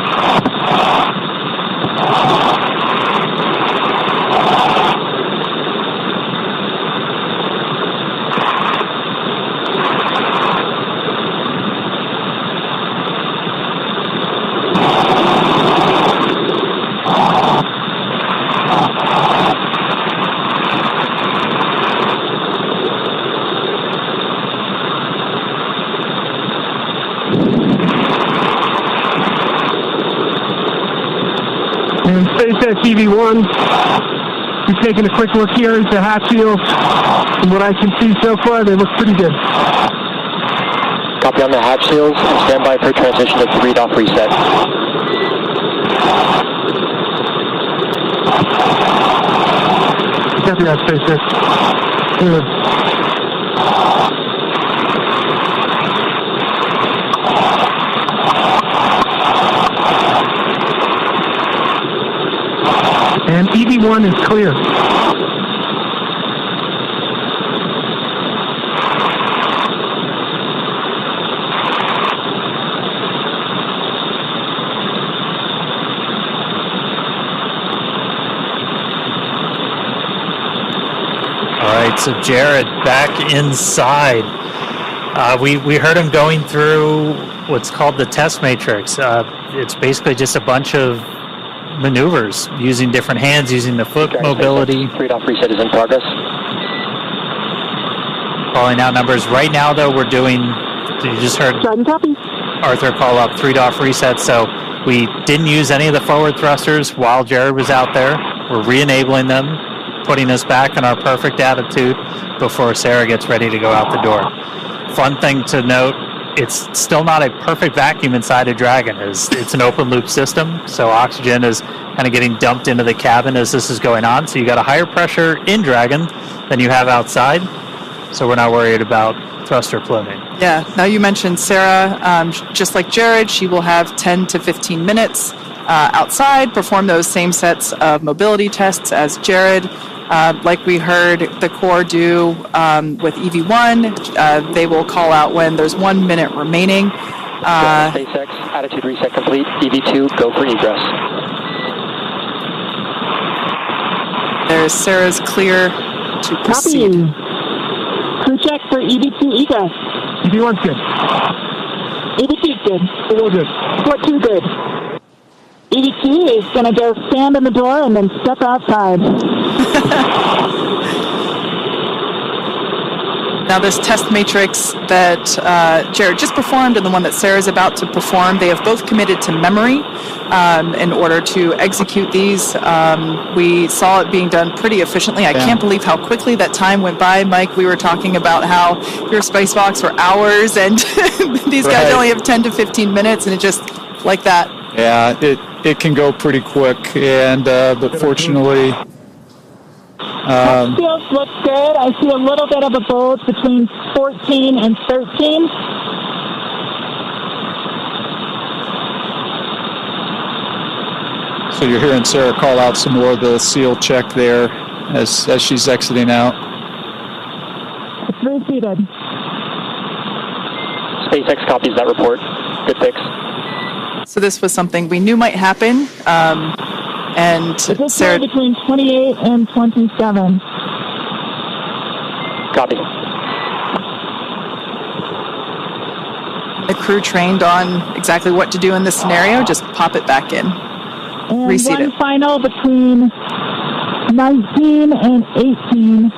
And SpaceX EV1, just taking a quick look here at the hatch seals. From what I can see so far, they look pretty good. Copy on the hatch seals and stand by for transition to 3-off reset. Copy that, SpaceX. Good. And EV1 is clear. All right, so Jared back inside. We heard him going through what's called the test matrix. It's basically just a bunch of maneuvers using different hands, using the foot mobility. 3-off reset is in progress. Calling out numbers. Right now, though, we're doing, you just heard Arthur call up 3-off reset, so we didn't use any of the forward thrusters while Jared was out there. We're re-enabling them, putting us back in our perfect attitude before Sarah gets ready to go out the door. Fun thing to note, it's still not a perfect vacuum inside a Dragon. It's an open loop system, so oxygen is kind of getting dumped into the cabin as this is going on. So you got a higher pressure in Dragon than you have outside, so we're not worried about thruster pluming. Yeah, now you mentioned Sarah, just like Jared, she will have 10 to 15 minutes outside, perform those same sets of mobility tests as Jared. Like we heard the Corps do with EV1, they will call out when there's 1 minute remaining. SpaceX, attitude reset complete. EV2, go for egress. There's Sarah's clear to proceed. Copy. Crew check for EV2 egress. EV1's good. EV2's good. Real good. What too good? EV2 is going to go stand in the door and then step outside. Now this test matrix that Jared just performed and the one that Sarah's about to perform, they have both committed to memory in order to execute these. We saw it being done pretty efficiently. I can't believe how quickly that time went by. Mike, we were talking about how your spacewalks were hours and these guys only have 10 to 15 minutes and it just like that. Yeah, it can go pretty quick, and but fortunately... Fields looks good. I see a little bit of a bulge between 14 and 13. So you're hearing Sarah call out some more of the seal check there as she's exiting out. reseated. SpaceX copies that report. Good fix. So this was something we knew might happen. And Sarah, between 28 and 27. Copy. The crew trained on exactly what to do in this scenario. Just pop it back in. And Reseat one it. final between 19 and 18.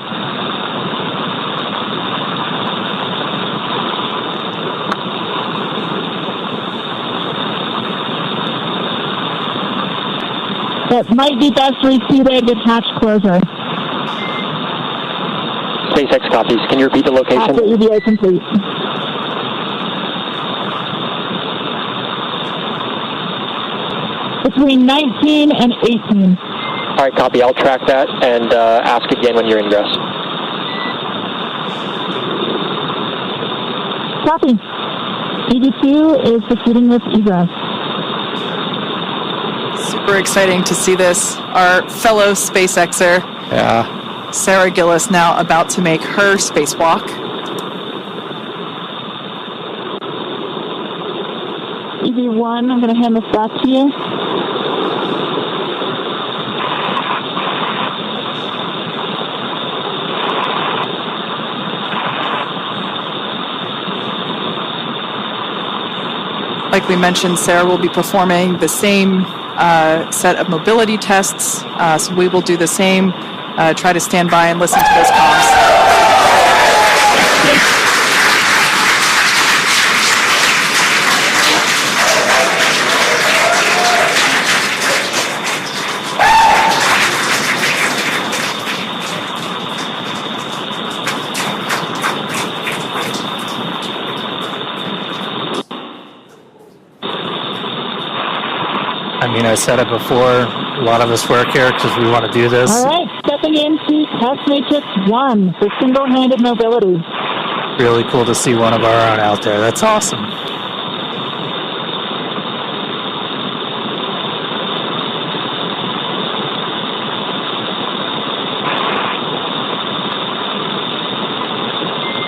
It might be best reseated with hatch closure. SpaceX copies. Can you repeat the location? After EVA complete. Between 19 and 18. All right, copy. I'll track that and ask again when you're ingress. Copy. EV2 is proceeding with egress. Super exciting to see this. Our fellow SpaceXer, Sarah Gillis, now about to make her spacewalk. EV1, I'm going to hand this back to you. Like we mentioned, Sarah will be performing the same set of mobility tests, so we will do the same. Try to stand by and listen to those comms. I mean, I said it before, a lot of us work here because we want to do this. All right, stepping into test matrix 1 for single-handed mobility. Really cool to see one of our own out there. That's awesome.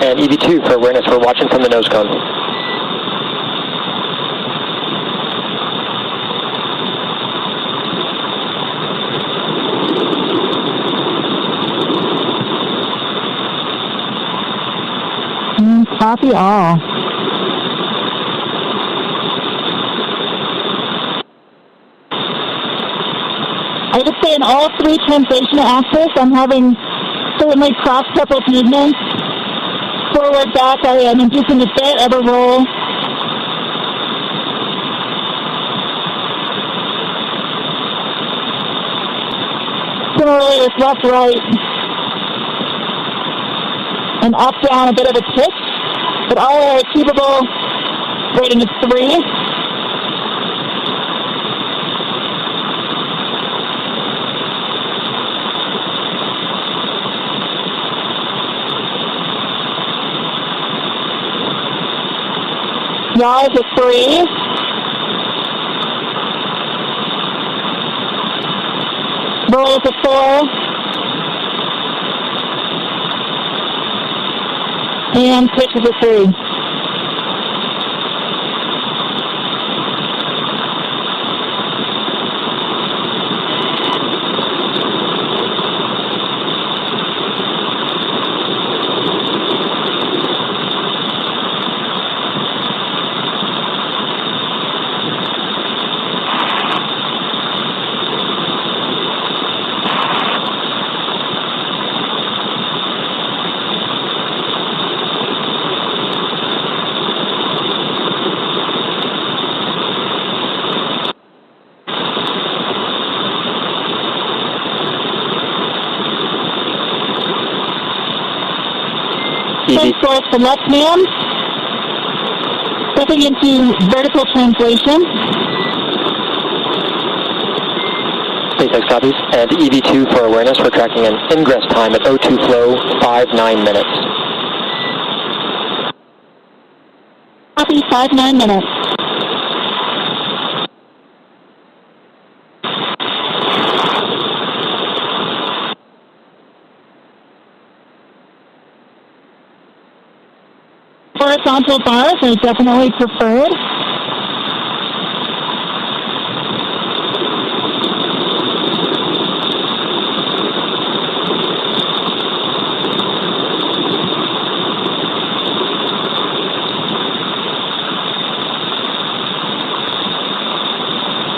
And EV2 for awareness, we're watching from the nose cone. Copy all. I would say in all three translation axes, I'm having certainly cross-coupled movements. Forward, back, I am inducing a bit of a roll. Similarly with left, right, and up, down, a bit of a tick. But all are achievable, rating is 3. Yaw is a 3. Roll is a 4. And pitch is a 3. Source the left hand, stepping into vertical translation. SpaceX copies. And EV2 for awareness, we're tracking an ingress time at O2 flow, 5-9 minutes. Copy, 5-9 minutes. Horizontal bars are definitely preferred.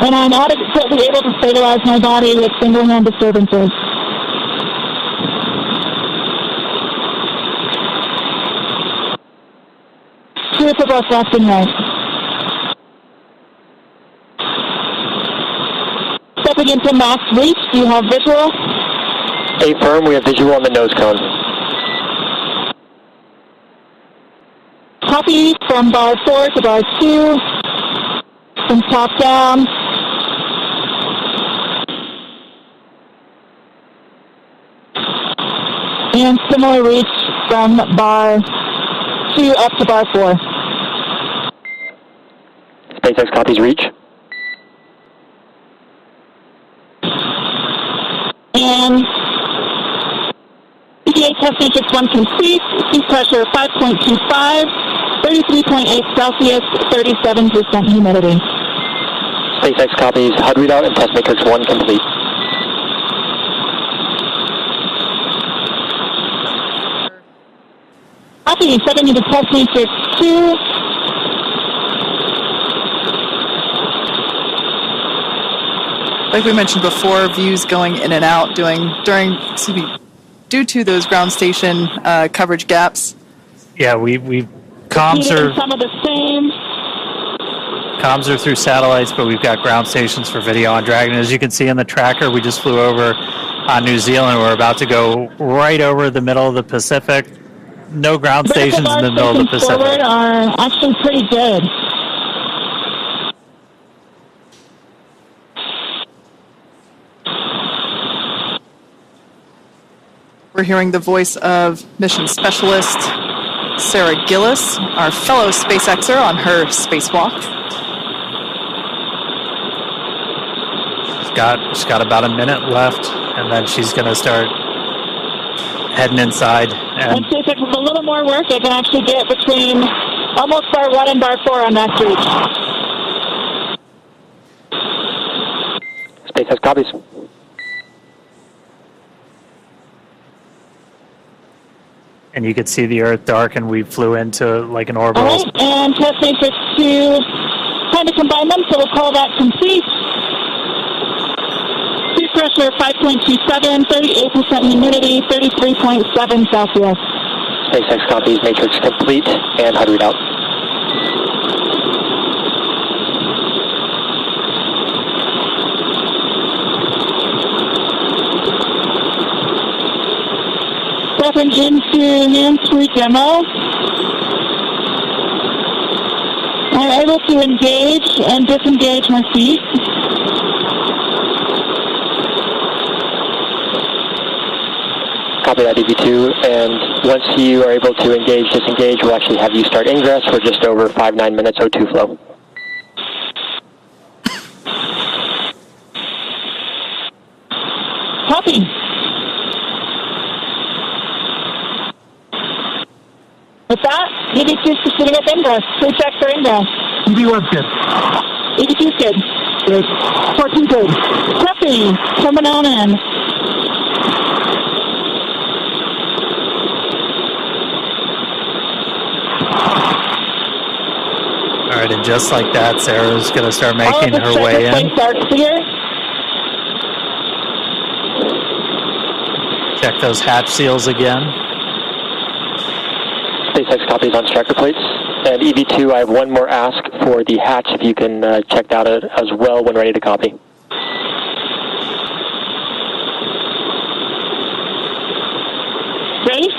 And I'm adequately able to stabilize my body with single-hand disturbances. Clear for both left and right. Stepping into max reach, do you have visual? Affirm, we have visual on the nose cone. Copy from bar 4 to bar 2, from top down. And similar reach from bar 2 up to bar 4. SpaceX copies reach. And EVA test matrix 1 complete. Sea pressure 5.25, 33.8 Celsius, 37% humidity. SpaceX copies HUD readout and test matrix 1 complete. Copy, stepping into test matrix 2. Like we mentioned before, views going in and out due to those ground station coverage gaps. Yeah, we comms are Some of the same. Comms are through satellites, but we've got ground stations for video on Dragon. As you can see in the tracker, we just flew over on New Zealand. We're about to go right over the middle of the Pacific. No ground stations in the middle of the Pacific. Forward are actually pretty good. We're hearing the voice of mission specialist Sarah Gillis, our fellow SpaceXer on her spacewalk. She's got about a minute left, and then she's going to start heading inside. And SpaceX with a little more work, they can actually get between almost bar 1 and bar 4 on max reach. SpaceX copies. And you could see the Earth dark, and we flew into like an orbital. All right, and test matrix 2, trying to combine them, so we'll call that complete. Sea pressure 5.27, 38% humidity, 33.7 Celsius. SpaceX copies matrix complete and HUD readout. Stepping into hands-free demo. I'm able to engage and disengage my feet. Copy that, EV2, and once you are able to engage, disengage, we'll actually have you start ingress. We're just over 5-9 minutes O2 flow. Copy. With that, EV2 is proceeding with ingress. Please check for ingress. EV1's good. EV2's good. Good. 14 good. Copy. Coming on in. All right, and just like that, Sarah's going to start making her way in. Are clear. Check those hatch seals again. SpaceX copies on striker plates. And EV2, I have one more ask for the hatch, if you can check that out as well when ready to copy. Ready?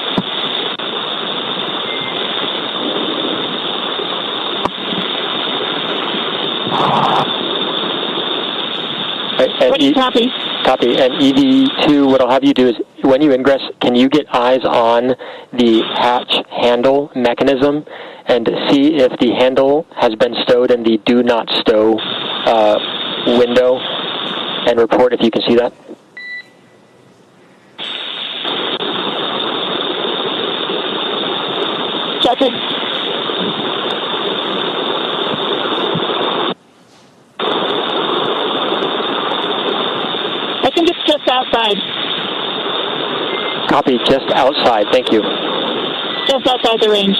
And copy. Copy. And EV2, what I'll have you do is, when you ingress, can you get eyes on the hatch handle mechanism and see if the handle has been stowed in the do not stow window, and report if you can see that? Check it. I think it's just outside. Copy, just outside. Thank you. Just outside the range.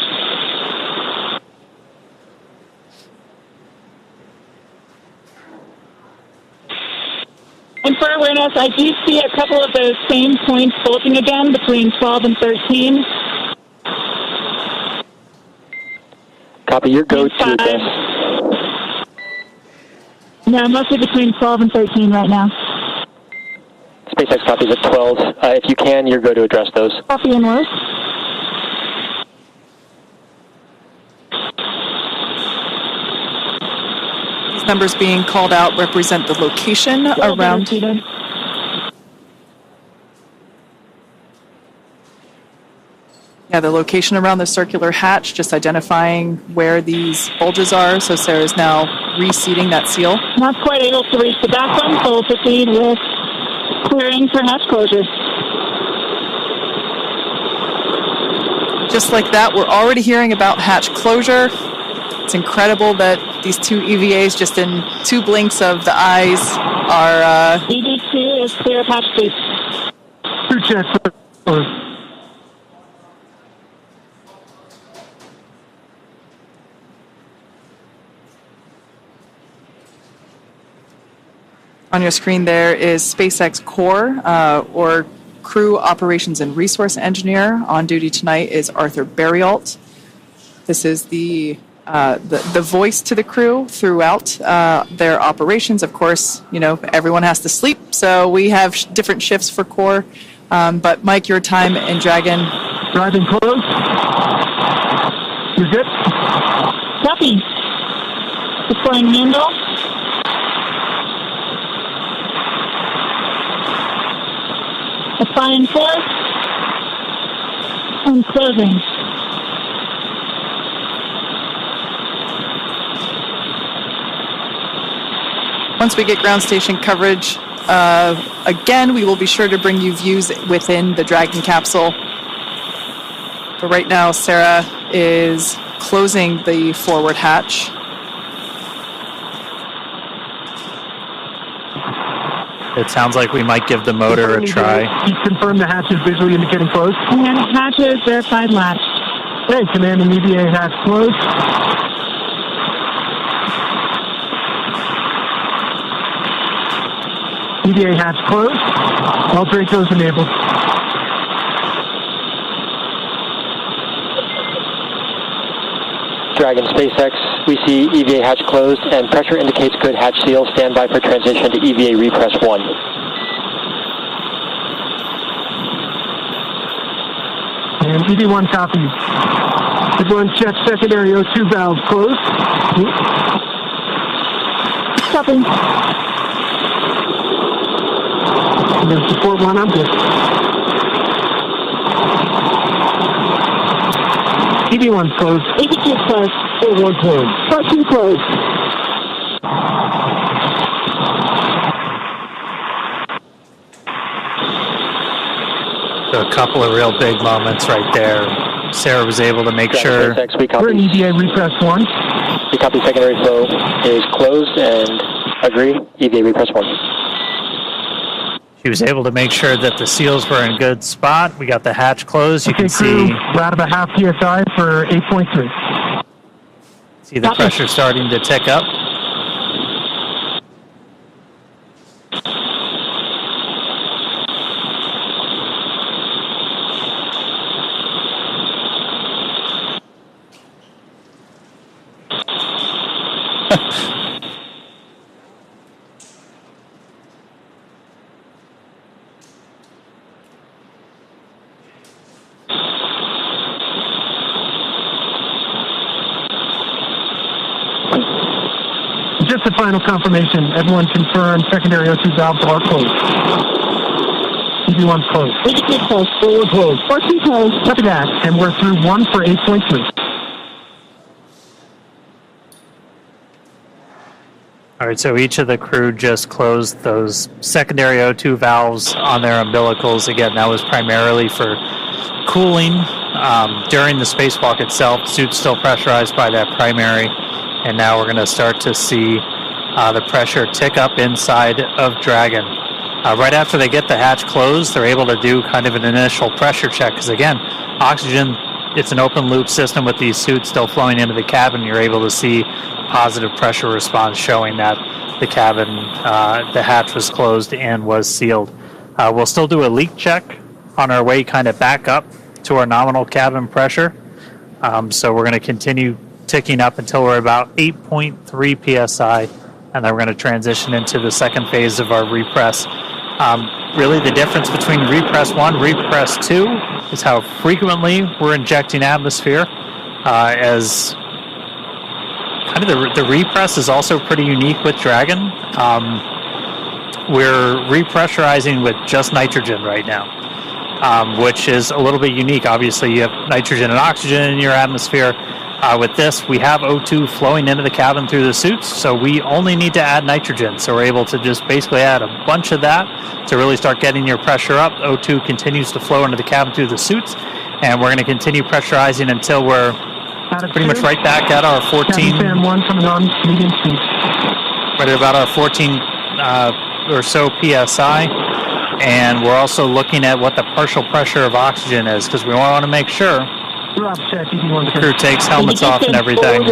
And for awareness, I do see a couple of those same points bulging again between 12 and 13. Copy, your go to this. No, mostly between 12 and 13 right now. SpaceX copies at 12. If you can, your go to address those. Copy and worse. These numbers being called out represent the location around. Yeah, the location around the circular hatch, just identifying where these bulges are. So Sarah's now reseating that seal. Not quite able to reach the back one, so we'll proceed with clearing for hatch closure. Just like that, we're already hearing about hatch closure. It's incredible that these two EVAs, just in 2 blinks of the eyes, are... EV2 is clear of hatch space. 2 checks. On your screen there is SpaceX Core, or Crew Operations and Resource Engineer. On duty tonight is Arthur Berrialt. This is the voice to the crew throughout their operations. Of course, you know, everyone has to sleep, so we have different shifts for Core. But Mike, your time in Dragon. Driving close. You're good? Copy. Deploying handle. Applying force. And closing. Once we get ground station coverage, again, we will be sure to bring you views within the Dragon capsule. But right now, Sarah is closing the forward hatch. It sounds like we might give the motor a try. Confirm the hatch is visually indicating closed. And hatches verified latch. Hey, command and EVA hatch closed. EVA hatch closed. All Dracos enabled. Dragon SpaceX, we see EVA hatch closed and pressure indicates good hatch seal. Stand by for transition to EVA repress 1. And EV1 copies. Everyone check secondary O2 valve closed. Copy. And then support 1, I'm good. EV1 closed. EV2 closed. 41 closed. 14 closed. So a couple of real big moments right there. Sarah was able to make sure. We're in EVA repress 1. We copy secondary flow is closed and agree. EVA repress 1. She was able to make sure that the seals were in good spot. We got the hatch closed. You Okay, can crew, see. we're out of a half PSI for 8.3. See the pressure starting to tick up. Just a final confirmation. Everyone confirm secondary O2 valves are closed. EV1's closed. EV2 closed. Forward closed. 14 closed. Copy that. And we're through 1 for 8.3. All right, so each of the crew just closed those secondary O2 valves on their umbilicals. Again, that was primarily for cooling during the spacewalk itself. The suit's still pressurized by that primary, and now we're going to start to see the pressure tick up inside of Dragon. Right after they get the hatch closed, they're able to do kind of an initial pressure check, because again, oxygen, it's an open loop system with these suits still flowing into the cabin. You're able to see positive pressure response showing that the cabin, the hatch was closed and was sealed. We'll still do a leak check on our way kind of back up to our nominal cabin pressure. So we're going to continue ticking up until we're about 8.3 psi, and then we're going to transition into the second phase of our repress. Really the difference between repress 1, repress 2 is how frequently we're injecting atmosphere, as kind of the repress is also pretty unique with Dragon. We're repressurizing with just nitrogen right now, which is a little bit unique. Obviously, you have nitrogen and oxygen in your atmosphere. With this, we have O2 flowing into the cabin through the suits, so we only need to add nitrogen. So we're able to just basically add a bunch of that to really start getting your pressure up. O2 continues to flow into the cabin through the suits, and we're going to continue pressurizing until we're pretty much right back at our 14. Fan 1 coming on, medium speed. Right at about our 14 or so PSI. And we're also looking at what the partial pressure of oxygen is, because we want to make sure the crew takes helmets off and everything,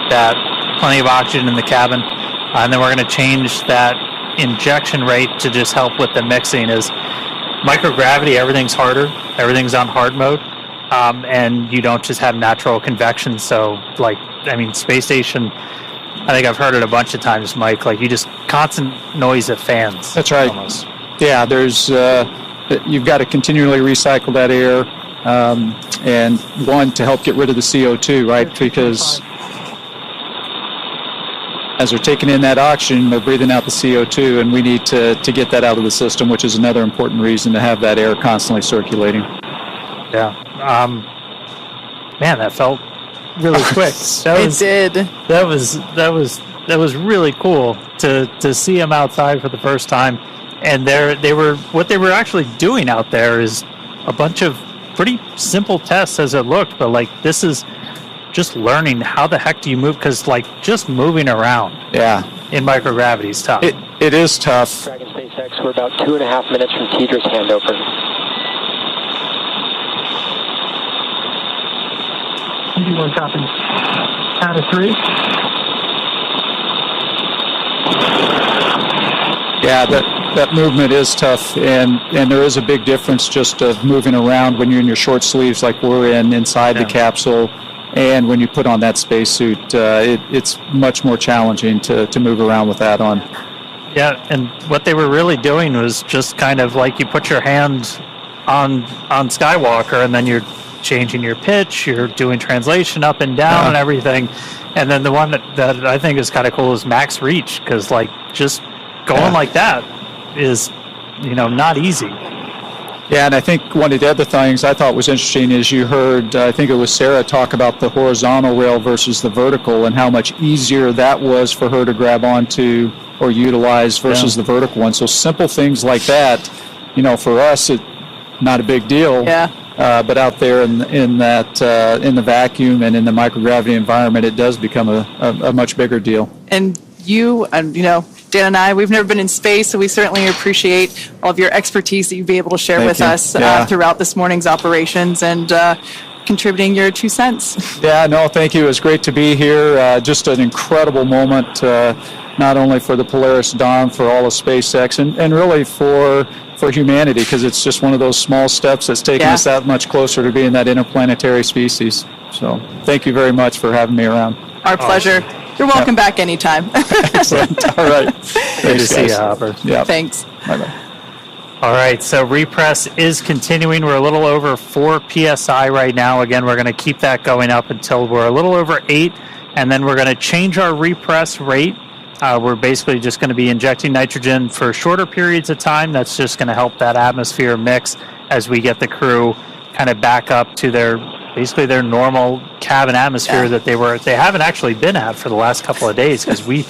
that plenty of oxygen in the cabin. And then we're going to change that injection rate to just help with the mixing. Is microgravity, everything's harder, everything's on hard mode, and you don't just have natural convection. So, like, I mean, space station, I think I've heard it a bunch of times, Mike, like you just constant noise of fans. That's right. Almost. Yeah, there's you've got to continually recycle that air, and one, to help get rid of the CO2, right? Because as they're taking in that oxygen, they're breathing out the CO2, and we need to get that out of the system, which is another important reason to have that air constantly circulating. Yeah. Man, that felt really quick. It did. That was really cool to see them outside for the first time. And what they were actually doing out there is a bunch of pretty simple tests as it looked, but like this is just learning how the heck do you move, because like just moving around in microgravity is tough. It is tough. Dragon SpaceX, we're about 2.5 minutes from Tedra's handover. EV1 copy. Out of 3. Yeah, that movement is tough, and there is a big difference just of moving around when you're in your short sleeves like we're inside the capsule, and when you put on that spacesuit, it's much more challenging to move around with that on. Yeah, and what they were really doing was just kind of like you put your hand on Skywalker, and then you're changing your pitch, you're doing translation up and down and everything. And then the one that I think is kind of cool is max reach, because like just going like that is, not easy. Yeah, and I think one of the other things I thought was interesting is you heard, I think it was Sarah, talk about the horizontal rail versus the vertical, and how much easier that was for her to grab onto or utilize versus the vertical one. So simple things like that, for us, it's not a big deal. Yeah. But out there in the vacuum and in the microgravity environment, it does become a much bigger deal. And Dan and I, we've never been in space, so we certainly appreciate all of your expertise that you'd be able to share with us throughout this morning's operations, and contributing your 2 cents. Yeah, no, thank you. It was great to be here. Just an incredible moment, not only for the Polaris Dawn, for all of SpaceX, and really for humanity, because it's just one of those small steps that's taken us that much closer to being that interplanetary species. So thank you very much for having me around. Our pleasure. You're welcome back anytime. Excellent. All right. Good to see you, Hopper. Yeah. Thanks. Bye-bye. All right, so repress is continuing. We're a little over 4 PSI right now. Again, we're going to keep that going up until we're a little over 8, and then we're going to change our repress rate. We're basically just going to be injecting nitrogen for shorter periods of time. That's just going to help that atmosphere mix as we get the crew kind of back up to their normal cabin atmosphere that they haven't actually been at for the last couple of days, because we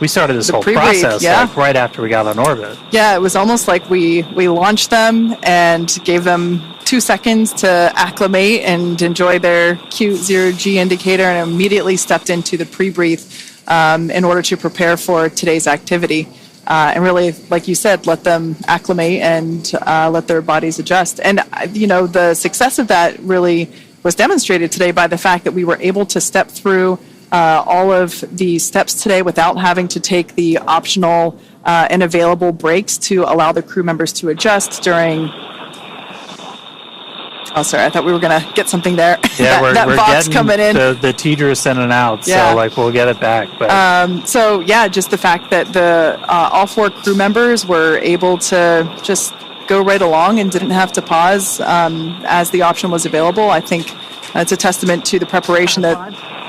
started this whole process like right after we got on orbit. Yeah, it was almost like we launched them and gave them 2 seconds to acclimate and enjoy their cute 0G indicator, and immediately stepped into the pre-breathe in order to prepare for today's activity. And really, like you said, let them acclimate and let their bodies adjust. And, the success of that really was demonstrated today by the fact that we were able to step through all of the steps today without having to take the optional and available breaks to allow the crew members to adjust during... Oh, sorry, I thought we were going to get something there. Yeah, we're box getting coming in. The teeters in and out, Yeah. so we'll get it back. But just the fact that the all 4 crew members were able to just go right along and didn't have to pause as the option was available, I think it's a testament to the preparation that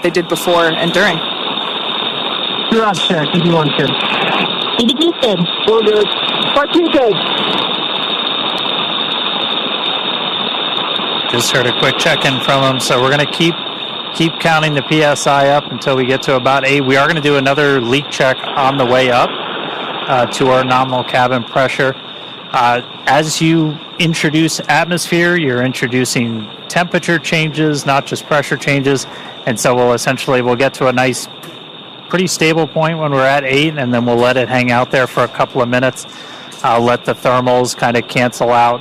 they did before and during. You're on check, EV1 kid. EV2 kid. All good. Part 2 kid. Just heard a quick check-in from them, so we're going to keep counting the PSI up until we get to about 8. We are going to do another leak check on the way up to our nominal cabin pressure. As you introduce atmosphere, you're introducing temperature changes, not just pressure changes, and so we'll get to a nice, pretty stable point when we're at 8, and then we'll let it hang out there for a couple of minutes, let the thermals kind of cancel out.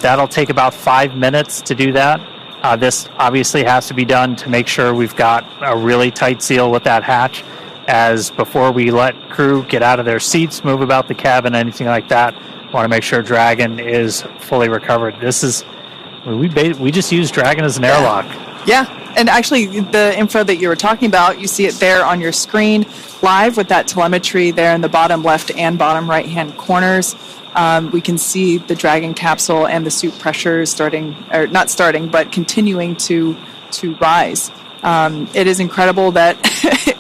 That'll take about 5 minutes to do that. This obviously has to be done to make sure we've got a really tight seal with that hatch, as before we let crew get out of their seats, move about the cabin, anything like that, want to make sure Dragon is fully recovered. We just use Dragon as an airlock. Yeah, and actually the info that you were talking about, you see it there on your screen live with that telemetry there in the bottom left and bottom right hand corners. We can see the Dragon capsule and the suit pressures continuing to rise. It is incredible that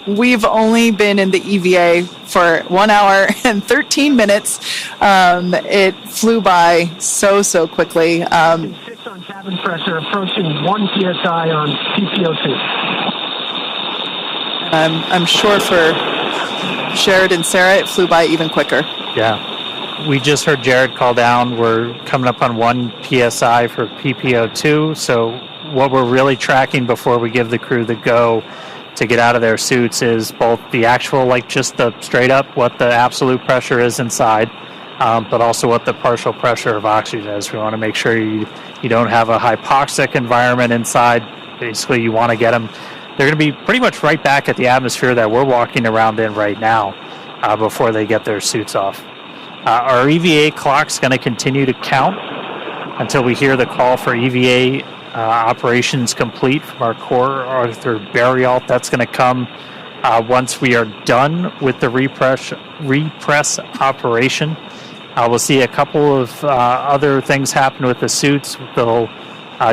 we've only been in the EVA for 1 hour and 13 minutes. It flew by so quickly. 6 on cabin pressure, approaching 1 psi on PPO2. I'm sure for Jared and Sarah, it flew by even quicker. Yeah. We just heard Jared call down. We're coming up on 1 PSI for PPO2. So what we're really tracking before we give the crew the go to get out of their suits is both the actual, just the straight up, what the absolute pressure is inside, but also what the partial pressure of oxygen is. We want to make sure you don't have a hypoxic environment inside. Basically, you want to get them. They're going to be pretty much right back at the atmosphere that we're walking around in right now before they get their suits off. Our EVA clock's going to continue to count until we hear the call for EVA operations complete from our core Arthur Burial. That's going to come once we are done with the repress operation. We'll see a couple of other things happen with the suits. They'll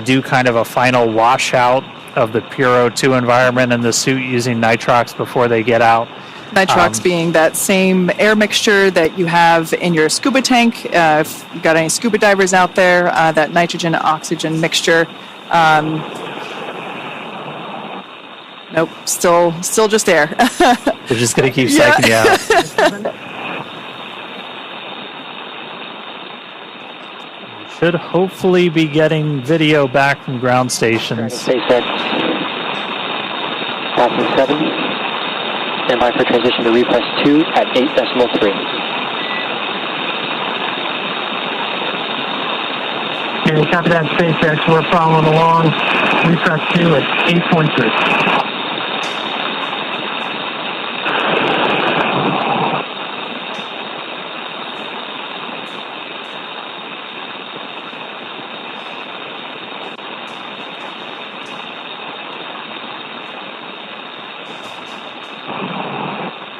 do kind of a final washout of the pure O2 environment in the suit using nitrox before they get out. Nitrox being that same air mixture that you have in your scuba tank. If you've got any scuba divers out there, that nitrogen-oxygen mixture. Nope, still just air. They're just going to keep psyching you out. We should hopefully be getting video back from ground stations. SpaceX, passing 7. Stand by for transition to repress 2 at 8.3. Okay, copy that, SpaceX. We're following along. Repress 2 at 8.3.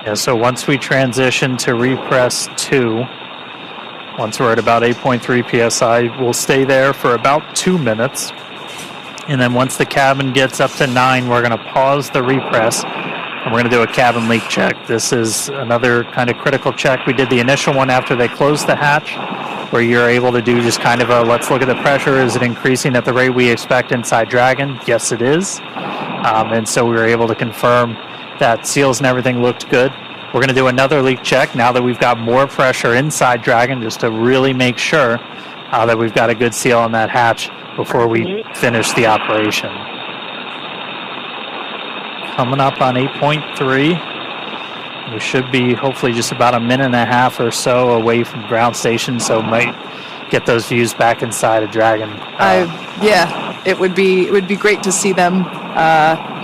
Yeah, so once we transition to repress 2, once we're at about 8.3 psi, we'll stay there for about 2 minutes. And then once the cabin gets up to 9, we're going to pause the repress and we're going to do a cabin leak check. This is another kind of critical check. We did the initial one after they closed the hatch, where you're able to do just kind of a, let's look at the pressure. Is it increasing at the rate we expect inside Dragon? Yes, it is. And so we were able to confirm that seals and everything looked good. We're going to do another leak check now that we've got more pressure inside Dragon, just to really make sure that we've got a good seal on that hatch before we finish the operation. Coming up on 8.3. We should be hopefully just about a minute and a half or so away from ground station, so might get those views back inside of Dragon. It would be great to see them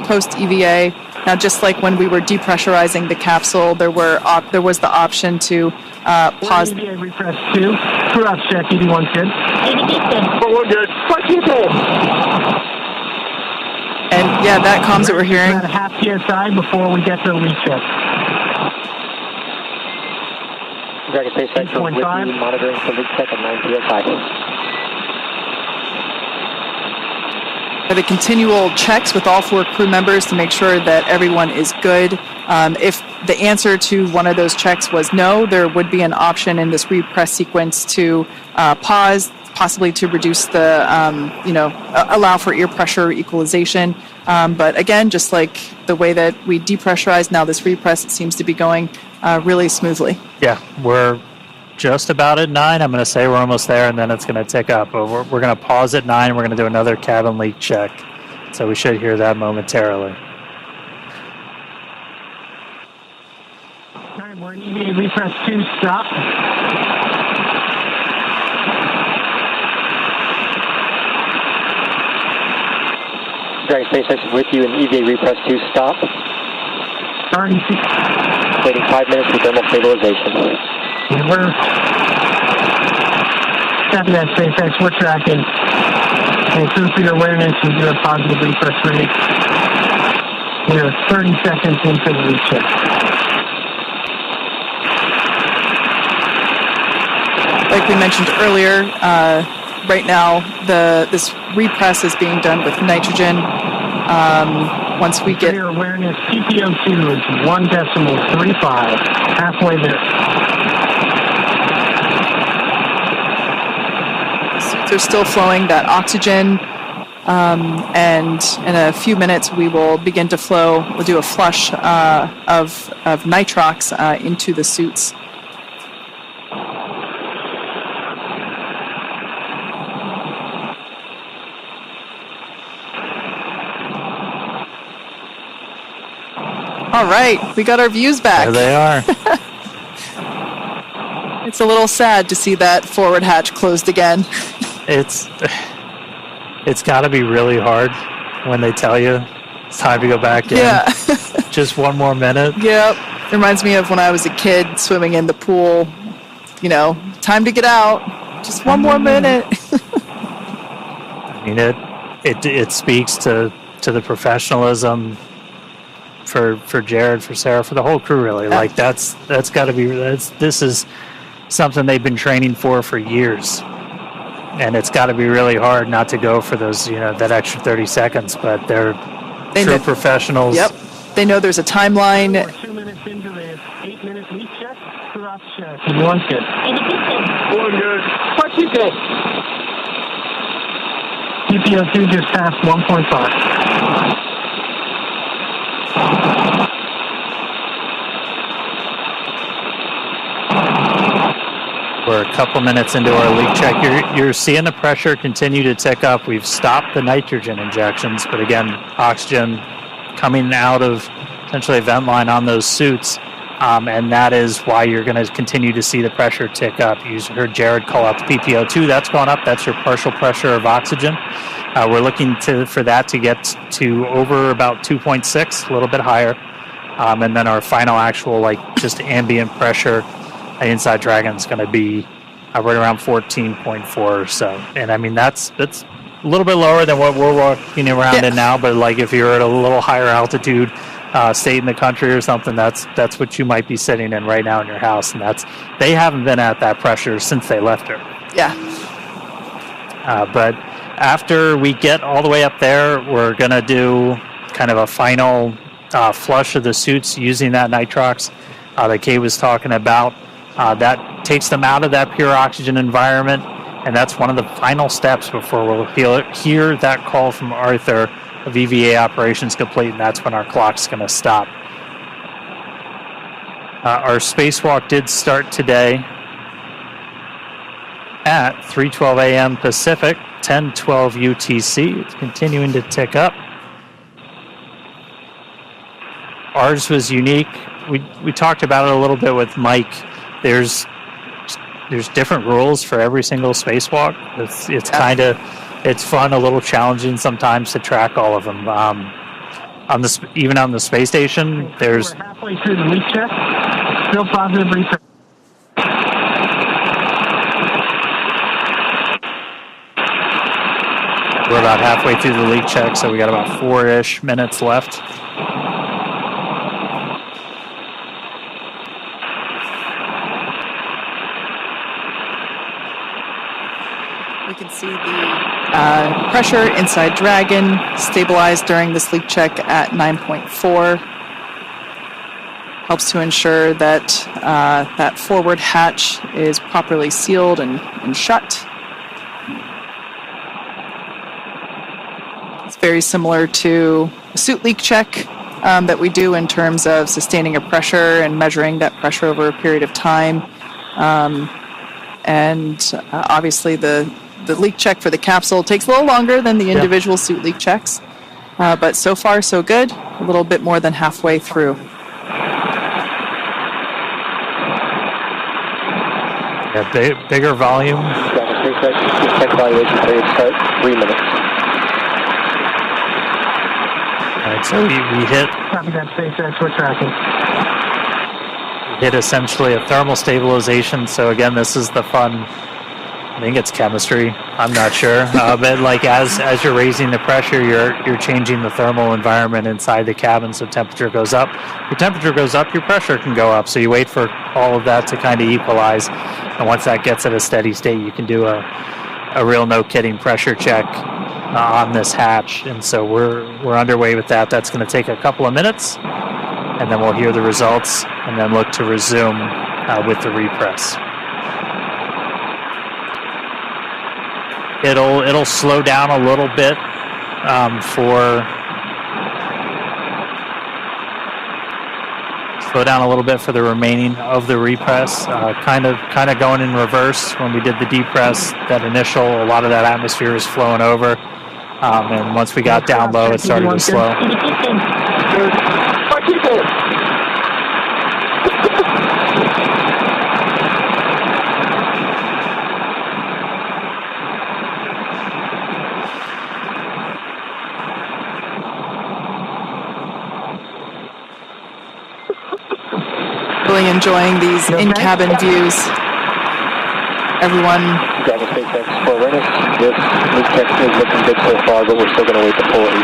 post EVA. Now, just like when we were depressurizing the capsule, there was the option to pause. EVA refresh 2. Crew ops check, EV1 good. EV1 good. And yeah, that comms that we're hearing. At a half PSI before we get to the recheck. Dragon SpaceX with you, monitoring for leak check at 9 PSI. The continual checks with all 4 crew members to make sure that everyone is good. If the answer to one of those checks was no, there would be an option in this repress sequence to pause, possibly to reduce the, allow for ear pressure equalization. But again, just like the way that we depressurize, now this repress seems to be going really smoothly. Yeah, we're just about at 9. I'm going to say we're almost there, and then it's going to tick up. But we're going to pause at 9. We're going to do another cabin leak check. So we should hear that momentarily. All right, we're in EVA refresh 2, stop. Dragon SpaceX is with you in EVA repress 2, stop. Waiting 5 minutes for thermal stabilization. We're copy that, SpaceX. We're tracking. And through for your awareness, we do a positive refresh rate. We're 30 seconds into the recheck. Like we mentioned earlier, right now this repress is being done with nitrogen. Once we get your awareness, PPO2 is 1.35, halfway there. They're still flowing that oxygen, and in a few minutes we will begin to flow. We'll do a flush of nitrox into the suits. All right, we got our views back. There they are. It's a little sad to see that forward hatch closed again. It's got to be really hard when they tell you it's time to go back in. Yeah. Just one more minute. Yep. It reminds me of when I was a kid swimming in the pool. You know, time to get out. Just one more minute. I mean, it speaks to the professionalism for Jared, for Sarah, for the whole crew, really. Like that's got to be this is something they've been training for years, and it's got to be really hard not to go for those, that extra 30 seconds. But they're true professionals. Yep, they know there's a timeline. We're 2 minutes into this 8-minute leak check. Crew ops check. Everyone's good. Everyone's good. What's you good? PPO2 just passed 1.5. We're a couple minutes into our leak check. You're seeing the pressure continue to tick up. We've stopped the nitrogen injections, but again, oxygen coming out of essentially a vent line on those suits, and that is why you're going to continue to see the pressure tick up. You heard Jared call out the PPO2. That's going up. That's your partial pressure of oxygen. We're looking for that to get to over about 2.6, a little bit higher. And then our final actual, just ambient pressure inside Dragon is going to be right around 14.4 or so. And I mean, that's a little bit lower than what we're walking around in now. But if you're at a little higher altitude state in the country or something, that's what you might be sitting in right now in your house. And they haven't been at that pressure since they left her. Yeah. But after we get all the way up there, we're going to do kind of a final flush of the suits using that nitrox that Kay was talking about. That takes them out of that pure oxygen environment, and that's one of the final steps before we'll hear that call from Arthur of EVA operations complete, and that's when our clock's going to stop. Our spacewalk did start today. at 3:12 a.m. Pacific, 10:12 UTC. It's continuing to tick up. Ours was unique. We talked about it a little bit with Mike. There's different rules for every single spacewalk. It's kind of, it's fun, a little challenging sometimes to track all of them. Even on the space station, there's... We're halfway through the leak check. Still positive research. We're about halfway through the leak check, so we got about 4-ish minutes left. We can see the pressure inside Dragon stabilized during this leak check at 9.4. Helps to ensure that that forward hatch is properly sealed and shut. It's very similar to a suit leak check that we do in terms of sustaining a pressure and measuring that pressure over a period of time. Obviously the leak check for the capsule takes a little longer than the individual suit leak checks. But so far, so good. A little bit more than halfway through. Yeah, bigger volume. Check evaluation period start 3 minutes. All right, so we hit... Copy that, SpaceX. We're tracking. Hit essentially a thermal stabilization. So again, this is the fun... I think it's chemistry. I'm not sure, but like as you're raising the pressure, you're changing the thermal environment inside the cabin, so temperature goes up. Your temperature goes up, your pressure can go up. So you wait for all of that to kind of equalize, and once that gets at a steady state, you can do a real no-kidding pressure check on this hatch. And so we're underway with that. That's going to take a couple of minutes, and then we'll hear the results, and then look to resume with the repress. It'll slow down a little bit for the remaining of the repress. Kind of going in reverse. When we did the depress, that initial, a lot of that atmosphere was flowing over, and once we got down low, it started to slow. Really enjoying these in-cabin views. Everyone. Dragon SpaceX for awareness. This leak check is looking good so far, but we're still going to wait the full 8 minutes.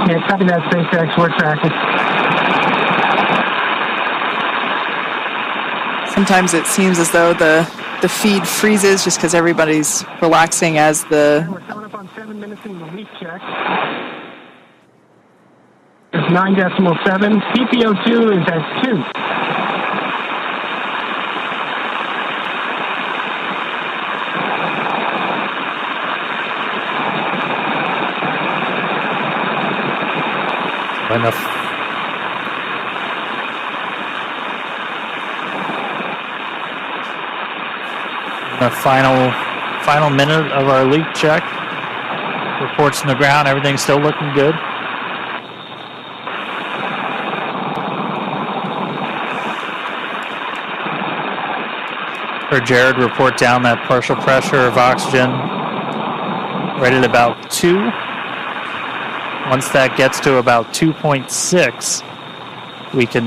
Yeah, copy that, SpaceX. We're tracking. Sometimes it seems as though the feed freezes just because everybody's relaxing as the... We're coming up on 7 minutes in the leak check. It's 9.7. PPO2 is at 2. The final minute of our leak check. Reports from the ground, everything's still looking good. Heard Jared report down that partial pressure of oxygen right at about 2. Once that gets to about 2.6, we can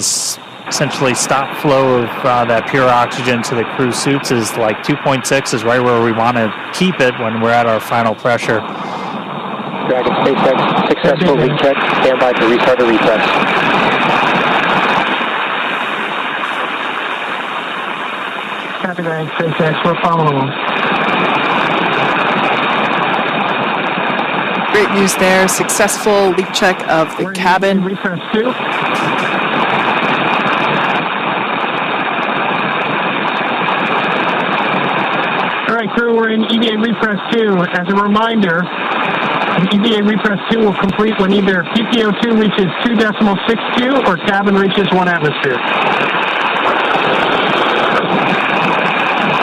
essentially stop flow of that pure oxygen to the crew suits. Is like 2.6 is right where we want to keep it when we're at our final pressure. Dragon SpaceX, successful leak check. Stand by to restart or repress. Copy that, SpaceX. We're following. Great news there. Successful leak check of the cabin. Repress 2. All right, crew, we're in EVA repress 2. As a reminder, EVA repress 2 will complete when either PPO2 reaches 2.62 or cabin reaches 1 atmosphere.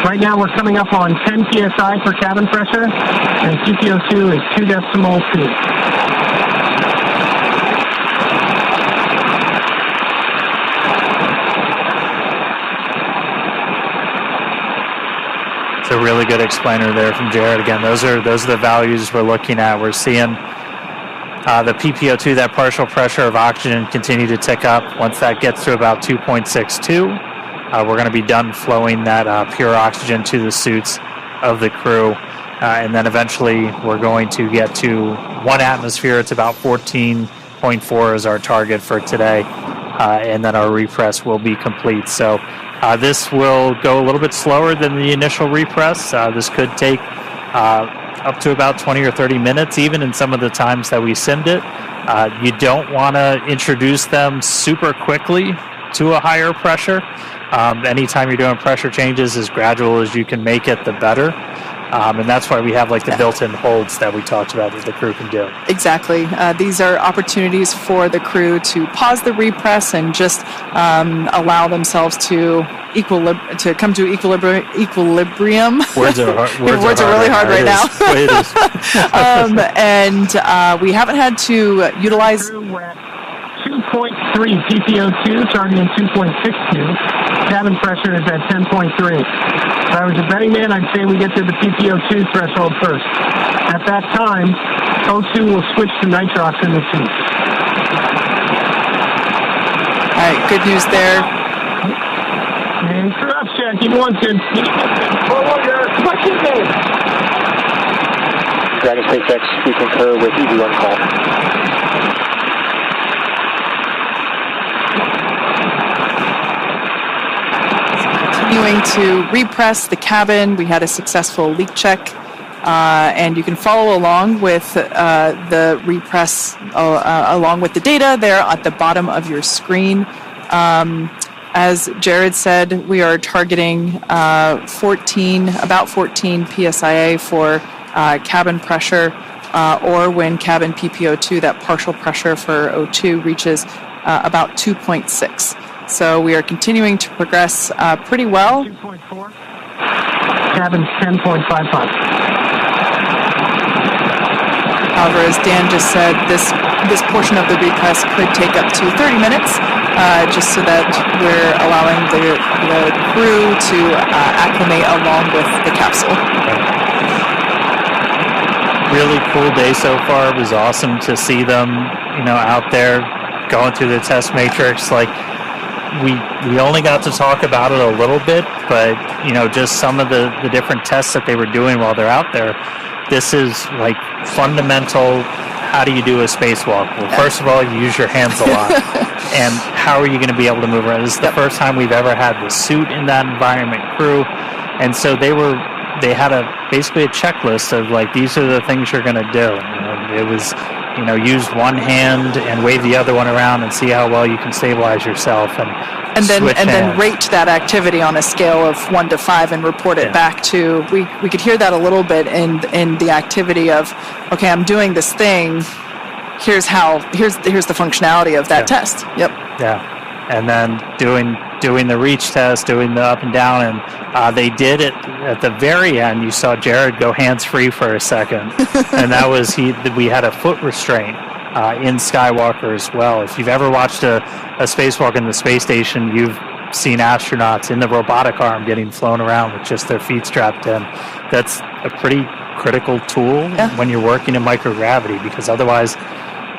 Right now we're coming up on 10 psi for cabin pressure, and PPO2 is 2.2. It's a really good explainer there from Jared. Again, those are the values we're looking at. We're seeing the PPO2, that partial pressure of oxygen, continue to tick up. Once that gets to about 2.62, we're going to be done flowing that pure oxygen to the suits of the crew. And then eventually we're going to get to 1 atmosphere. It's about 14.4 is our target for today. And then our repress will be complete. So this will go a little bit slower than the initial repress. This could take up to about 20 or 30 minutes, even in some of the times that we simmed it. You don't want to introduce them super quickly to a higher pressure. Anytime you're doing pressure changes, as gradual as you can make it, the better. And that's why we have like the built-in holds that we talked about that the crew can do. Exactly. These are opportunities for the crew to pause the repress and just allow themselves to come to equilibrium. Words are Words are really hard right now. And we haven't had to utilize 2.3 PPO2, targeting 2.62. Cabin pressure is at 10.3. If I was a betting man, I'd say we get to the PPO2 threshold first. At that time, O2 will switch to nitrox in the suit. All right, good news there. And crew up check, EV1 what's his name? Dragon SpaceX, we concur with EV1 call. Continuing to repress the cabin. We had a successful leak check, and you can follow along with the repress along with the data there at the bottom of your screen. As Jared said, we are targeting about 14 psia for cabin pressure, or when cabin PPO2, that partial pressure for O2 reaches about 2.6. So we are continuing to progress pretty well. 2.4. Cabin's 10.55. However, as Dan just said, this portion of the repress could take up to 30 minutes, just so that we're allowing the crew to acclimate along with the capsule. Really cool day so far. It was awesome to see them, out there going through the test matrix. Like, we only got to talk about it a little bit, but just some of the different tests that they were doing while they're out there. This is like fundamental. How do you do a spacewalk? Well, first of all, you use your hands a lot. And how are you going to be able to move around? This is the first time we've ever had the suit in that environment crew. And so they had basically a checklist of like, these are the things you're going to do. It was, use one hand and wave the other one around and see how well you can stabilize yourself, and then rate that activity on a scale of 1 to 5 and report it back to. We could hear that a little bit in the activity of, okay, I'm doing this thing. Here's the functionality of that test. Yep. Yeah, and then doing the reach test, doing the up and down, and they did it at the very end. You saw Jared go hands-free for a second, and that was we had a foot restraint in Skywalker as well. If you've ever watched a spacewalk in the space station, you've seen astronauts in the robotic arm getting flown around with just their feet strapped in. That's a pretty critical tool when you're working in microgravity, because otherwise,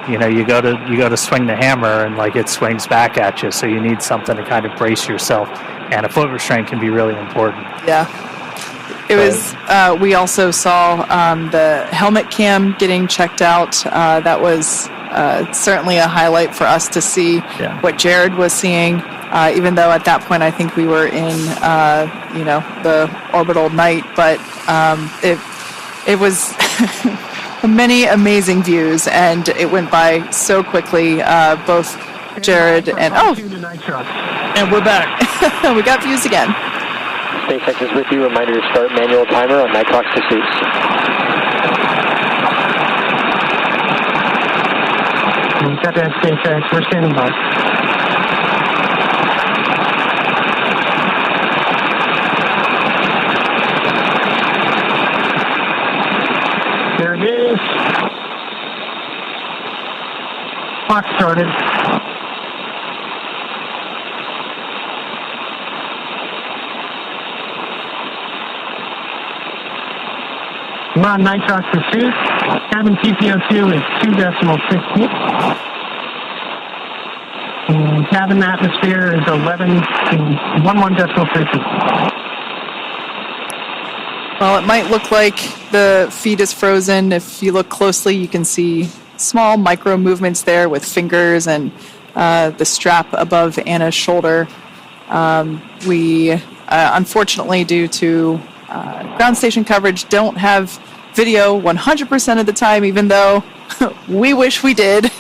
you go to swing the hammer and like it swings back at you. So you need something to kind of brace yourself, and a foot restraint can be really important. Yeah. It was. We also saw the helmet cam getting checked out. That was certainly a highlight for us to see what Jared was seeing. Even though at that point I think we were in the orbital night, but it was many amazing views, and it went by so quickly. Both Jared and we're back. We got views again. SpaceX is with you. Reminder to start manual timer on nitrox to suits. Got that, SpaceX. We're standing by. There it is. Clock started. Come on, nitrox pursuit. Cabin TPO2 is 2.16. And cabin atmosphere is 11.11. Well, it might look like the feed is frozen. If you look closely, you can see small micro movements there with fingers and the strap above Anna's shoulder. We, unfortunately, due to ground station coverage, don't have video 100% of the time, even though we wish we did.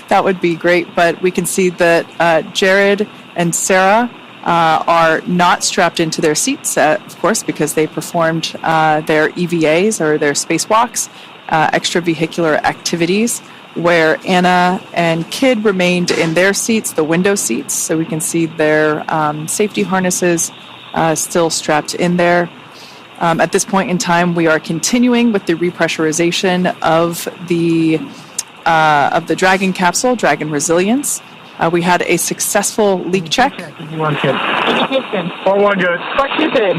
That would be great. But we can see that Jared and Sarah are not strapped into their seats, of course, because they performed their EVAs, or their spacewalks, extravehicular activities, where Anna and Kid remained in their seats, the window seats, so we can see their safety harnesses still strapped in there. At this point in time, we are continuing with the repressurization of the Dragon capsule, Dragon Resilience. We had a successful leak check. 4-1 good. 4-2 good.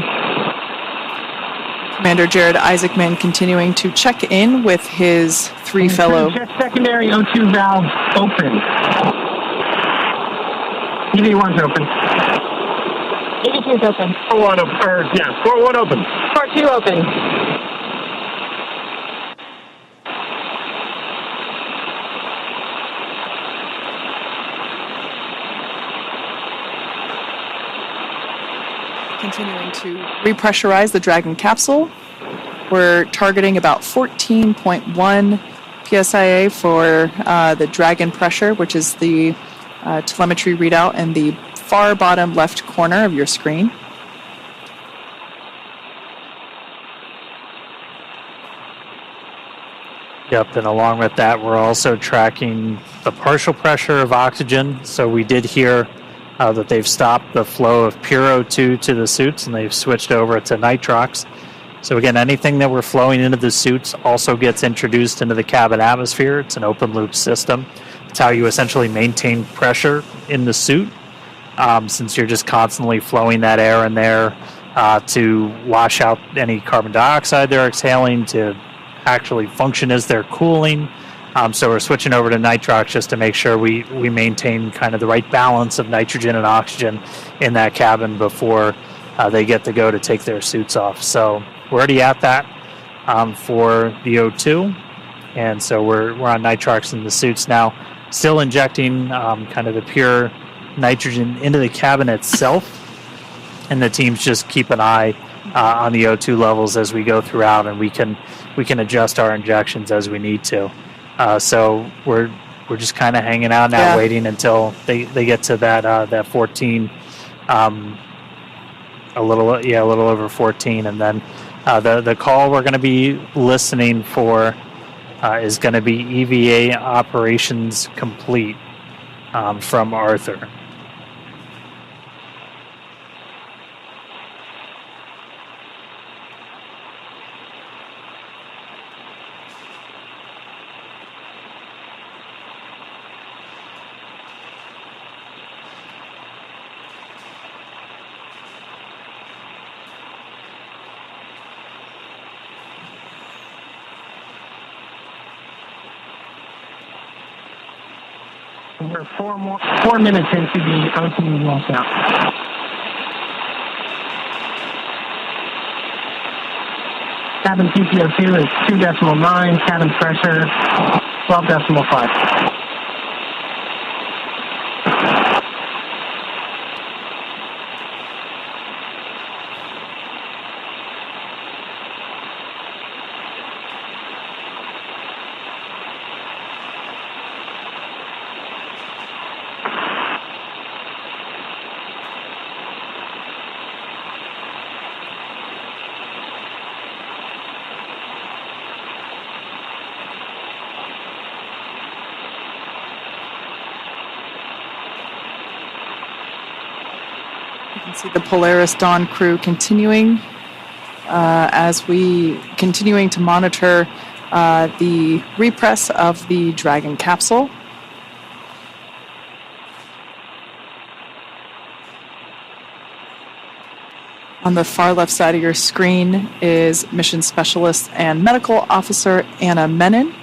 Commander Jared Isaacman continuing to check in with his three fellow. Check secondary O2 valve open. EV1's open. EV2's open. 4-1 open. 4-1 open. 4-2 open. Continuing to repressurize the Dragon capsule. We're targeting about 14.1 psia for the Dragon pressure, which is the telemetry readout in the far bottom left corner of your screen. Yep, and along with that, we're also tracking the partial pressure of oxygen. So we did hear that they've stopped the flow of pure O2 to the suits, and they've switched over to nitrox. So again, anything that we're flowing into the suits also gets introduced into the cabin atmosphere. It's an open loop system. It's how you essentially maintain pressure in the suit, since you're just constantly flowing that air in there to wash out any carbon dioxide they're exhaling, to actually function as they're cooling. So we're switching over to nitrox just to make sure we maintain kind of the right balance of nitrogen and oxygen in that cabin before they get to go to take their suits off. So we're already at that for the O2, and so we're on nitrox in the suits now, still injecting kind of the pure nitrogen into the cabin itself, and the teams just keep an eye on the O2 levels as we go throughout, and we can adjust our injections as we need to. So we're just kind of hanging out now, waiting until they get to that 14, a little over 14, and then the call we're going to be listening for is going to be EVA operations complete from Arthur. We're 4 minutes into the O2 walkout. Cabin TPO2 is 2.9, cabin pressure 12.5. You can see the Polaris Dawn crew continuing as we continuing to monitor the repress of the Dragon capsule. On the far left side of your screen is Mission Specialist and Medical Officer Anna Menon.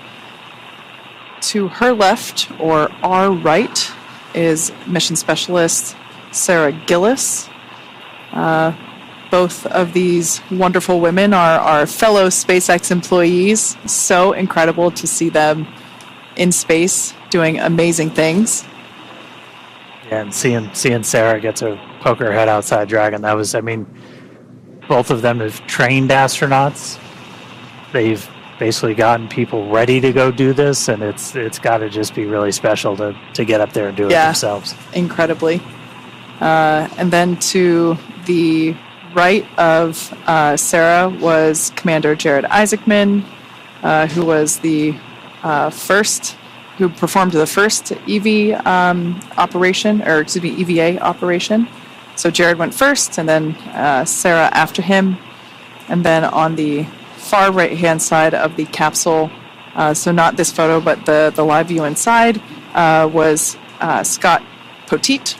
To her left, or our right, is Mission Specialist Sarah Gillis. Both of these wonderful women are our fellow SpaceX employees. So incredible to see them in space doing amazing things. Yeah, and seeing Sarah get to poke her head outside Dragon, that was, I mean, both of them have trained astronauts. They've basically gotten people ready to go do this, and it's got to just be really special to get up there and do it themselves. Incredibly. And then to the right of Sarah was Commander Jared Isaacman, who was the who performed the first EVA operation. So Jared went first, and then Sarah after him. And then on the far right-hand side of the capsule, so not this photo, but the live view inside, was Scott Poteet,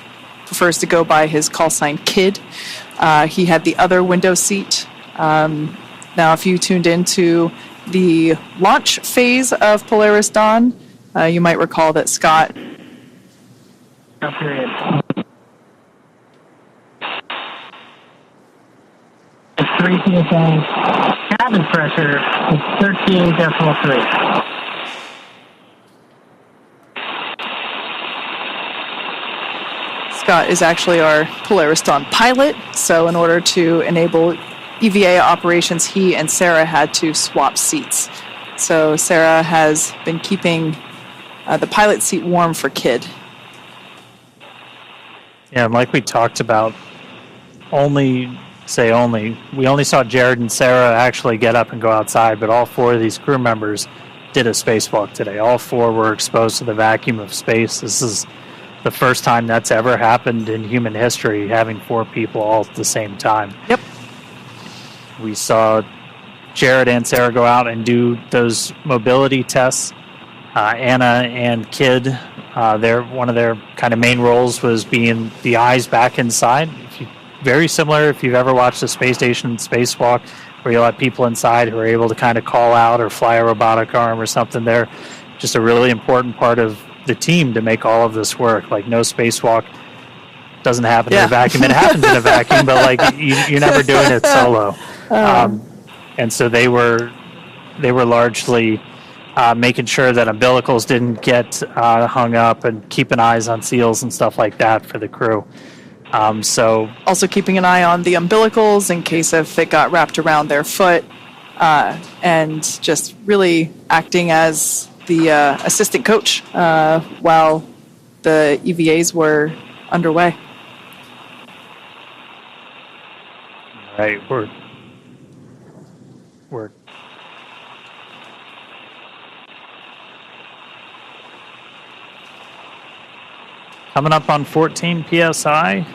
prefers to go by his call sign Kid. He had the other window seat. Now, if you tuned into the launch phase of Polaris Dawn, you might recall that Scott... Period. 3 PSA. Cabin pressure is 13.3. Scott is actually our Polaris Dawn pilot, so in order to enable EVA operations, he and Sarah had to swap seats. So Sarah has been keeping the pilot seat warm for Kid. Yeah, and like we talked about, we only saw Jared and Sarah actually get up and go outside, but all 4 of these crew members did a spacewalk today. All 4 were exposed to the vacuum of space. This is the first time that's ever happened in human history, having 4 people all at the same time. Yep. We saw Jared and Sarah go out and do those mobility tests. Anna and Kid, one of their kind of main roles was being the eyes back inside. Very similar if you've ever watched a space station spacewalk, where you let people inside who are able to kind of call out or fly a robotic arm or something. They're just a really important part of the team to make all of this work. Like, no spacewalk doesn't happen in a vacuum. It happens in a vacuum, but like you're never doing it solo. And so they were largely making sure that umbilicals didn't get hung up and keeping eyes on seals and stuff like that for the crew. So also keeping an eye on the umbilicals in case if it got wrapped around their foot, and just really acting as the assistant coach while the EVAs were underway. Right, we're coming up on 14 psi.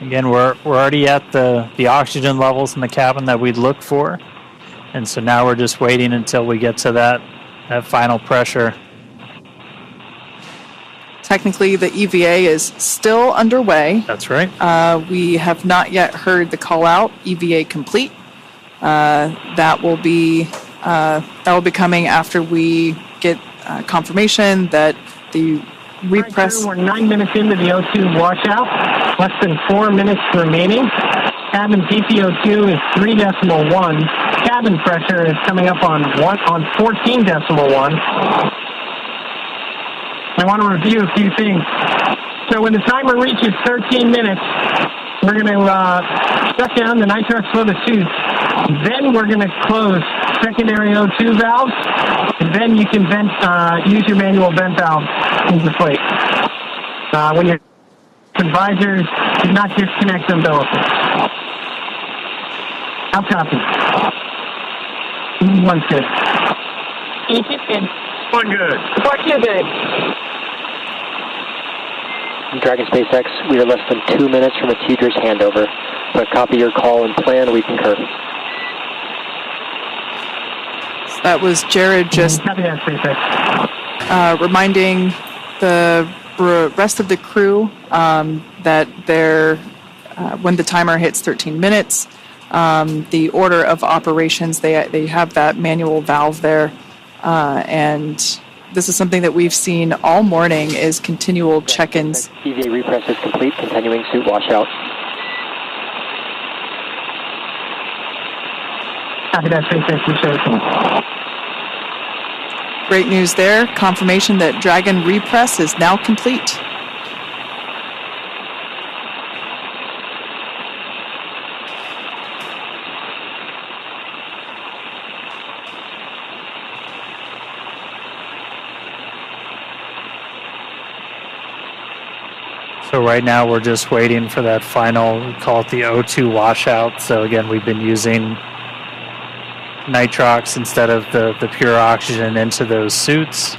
Again, we're already at the oxygen levels in the cabin that we'd look for, and so now we're just waiting until we get to that final pressure. Technically, the EVA is still underway. That's right. We have not yet heard the call out, EVA complete. That will be coming after we get confirmation that the repress. We're 9 minutes into the O2 washout. Less than 4 minutes remaining. Cabin PPO2 is 3.1. Cabin pressure is coming up on 14.1. I want to review a few things. So when the timer reaches 13 minutes, we're going to shut down the nitrox flow suits. Then we're going to close secondary O2 valves. And then you can use your manual vent valve into the plate. When your visors, do not disconnect umbilicals. How copy? One's good. Each is good. One good. One good. Dragon SpaceX, we are less than 2 minutes from a Tedra's handover. But copy your call and plan, we concur. That was Jared just reminding the rest of the crew that when the timer hits 13 minutes, the order of operations, they have that manual valve there, and this is something that we've seen all morning is continual check-ins. EVA repress is complete, continuing suit washout. Copy that, SpaceX research. Great news there. Confirmation that Dragon repress is now complete. So right now we're just waiting for that final, we call it the O2 washout. So again, we've been using nitrox instead of the pure oxygen into those suits.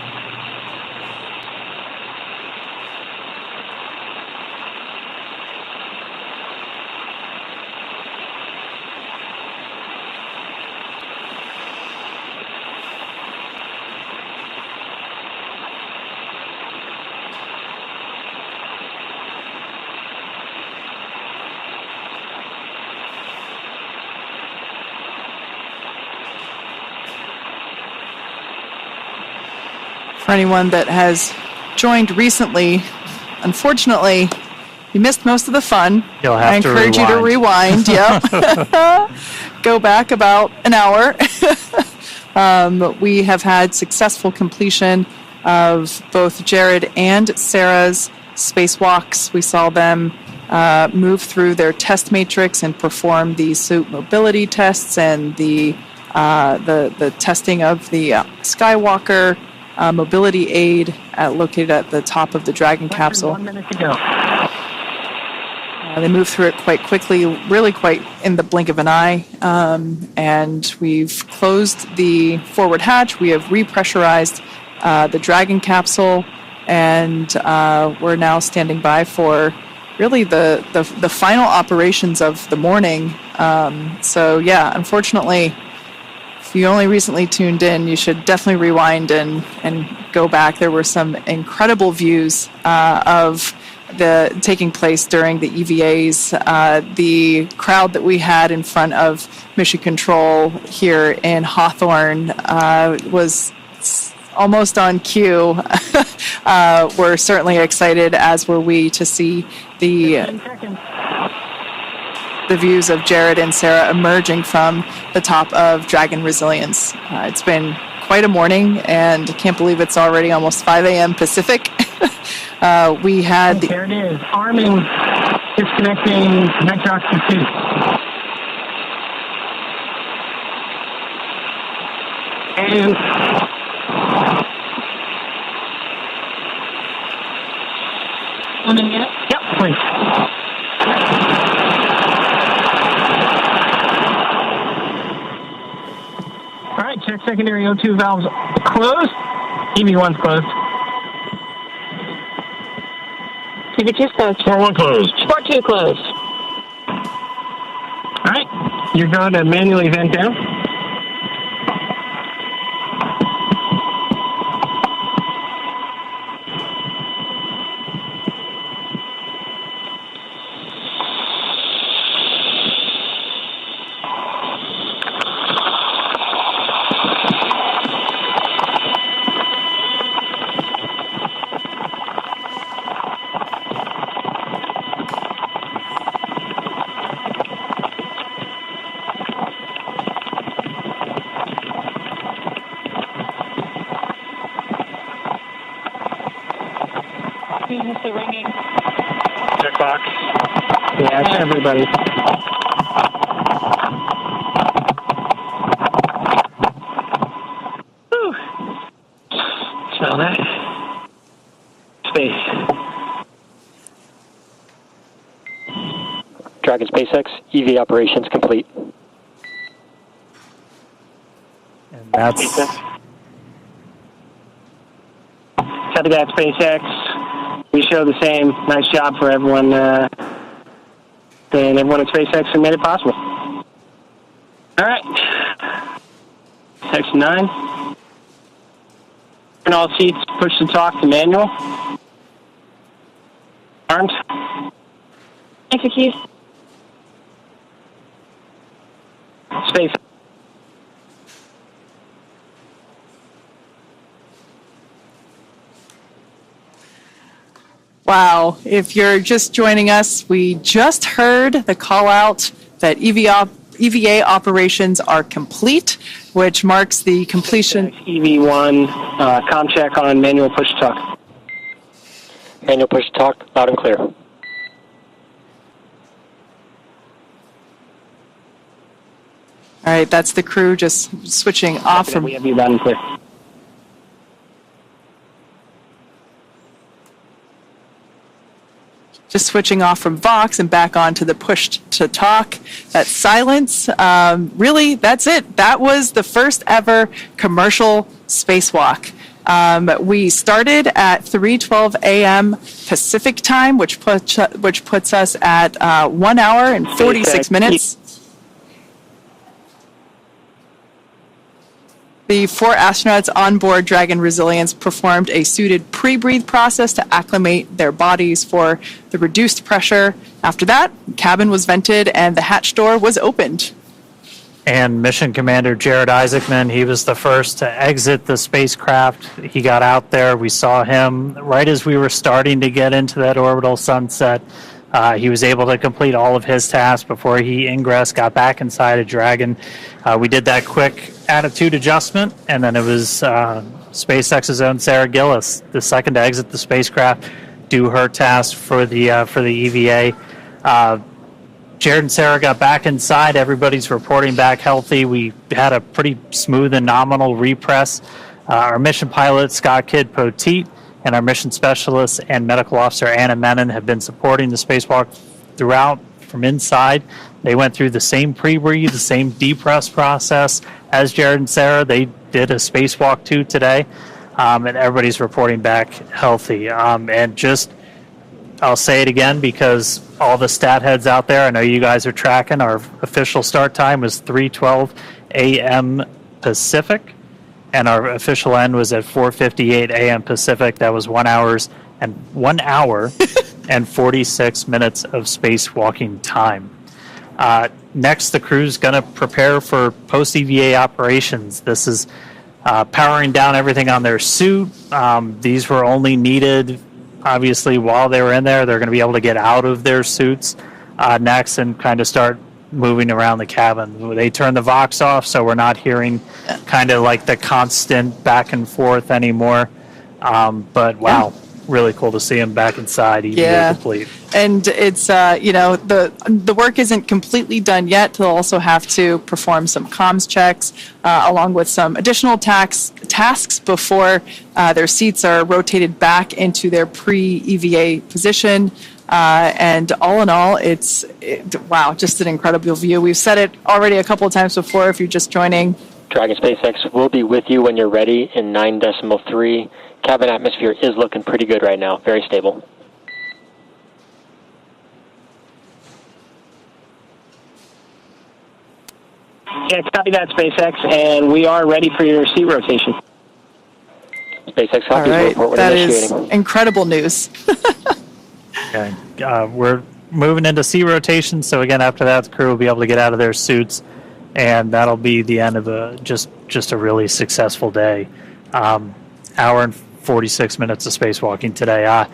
For anyone that has joined recently, unfortunately, you missed most of the fun. You'll have I encourage you to rewind. Yep. Go back about an hour. We have had successful completion of both Jared and Sarah's spacewalks. We saw them move through their test matrix and perform the suit mobility tests and the testing of the Skywalker mobility aid located at the top of the Dragon capsule. 1 minute to go. They moved through it quite quickly, really quite in the blink of an eye. And we've closed the forward hatch. We have repressurized the Dragon capsule, and we're now standing by for really the final operations of the morning. So yeah, unfortunately, if you only recently tuned in, you should definitely rewind and go back. There were some incredible views of the taking place during the EVAs. The crowd that we had in front of Mission Control here in Hawthorne was almost on cue. We're certainly excited, as were we, to see the views of Jared and Sarah emerging from the top of Dragon Resilience. It's been quite a morning, and I can't believe it's already almost 5 a.m. Pacific. We had there it is. Arming, disconnecting nitrox to suit. And one in yet? Yep, please. All right, check secondary O2 valves closed. EV1's closed. EV2's closed. Sport 1 closed. Sport 2 closed. All right, you're going to manually vent down. Checkbox. Yeah, it's everybody. Whew. Smell that. Space. Dragon SpaceX, EV operations complete. And that's... Copy that, SpaceX. We show the same. Nice job for everyone, and everyone at SpaceX who made it possible. All right. SpaceX 9. Turn all seats, push to talk to manual. Armed. Execute. Space. Wow. If you're just joining us, we just heard the call out that EVA operations are complete, which marks the completion. EV1, comm check on manual push to talk. Manual push to talk, loud and clear. All right, that's the crew just switching off from. We have you loud and clear. Just switching off from Vox and back on to the push to talk. That silence, really, that's it. That was the first ever commercial spacewalk. We started at 3:12 a.m. Pacific time, which puts us at 1 hour and 46 minutes. The 4 astronauts on board Dragon Resilience performed a suited pre-breathe process to acclimate their bodies for the reduced pressure. After that, the cabin was vented and the hatch door was opened. And Mission Commander Jared Isaacman, he was the first to exit the spacecraft. He got out there. We saw him right as we were starting to get into that orbital sunset. He was able to complete all of his tasks before he ingressed, got back inside a Dragon. We did that quick attitude adjustment, and then it was SpaceX's own Sarah Gillis, the second to exit the spacecraft, do her task for the EVA. Jared and Sarah got back inside. Everybody's reporting back healthy. We had a pretty smooth and nominal repress. Our mission pilot, Scott Kidd Poteet, and our mission specialist and medical officer, Anna Menon, have been supporting the spacewalk throughout from inside. They went through the same pre-breathe, the same depress process as Jared and Sarah. They did a spacewalk too today, and everybody's reporting back healthy. And just, I'll say it again because all the stat heads out there, I know you guys are tracking, our official start time was 3:12 a.m. Pacific. And our official end was at 4:58 a.m. Pacific. That was 1 hour and 46 minutes of spacewalking time. Next, the crew's going to prepare for post-EVA operations. This is powering down everything on their suit. These were only needed, obviously, while they were in there. They're going to be able to get out of their suits next and kind of start moving around the cabin. They turned the Vox off, so we're not hearing kind of like the constant back and forth anymore. But wow, really cool to see him back inside, EVA complete. And it's the work isn't completely done yet. They'll also have to perform some comms checks along with some additional tasks before their seats are rotated back into their pre-EVA position. And all in all, wow, just an incredible view. We've said it already a couple of times before if you're just joining. Dragon SpaceX will be with you when you're ready in 9.3. Cabin atmosphere is looking pretty good right now, very stable. Yeah, copy that, SpaceX, and we are ready for your seat rotation. SpaceX copies. All right, report when that initiating. is incredible news. Okay. We're moving into seat rotation, so again, after that, the crew will be able to get out of their suits, and that'll be the end of just a really successful day. Hour and 46 minutes of spacewalking today.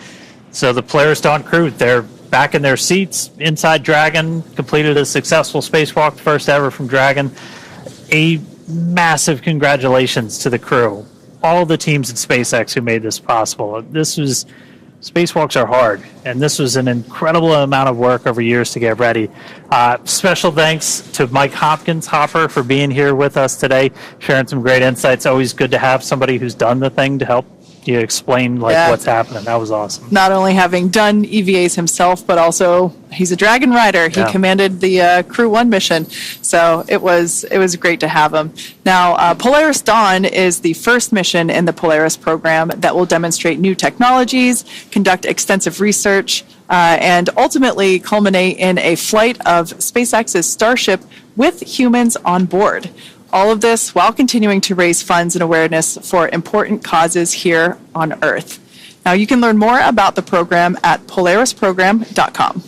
So the Polaris Dawn crew, they're back in their seats inside Dragon, completed a successful spacewalk, first ever from Dragon. A massive congratulations to the crew, all the teams at SpaceX who made this possible. Spacewalks are hard, and this was an incredible amount of work over years to get ready. Special thanks to Mike Hopper for being here with us today, sharing some great insights. Always good to have somebody who's done the thing to help you explain what's happening. That was awesome. Not only having done EVAs himself, but also he's a Dragon rider. He commanded the Crew 1 mission, so it was great to have him. Now, Polaris Dawn is the first mission in the Polaris program that will demonstrate new technologies, conduct extensive research, and ultimately culminate in a flight of SpaceX's Starship with humans on board. all of this while continuing to raise funds and awareness for important causes here on Earth. Now, you can learn more about the program at polarisprogram.com.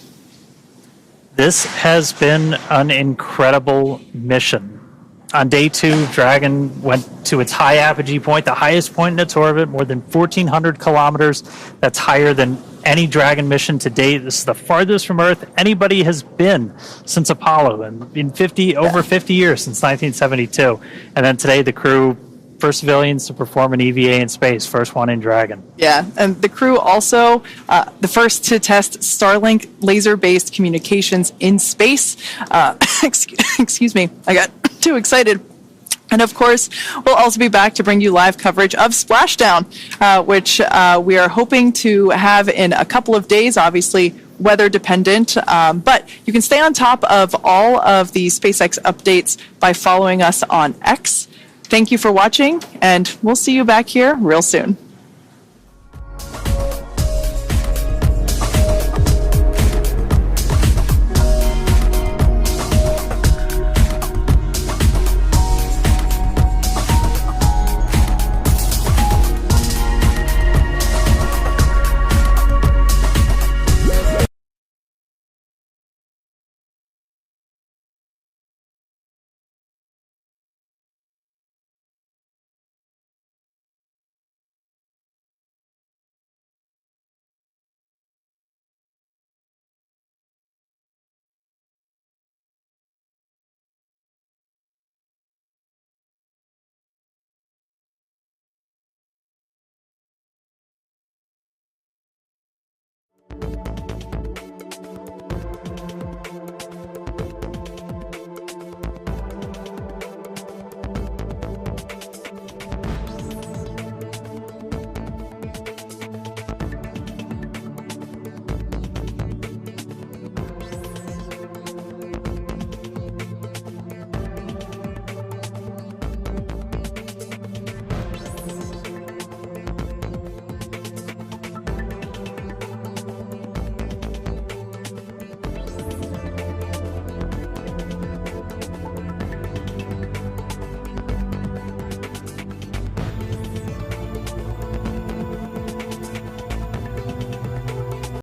This has been an incredible mission. On day 2, Dragon went to its high apogee point, the highest point in its orbit, more than 1,400 kilometers. That's higher than any Dragon mission to date. This is the farthest from Earth anybody has been since Apollo, and in over 50 years, since 1972. And then today, the crew, first civilians to perform an EVA in space, first one in Dragon. Yeah, and the crew also the first to test Starlink laser-based communications in space. Excuse me, I got too excited. And of course, we'll also be back to bring you live coverage of Splashdown, which we are hoping to have in a couple of days, obviously weather dependent. But you can stay on top of all of the SpaceX updates by following us on X. Thank you for watching, and we'll see you back here real soon.